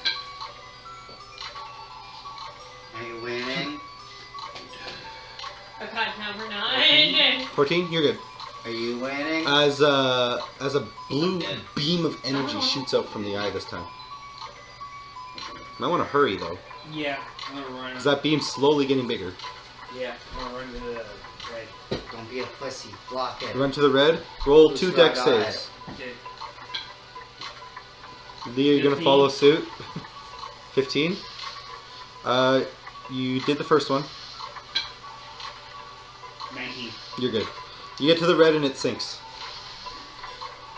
Are you winning? I caught number 9. 14. You're good. Are you winning? As a blue beam of energy shoots out from the eye this time. Might want to hurry though, Yeah, I'm gonna run. because that beam's slowly getting bigger. Yeah, I'm gonna run to the right. Don't be a pussy. Block it. You run to the red. Roll Who's 2 right dex on saves. Okay. Lee, are you gonna 15. follow suit? 15. You did the first one. 19. You're good. You get to the red and it sinks.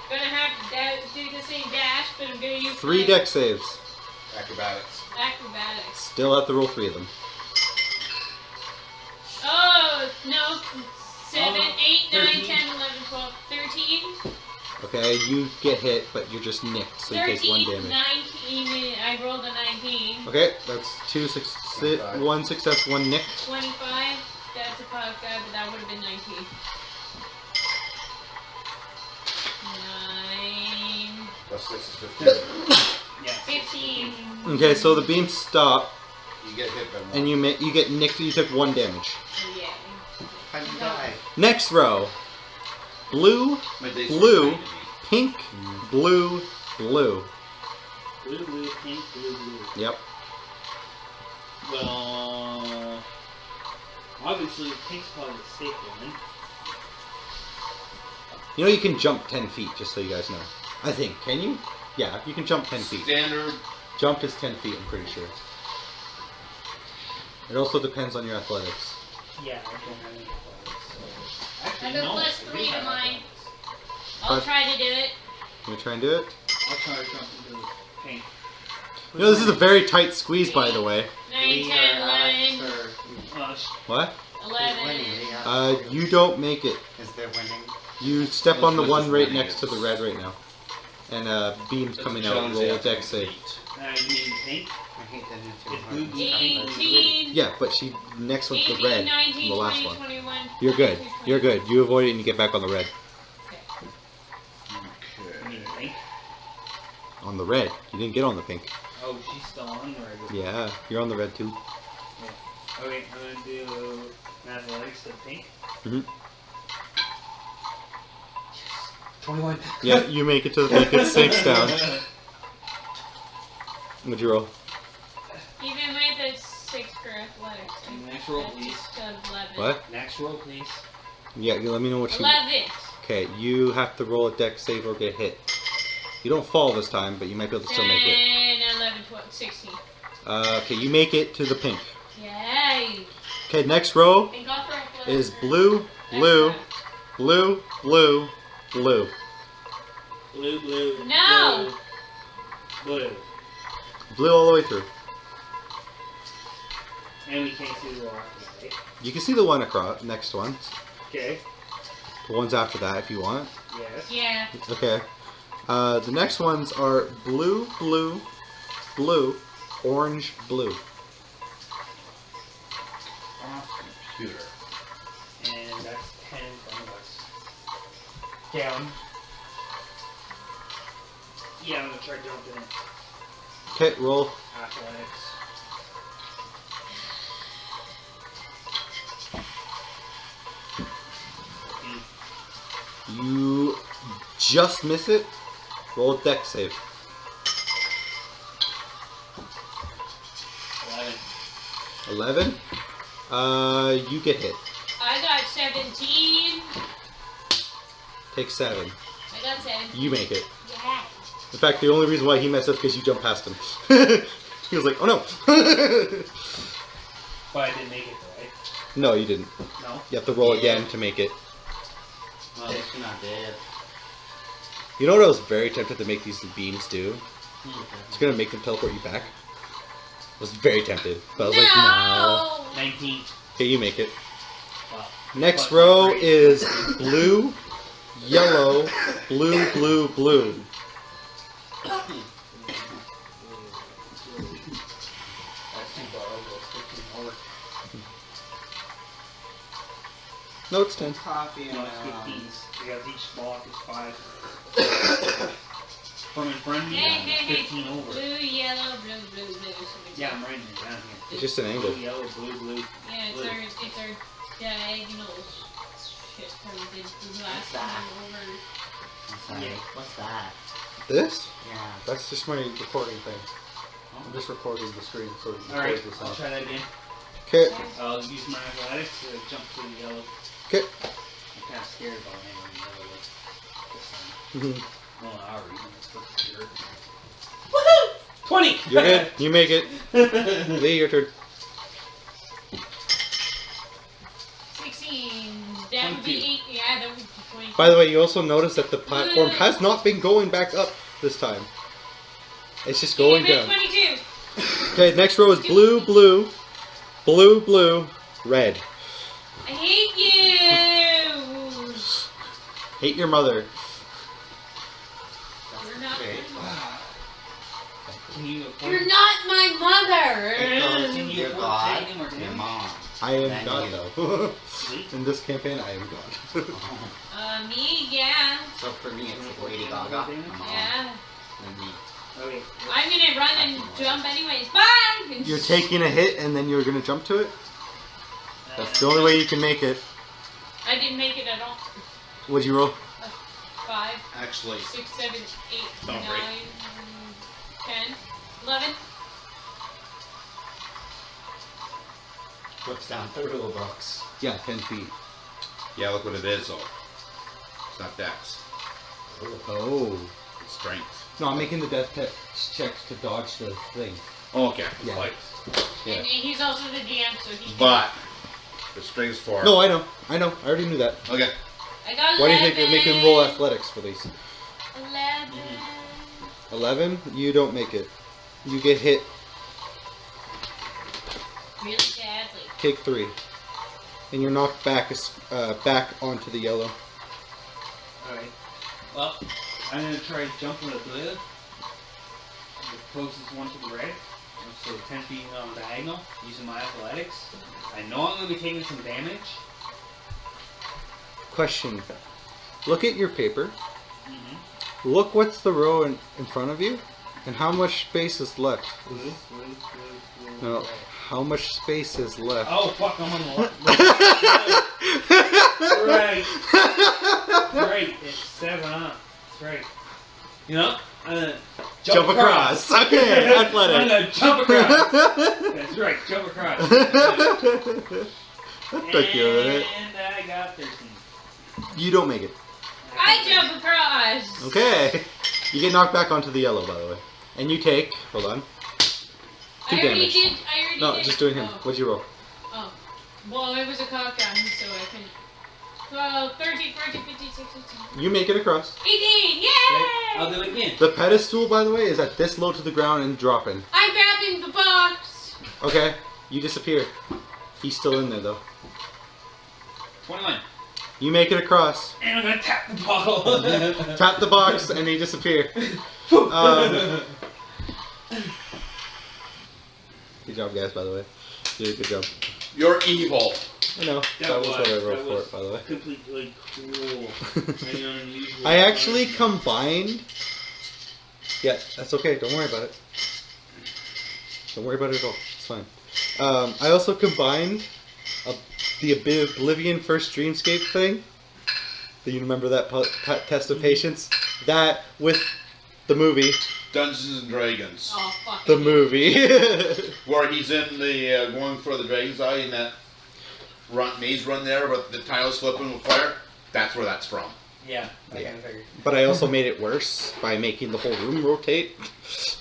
Gonna have to do the same dash, but I'm gonna use 3 my dex saves. Acrobatics. acrobatics. Still have to roll 3 of them. Oh, no. 7, 8, 9, 13. 10, 11, 12, 13. Okay, you get hit, but you're just nicked, so you take 1 13, damage. 19. I rolled a 19. Okay, that's 1 success, 1 nick. 25. That's a 5 guy, but that would have been 19. 9. Plus 6 is 15. Yeah. 15. Okay, so the beams stop, You get hit by 1. and you get nicked. You took 1 damage. Yeah. How do you die? Next row, blue, My days blue, are fine pink, blue, blue. Blue, blue, pink, blue, blue. Yep. Well, obviously pink's probably the safe one. You know you can jump 10 feet, just so you guys know. I think. Can you? Yeah, you can jump 10 to me. feet. Standard. Jump is 10 feet, I'm pretty sure. It also depends on your athletics. Yeah, I don't have any athletics. So. I Actually, have no, plus I 3 do to have mine. athletics. I'll try to do it. You gonna try and do it? I'll try to jump into the pink. You know, this is a very tight squeeze, by the way. 9, 10, 11, What? 11. You don't make it. Is there winning? You step on the Which one is right winning, next to the red right now. And beam's coming out. Roll a dex save. You mean pink? I hate that It's new blue, 18, Yeah, but she next one's the 18, red. 19, The last 20, one. 21. You're good. 22, You're good. You avoid it and you get back on the red. You mean pink? On the red. You didn't get on the pink. Oh, she's still on the red. Yeah, you're on the red too. Okay, I'm gonna do athletics to pink. Mhm. 21. Yeah, you make it to the pink. It sinks down. What'd you roll? Even with a 6 for athletics. Next roll, That's please. just 11. What? Next roll, please. Yeah, you let me know what you. 11. Okay, you have to roll a dex save or get hit. You don't fall this time, but you might be able to still make it. 10, 11, 12, 16. Okay, you make it to the pink. Yay. Okay, next row And go for athletics. is blue, blue, blue, blue, blue. Blue, blue. No. Blue. Blue all the way through. And we can't see the rock, right? You can see the one across, next one. Okay. The ones after that if you want. Yes. Yeah. Okay. The next ones are blue, blue, blue, orange, blue. Off computer. And that's 10 from us. Down. Yeah, I'm gonna try jumping in. Okay, roll. Athletics. You just miss it. Roll a dex save. 11. 11. You get hit. I got 17. Take 7. I got 7. You make it. Yeah. In fact, the only reason why he messed up is because you jumped past him. He was like, oh no. But I didn't make it, right? No, you didn't. No? You have to roll again to make it. Well, at least you're not dead. You know what I was very tempted to make these beams do? It's gonna make them teleport you back. I was very tempted, but I was like, no. 19. Okay, you make it. Wow. Next Plus row 3. is blue, yellow, blue, blue, blue. That's too far over. Let's take 2 more. No, it's 10. Coffee No, and it's 15. Because each block is 5. From in front of me, Hey. 15 over. Blue, yellow, blue, blue, blue. Yeah, I'm writing it down here. It's just an angle. Blue, yellow, blue, blue. Yeah, it's Blue. our diagonals. Shit, from the last that? one over. I'm sorry. What's that? This? Yeah. That's just my recording thing. I'm just recording the screen so it Alright, records the I'll sound. try that again. Okay. I'll use my athletics to jump to the yellow. Okay. I'm kind of scared about hanging yellow this time. Well, I already know it's supposed to be Woohoo! 20! You're good. You make it. Lee, your turn. 16. That would be 8. Yeah, that would be 20. By the way, you also notice that the platform has not been going back up this time. It's just going Yeah, down. 22. Okay, next row is blue, blue, blue, blue, red. I hate you. Hate your mother. You're not. Great. Can you afford You're not my mother. Can you Your afford God, taking more your damage? mom. I am Thank God, you. though. Sweet. In this campaign, I am God. Me, yeah. So for me, it's like Lady Gaga, my mom, Yeah. and me. Okay. I'm gonna run and jump anyways. Bye! You're taking a hit and then you're going to jump to it? That's the only way you can make it. I didn't make it at all. What'd you roll? 5, Actually, 6, 7, 8, Don't 9, break. 10, 11. Flips down the rule books. Yeah, 10 feet. yeah, look what it is, though. It's not dex. Oh. It's strength. No, I'm making the death checks to dodge the thing. Oh, okay. Yeah. Like, Yeah. And he's also the GM, so he can. but the strength's for. No, I know. I already knew that. Okay. I got 11. Why do you think they make him roll athletics for these? 11. 11? You don't make it. You get hit. Really badly. Take 3. And you're knocked back back onto the yellow. Alright. Well, I'm gonna try jumping the blue. The closest one to the red. So 10 feet on diagonal, using my athletics. I know I'm gonna be taking some damage. Question. Look at your paper. Mm-hmm. Look what's the row in front of you. And how much space is left. Blue, blue, blue, blue, No. red. How much space is left? Oh fuck, I'm on the left. Right. Right, it's 7 up. That's right. You know, I'm gonna Jump across. Okay, I'm athletic. gonna jump across. That's right, jump across. Took you a minute. And I got 13. You don't make it. I jump across. Okay. You get knocked back onto the yellow, by the way. And you take, hold on. 2 I already damage. did. I already No, did. just doing him. Oh. What'd you roll? Oh. Well, it was a cockdown, so I couldn't. 12, 13, 14, 15, 16, 17. You make it across. 18! Yay! I'll do it again. The pedestal, by the way, is at this low to the ground and dropping. I'm grabbing the box. Okay. You disappear. He's still in there though. 21. You make it across. And I'm gonna tap the bottle. Tap the box and they disappear. Good job, guys, by the way. You did a good job. You're evil. I know. That was what I wrote for it, by the way. Completely cruel. Very unusual. I actually combined... Yeah, that's okay. Don't worry about it. Don't worry about it at all. It's fine. I also combined the Oblivion First Dreamscape thing. Do you remember that test of patience? That with the movie. Dungeons and Dragons. Oh, fuck. The movie. Where he's in the going for the Dragon's Eye in that maze run there with the tiles flipping with fire. That's where that's from. Yeah, I Yeah. kind of figured. But I also made it worse by making the whole room rotate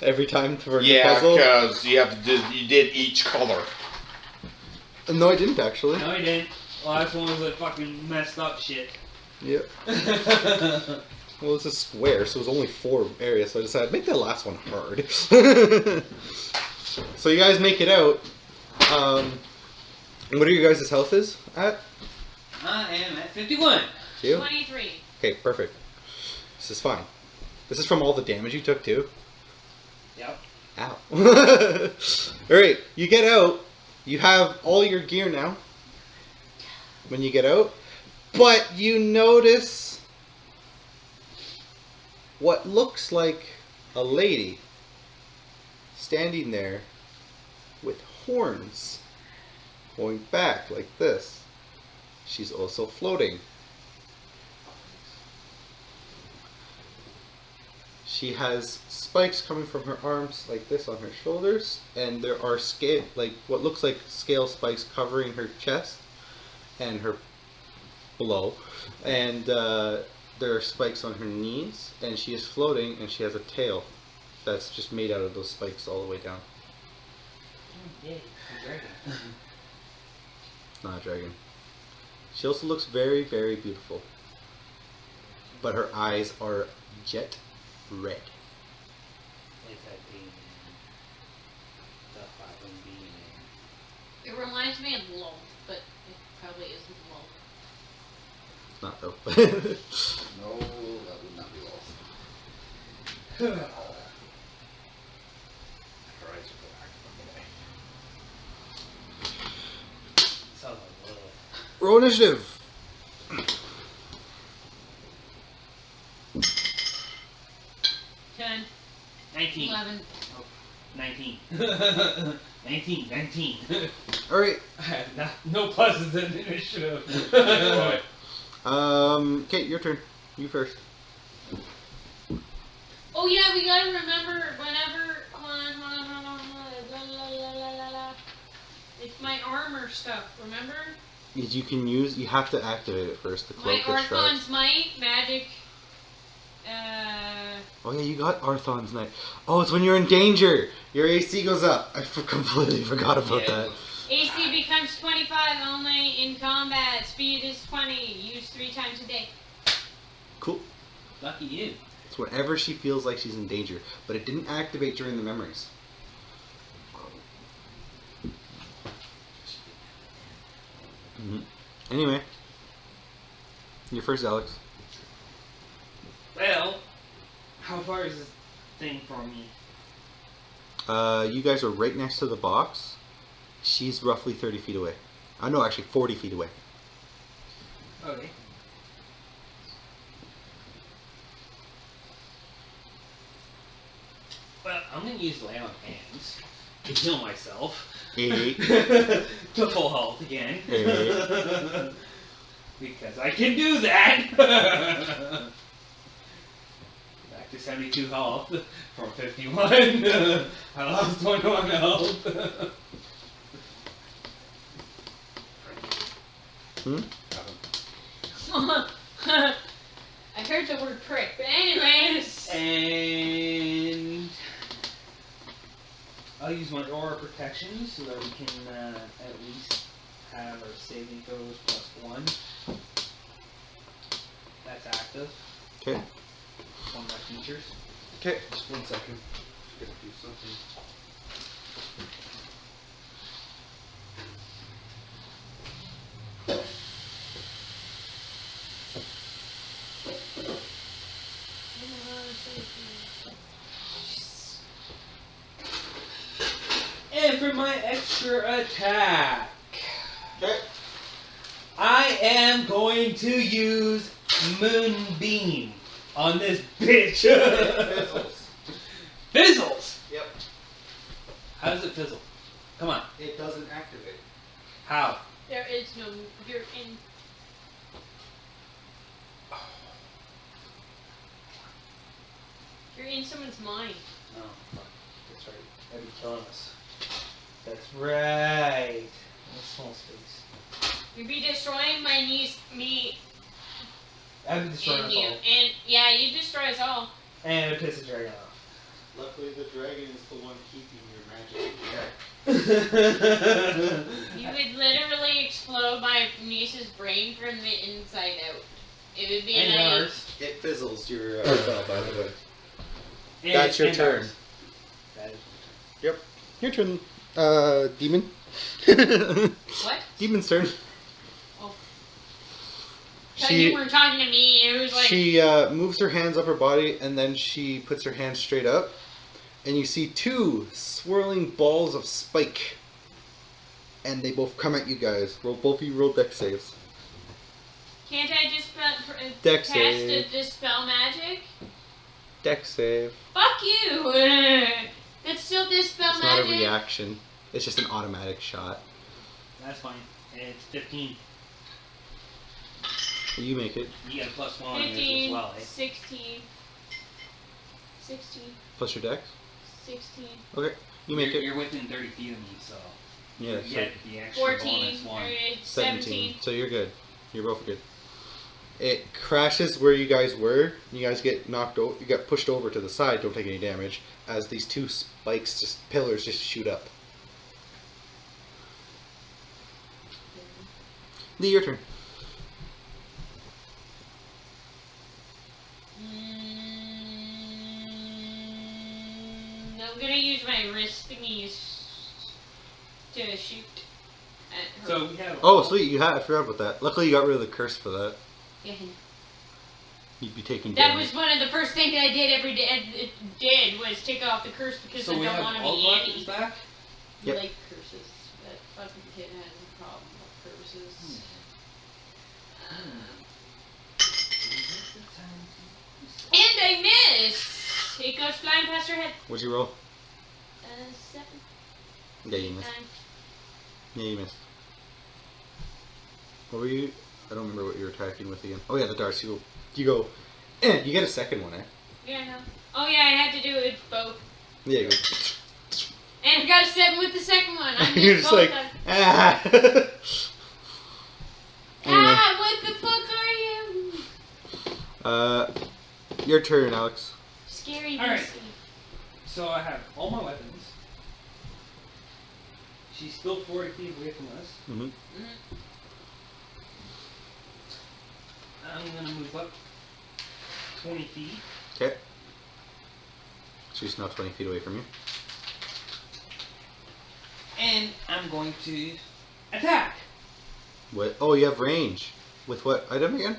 every time for the Yeah, puzzle. because you did each color. No, I didn't actually. No, he didn't. Last one was like fucking messed up shit. Yep. Well, it's a square, so it was only 4 areas, so I decided make that last one hard. So you guys make it out. What are your guys' health is at? I am at 51. You? 23. Okay, perfect. This is fine. This is from all the damage you took too. Yep. Ow. Alright, you get out. You have all your gear now. When you get out. But you notice what looks like a lady standing there with horns going back like this. She's also floating. She has spikes coming from her arms like this on her shoulders, and there are what looks like scale spikes covering her chest and her below, and there are spikes on her knees, and she is floating, and she has a tail that's just made out of those spikes all the way down. Yay, a dragon. Not a dragon. She also looks very, very beautiful, but her eyes are jet red. Like that being the fucking being. It reminds me of Lol, but it probably isn't Lol. Not though. No, that would not be lost. Her eyes are black, Sounds like love. Roll initiative. 10, 19. 11. Oh, 19. 19. All right. I have no pluses in initiative. boy. Okay, your turn. You first. Oh yeah, we gotta remember whenever. Hold on. It's my armor stuff. Remember? You have to activate it first. The My cloak that strikes. Archon's Might, magic. Oh yeah, you got Arthon's Knight. Oh, it's when you're in danger. Your AC goes up. I completely forgot about that. AC becomes 25 only in combat. Speed is 20. Used 3 times a day. Cool. Lucky you. It's whenever she feels like she's in danger, but it didn't activate during the memories. Anyway, you're first, Alex. Well, how far is this thing from me? You guys are right next to the box. She's roughly 30 feet away. No, actually 40 feet away. Okay. Well, I'm gonna use lay on hands to heal myself. To full health again. Because I can do that! Back to 72 health from 51. I lost 21 health. I heard the word prick, but anyways. And I'll use my aura protection so that we can at least have our saving throws +1. That's active. Okay. One of my features. Okay, just 1 second. Gotta do something. extra attack. Okay. I am going to use Moonbeam on this bitch. Fizzles. Fizzles? Yep. How does it fizzle? Come on. It doesn't activate. How? There is no. You're in. You're in someone's mind. Oh, fuck. That's right. That'd be killing us. That's right. In a small space. You'd be destroying my niece, me, I'd be destroying and us you. all. And yeah, you destroy us all. And it pisses dragon off. Luckily, the dragon is the one keeping your magic in check. You would literally explode my niece's brain from the inside out. It would be And like. ours. It fizzles your spell, by the way. And- That's your and turn. ours. That is my turn. Your turn, Demon. What? Demon's turn. Oh. Thought you She weren't talking to me. It was like. she moves her hands up her body, and then she puts her hands straight up, and you see two swirling balls of spike, and they both come at you guys. Both of you roll dex saves. Can't I just Dex cast save. a dispel magic? Dex save. Fuck you! That's still dispel It's not a magic. reaction. It's just an automatic shot. That's fine. It's 15. You make it. You get a +1 on yours as 15, well, eh? 16, 16, Plus your dex. 16, Okay. You make you're, it. You're within 30 feet of me, so Yeah. you So get the extra 14, bonus one. 17. So you're good. You're both good. It crashes where you guys were. You guys get knocked over. You get pushed over to the side. Don't take any damage. As these two spikes, pillars, just shoot up. Lee, your turn. I'm gonna use my wrist thingies to shoot at her. So we have. Oh, sweet. You had. I forgot about that. Luckily, you got rid of the curse for that. Yeah. You'd be taking That damage. was one of the first things I did every day. It did was take off the curse because So I we don't have want to all be weapons Annie. back. You Yep. like curses. That fucking kid has a problem with curses. And I missed! It goes flying past her head. What'd you roll? 7, Yeah, you missed. 9. Yeah, you missed. What were you? I don't remember what you were attacking with again. Oh yeah, the darts. You go. You get a second one, eh? Yeah, I know. Oh yeah, I had to do it with both. Yeah, you go. And I got a 7 with the second one. I You're missed just both like, of them. ah. Anyway, Ah, what the fuck are you? your turn, Alex. Scary Alright. beastie. So I have all my weapons. She's still 40 feet away from us. Mm-hmm. I'm gonna move up 20 feet. Okay. She's now 20 feet away from you. And I'm going to attack. What? Oh, you have range. With what item again?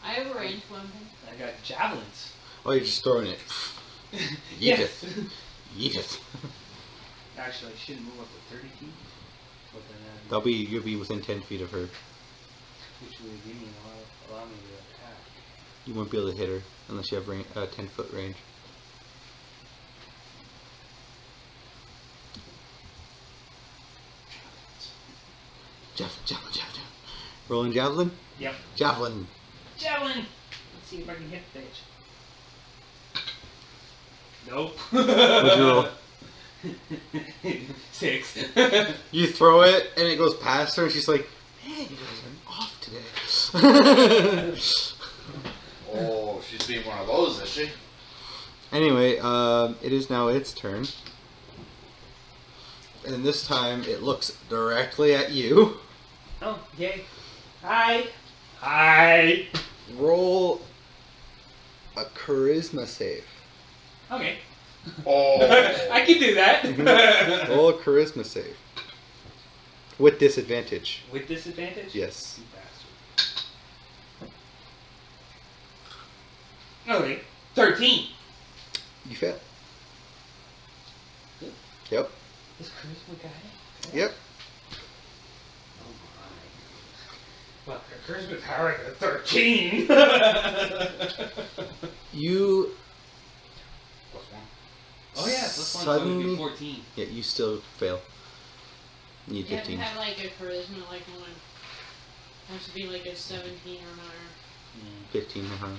I have a ranged weapon. I got javelins. Oh, you're just throwing it. Yes. Yeet it. Actually, I shouldn't move up to 30 feet. But then You'll be within 10 feet of her. which would give me allow me to attack. You won't be able to hit her unless you have 10-foot range. Javelin. Rolling javelin? Yep. Javelin. Javelin! Let's see if I can hit the bitch. Nope. What'd you roll? 6. You throw it and it goes past her and she's like, man, you guys are off today. Oh, she's being one of those, is she? Anyway, it is now its turn. And this time it looks directly at you. Oh, yay. Hi. Hi. Roll a charisma save. Okay. Oh. I can do that. Roll a charisma save. With disadvantage. With disadvantage? Yes. You bastard. Okay. 13. You fail. Yep. This charisma guy? Yep. Oh my. Well, her charisma power is a 13! You +1. Oh yeah, plus 1, so it would suddenly. be 14. Yeah, you still fail. You need You have to 15. have like a charisma like one. Has to be like a 17 or higher. 15 or higher.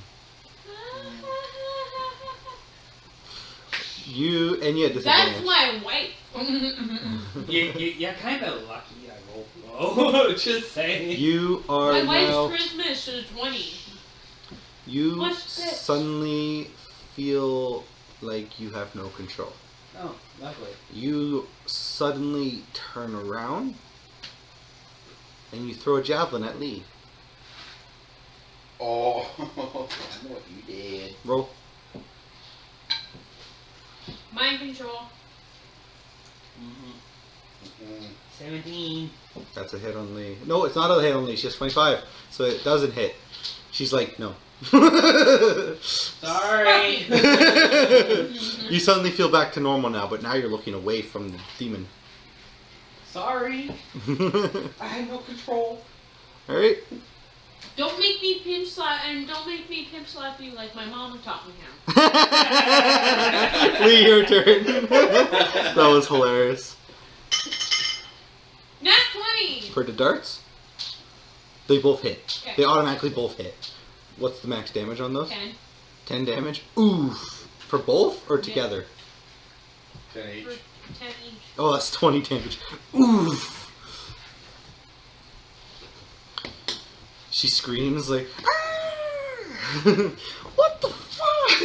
You and you had disadvantage. That's my wife. You're kind of lucky I rolled low. Just saying. You are My wife's now. charisma is 20. You What's this? suddenly feel like you have no control. Oh, lovely. You suddenly turn around and you throw a javelin at Lee. Oh, I know what you did. Roll. Mind control. 17. That's a hit on Lee. No, it's not a hit on Lee. She has 25, so it doesn't hit. She's like, no. Sorry. You suddenly feel back to normal now, but now you're looking away from the demon. Sorry. I had no control. Alright. Don't make me pimp slap, and don't make me pimp slap you like my mama taught me how. Lee, your turn. That was hilarious. Nat 20. For the darts, they both hit. Okay. They automatically both hit. What's the max damage on those? 10. 10 damage? Oof. For both or Yeah. together? 10 each. For 10 each. Oh, that's 20 damage. Oof. She screams like, "Ah! What the fuck?"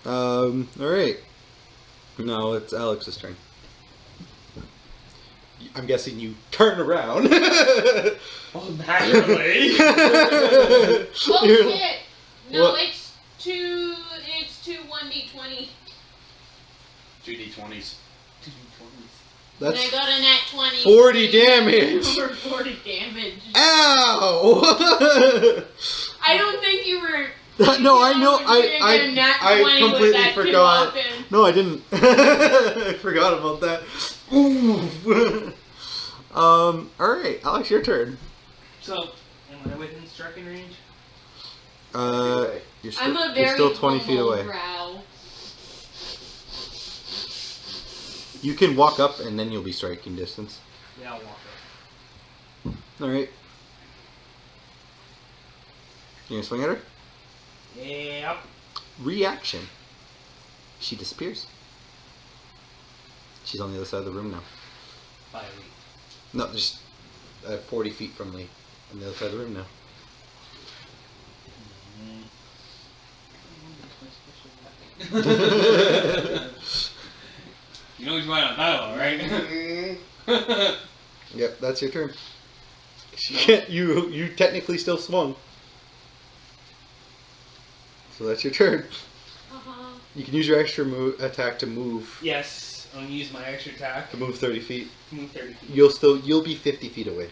Alright. Now it's Alex's turn. I'm guessing you turn around. Oh, naturally. Oh shit! No, What? it's two 1d20. 2d20s. And I That's got a nat 20. 40 damage. Over 40 damage. Ow! I don't think you were. No, I know. You're gonna get a nat 20 I with completely that too forgot. often. No, I didn't. I forgot about that. Ooh. Alright, Alex, your turn. So, am I within striking range? You're, I'm a you're very still 20 feet away. brow. You can walk up and then you'll be striking distance. Yeah, I'll walk up. Alright. You gonna swing at her? Yep. Reaction. She disappears. She's on the other side of the room now. 5 feet. No, just 40 feet from Lee. On the other side of the room now. You know he's right on that one, right? Yep, that's your turn. You technically still swung. So that's your turn. Uh-huh. You can use your extra attack to move. Yes, I'm gonna use my extra attack To move 30 feet. to move 30 feet. You'll be 50 feet away.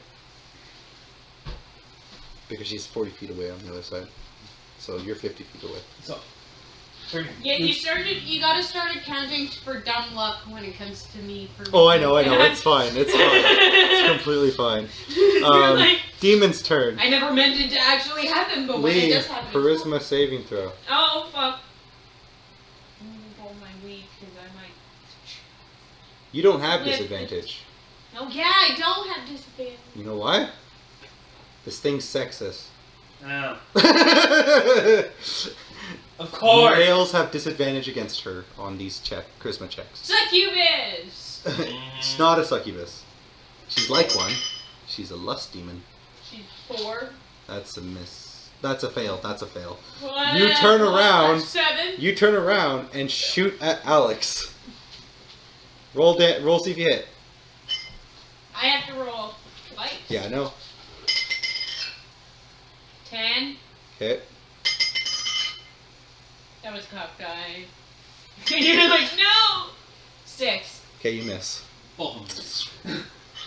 Because she's 40 feet away on the other side. So you're 50 feet away. So, 30 Yeah, you gotta start counting for dumb luck when it comes to me. For Oh, I know. It's fine. It's fine. It's completely fine. You're like, Demon's turn. I never meant it to actually happen, but when it Lee, does happen. charisma saving throw. Oh, fuck. I'm gonna roll my weed because I might. You don't have Yeah. disadvantage. Oh, yeah, I don't have disadvantage. You know why? This thing's sexist. Oh. Of course. Males have disadvantage against her on these charisma checks. Succubus! She's not a succubus. She's like one. She's a lust demon. She's 4. That's a miss. That's a fail. That's a fail. What? You turn around. 7. You turn around and shoot at Alex. Roll see if you hit. I have to roll twice. Yeah, I know. 10. Hit. That was cockeyed. You're like, no! 6. Okay, you miss. Boom.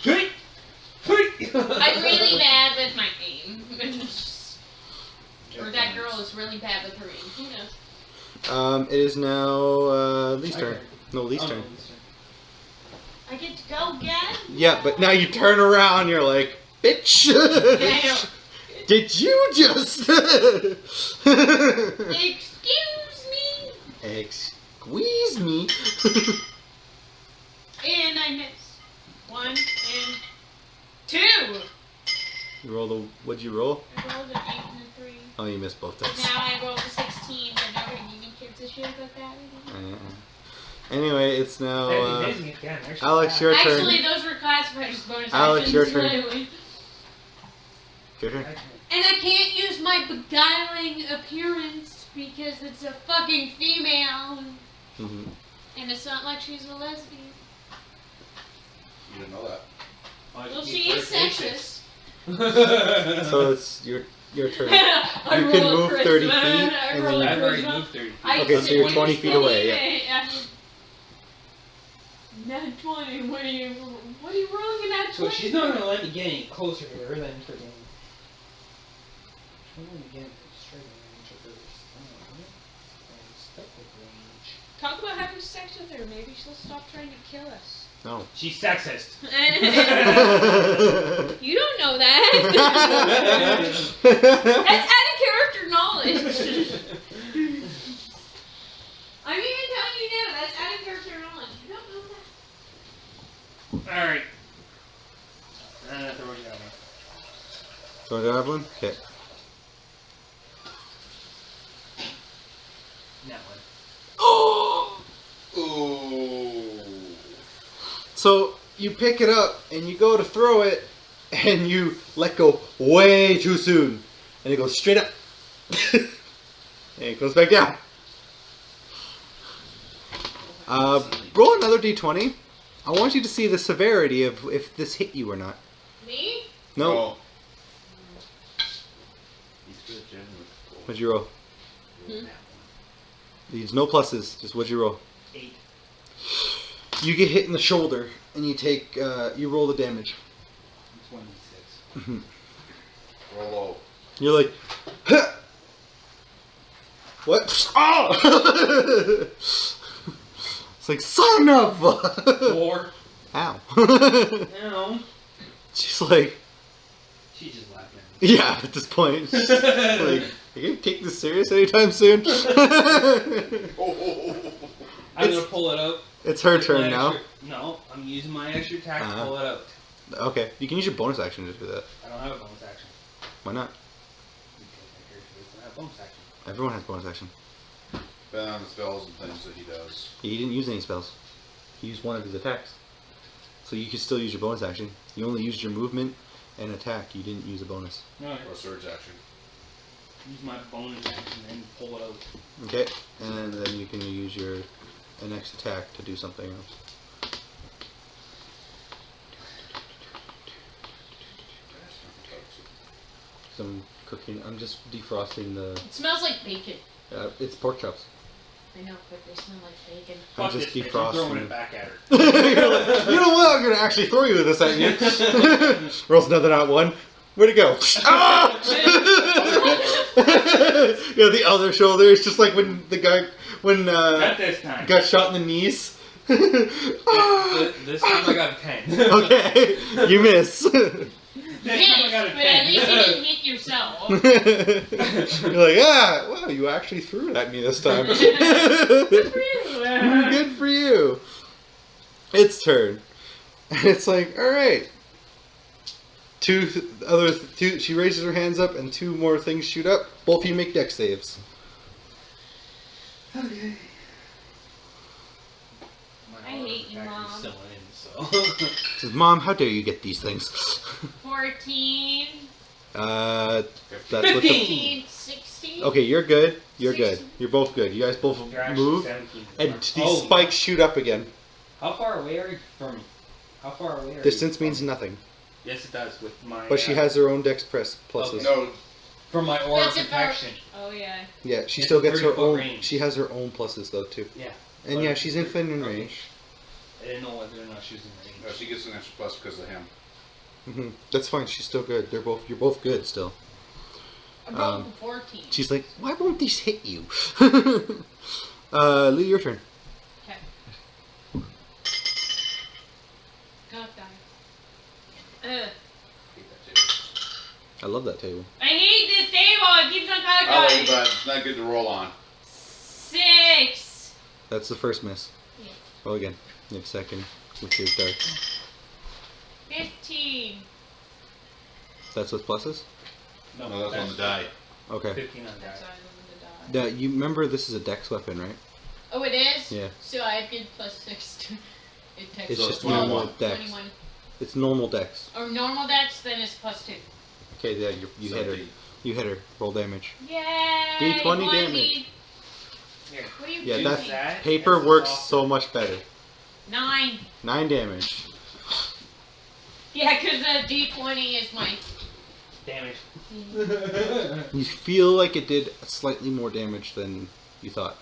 I'm really bad with my aim. Or that girl is really bad with her aim. Who knows? It is now Lee's turn. No, Lee's turn. I get to go again? Yeah, but now you turn around, you're like, bitch! Did you just... Excuse me? Squeeze me? And I miss. 1 and 2. You roll the... What'd you roll? I rolled an 8 and a 3. Oh, you missed both But dice. now I rolled a 16, but now we're giving kids a shit about that. Anyway, it's now... Alex, your turn. Actually, those were classified as bonus Alex, actions. your turn. Anyway. Your turn. And I can't use my beguiling appearance because it's a fucking female. Mm-hmm. And it's not like she's a lesbian. You didn't know that. Well, she is sexist. So it's your turn. I You roll can a move charisma, 30 feet, I and roll then a I've already charisma. moved 30 feet. I Okay, so you're 20 feet away, yeah. Not 20. What are you rolling in that 20? So she's not gonna let me get any closer to her than freaking. She's gonna get straight range of her stone. And stuck with range. Talk about having sex with her. Maybe she'll stop trying to kill us. No. She's sexist. You don't know that. That's out of character knowledge. I'm even telling you now, that's out of character knowledge. You don't know that. Alright. Throw a javelin. So javelin? Okay. That one. Oh! Ooh. So you pick it up and you go to throw it and you let go way too soon. And it goes straight up. And it goes back down. Roll another d20. I want you to see the severity of if this hit you or not. Me? No. Oh. He's good, generous. What'd you roll? Hmm? There's no pluses. Just what'd you roll? 8. You get hit in the shoulder and you take, you roll the damage. 26. Roll low. You're like, huh! What? Oh! It's like, son of a... 4. Ow. No. She's like, She just laughed at me. yeah, at this point. She's like, are you going to take this serious anytime soon? I'm gonna pull it out. It's her My turn now. No, I'm using my extra attack to pull it out. Okay, you can use your bonus action to do that. I don't have a bonus action. Why not? Because my character doesn't have a bonus action. Everyone has bonus action. Depending on the spells and things that he does. He didn't use any spells. He used one of his attacks. So you can still use your bonus action. You only used your movement and attack. You didn't use a bonus. Alright. Or surge action. Use my bonus action and pull it out. Okay, and then you can use your next attack to do something else. Some cooking. I'm just defrosting the. It smells like bacon. It's pork chops. I know, but they smell like bacon. I'm Fuck just this bitch, I'm throwing defrosting. it back at her. You're like, you know what? I'm gonna actually throw you with this at you. Rolls another not one. Where'd it go? Ah! Yeah, the other shoulder. It's just like when the guy Not this time. got shot in the knees. This time I got a 10. Okay, you miss. This time I Yes, got a but at least you 10. didn't hit yourself. You're like, wow, you actually threw it at me this time. Good for you. Good for you. It's turn. And it's like, alright. Two, she raises her hands up and two more things shoot up. Both of you make dex saves. Okay. I hate you, Mom. Still in, so. She says, Mom, how dare you get these things? 14, That's what the... 15, 16. Okay, you're good. You're good. 16. You're both good. You guys both You're actually move. 17. And these Oh, spikes shoot up again. How far away are you from me? How far away are Distance you? means nothing. Yes, it does with my. But she has her own dex press pluses. Okay. No, From my aura That's about- protection. Oh, yeah. Yeah, she It's still gets her 30-foot own. range. She has her own pluses though too. Yeah. And yeah, she's infinite in Okay. range. I didn't know whether or not she was in range. no, she gets an extra plus because of him. That's fine. She's still good. You're both good still. I rolled a 14. She's like, why won't these hit you? Lee, your turn. Okay. God damn it. I love that table. I hate this table. It keeps on I color like it, but it's not good to roll on. 6. That's the first miss. Yeah. Roll again. You have second with your dark. 15. That's with pluses? No, that's on the die. Okay. 15 on That's that. why I don't want to die. You remember this is a dex weapon, right? Oh, it is? Yeah. So I get +6 to it. It's So just it's normal 21. dex. 21. It's normal dex. Or normal dex, then it's +2. Okay, yeah, you hit her. You hit her. Roll damage. Yay! D20 1D. damage. Here. What are you Yeah, doing? that's that. paper That's works soft. so much better. 9. 9 damage. Yeah, because D20 is my... Damage. You feel like it did slightly more damage than you thought.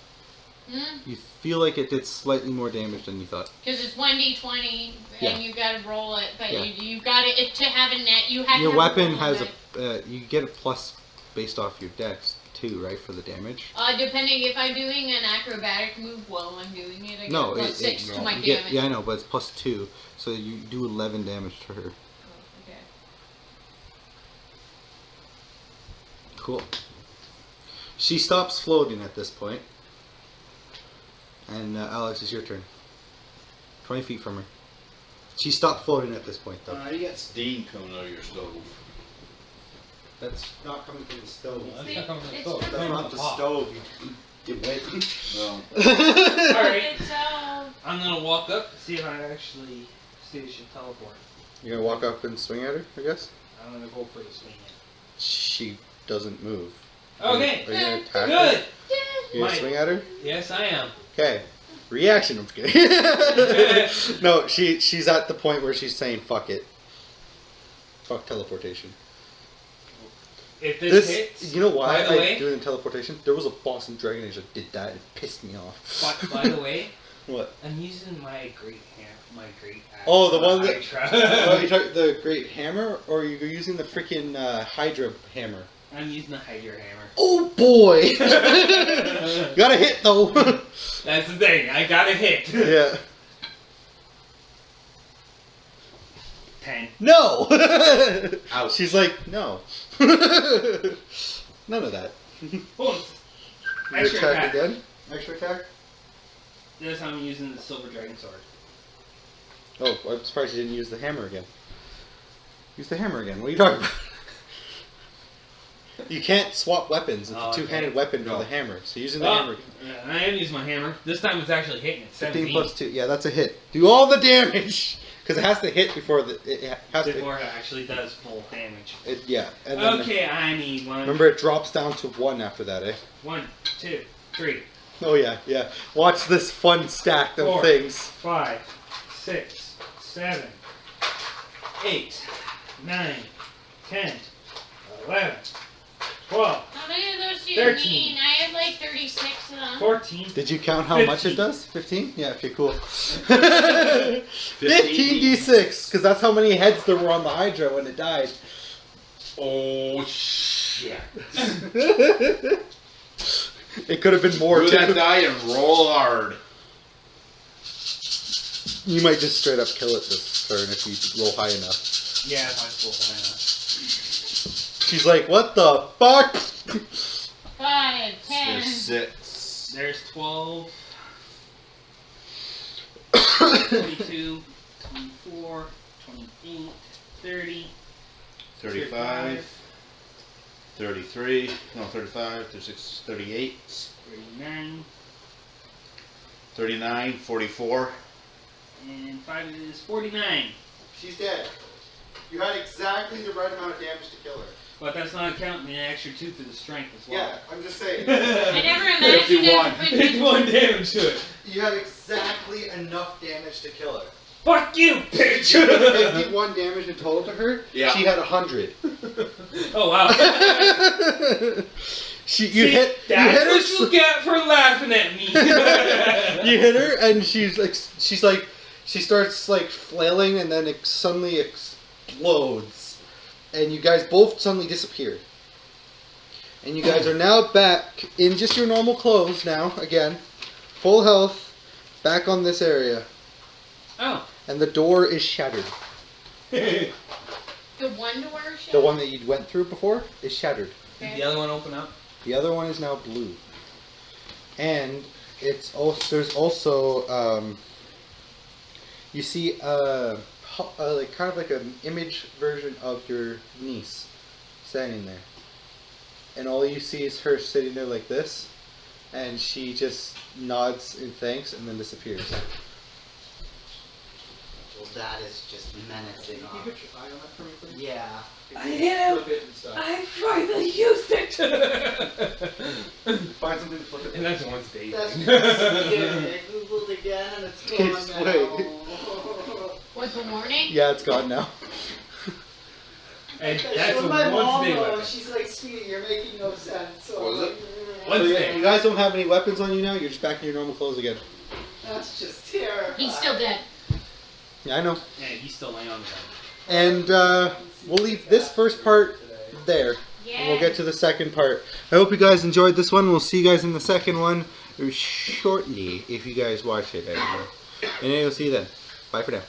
You feel like it did slightly more damage than you thought. Because it's 1D20, Yeah. and you gotta roll it, but Yeah. you gotta, to have a net, you have Your to have weapon roll has net. you get a plus based off your dex too, right, for the damage? Depending if I'm doing an acrobatic move while I'm doing it, I get No, +6 to my you get, damage. yeah, I know, but it's +2, so you do 11 damage to her. Oh, okay. Cool. She stops floating at this point. And Alex, it's your turn. 20 feet from her. She stopped floating at this point, though. You got steam coming out of your stove. That's not coming from the stove. That's not coming from the It's stove. from That's That's coming not from the the pot. stove, you wet. Well, Alright. It's I'm gonna walk up, see if I actually see if she can teleport. You're gonna walk up and swing at her, I guess? I'm gonna go for the swing in. She doesn't move. Okay. Are you gonna attack her? Good. You gonna Mike. swing at her? Yes, I am. Okay. Reaction, I'm just kidding. No, she's at the point where she's saying, fuck it. Fuck teleportation. If this hits, you know why by the I way- do it in teleportation? There was a boss in Dragon Age that did that. It pissed me off. by the way, What? I'm using my great axe. Oh, the one that- Hydra. Oh, you talking the great hammer, or you're using the freaking Hydra hammer? I'm using the Hydra hammer. Oh boy! Got a hit though. That's the thing. I got a hit. Yeah. 10. No. Ouch. She's like, no. None of that. Hold on. You Extra attack attack. again. Extra attack. This time I'm using the silver dragon sword. Oh, I'm surprised you didn't use the hammer again. Use the hammer again. What are you talking about? You can't swap weapons. It's Oh, a two-handed okay. weapon for No. the hammer. So using the Oh, hammer. yeah, I am using my hammer. This time it's actually hitting it. 15 17 plus 2. Yeah, that's a hit. Do all the damage. Because it has to hit before it has to. before it actually does full damage. Yeah. And then Okay, I need one. remember, it drops down to 1 after that, eh? 1, 2, 3, Oh, yeah, yeah. Watch this fun stack of 4, things. 5, 6, 7, 8, 9, 10, 11, 12, How many of those do you 13. need? I have like 36 of them. 14. Did you count how much it 15. does? 15? Yeah, okay, cool. 15 d6, because that's how many heads there were on the Hydra when it died. oh shit. It could have been more, Roll too. that die and roll hard. You might just straight up kill it this turn if you roll high enough. Yeah, if I full enough. She's like, what the fuck? 5, 10. There's 6. There's 12, 22, 24, 28, 30, 35. 33. No, 35. 36. 38. 39, 39. 44. and 5 is 49. She's dead. You had exactly the right amount of damage to kill her. But that's not counting the extra 2 for the strength as well. Yeah, I'm just saying. I never imagined 51. it would be 1 damage to it. You had exactly enough damage to kill her. Fuck you, bitch! 51 damage in total to her. Yeah. She had 100. Oh wow. You See, hit That's her. what you get for laughing at me. You hit her, and she starts like flailing, and then it suddenly explodes, and you guys both suddenly disappear. And you guys are now back in just your normal clothes now again, full health, back on this area. Oh. And the door is shattered. The one door shut? The one that you went through before is shattered. Did the other one open up? The other one is now blue. And it's also, there's also you see like kind of like an image version of your niece standing there. And all you see is her sitting there like this, and she just nods in thanks and then disappears. Well, that is just menacing. Can you keep your eye on that for me, please? Yeah. I hit him! Flip it and stuff. I finally used it! Find something to flip it. And that's once dating. That's scary. I googled again and it's gone It's now. wait. What's the warning? Yeah, it's gone now. And I that's showed a my mom once day though, weapon. and she's like, sweetie, you're making no sense. So What is I'm it? like, Once So day. you guys don't have any weapons on you now? You're just back in your normal clothes again. That's just terrifying. He's still dead. Yeah, I know. Yeah, he's still laying on the ground. And we'll leave this first part there. Yeah. And we'll get to the second part. I hope you guys enjoyed this one. We'll see you guys in the second one shortly if you guys watch it. And we'll see you then. Bye for now.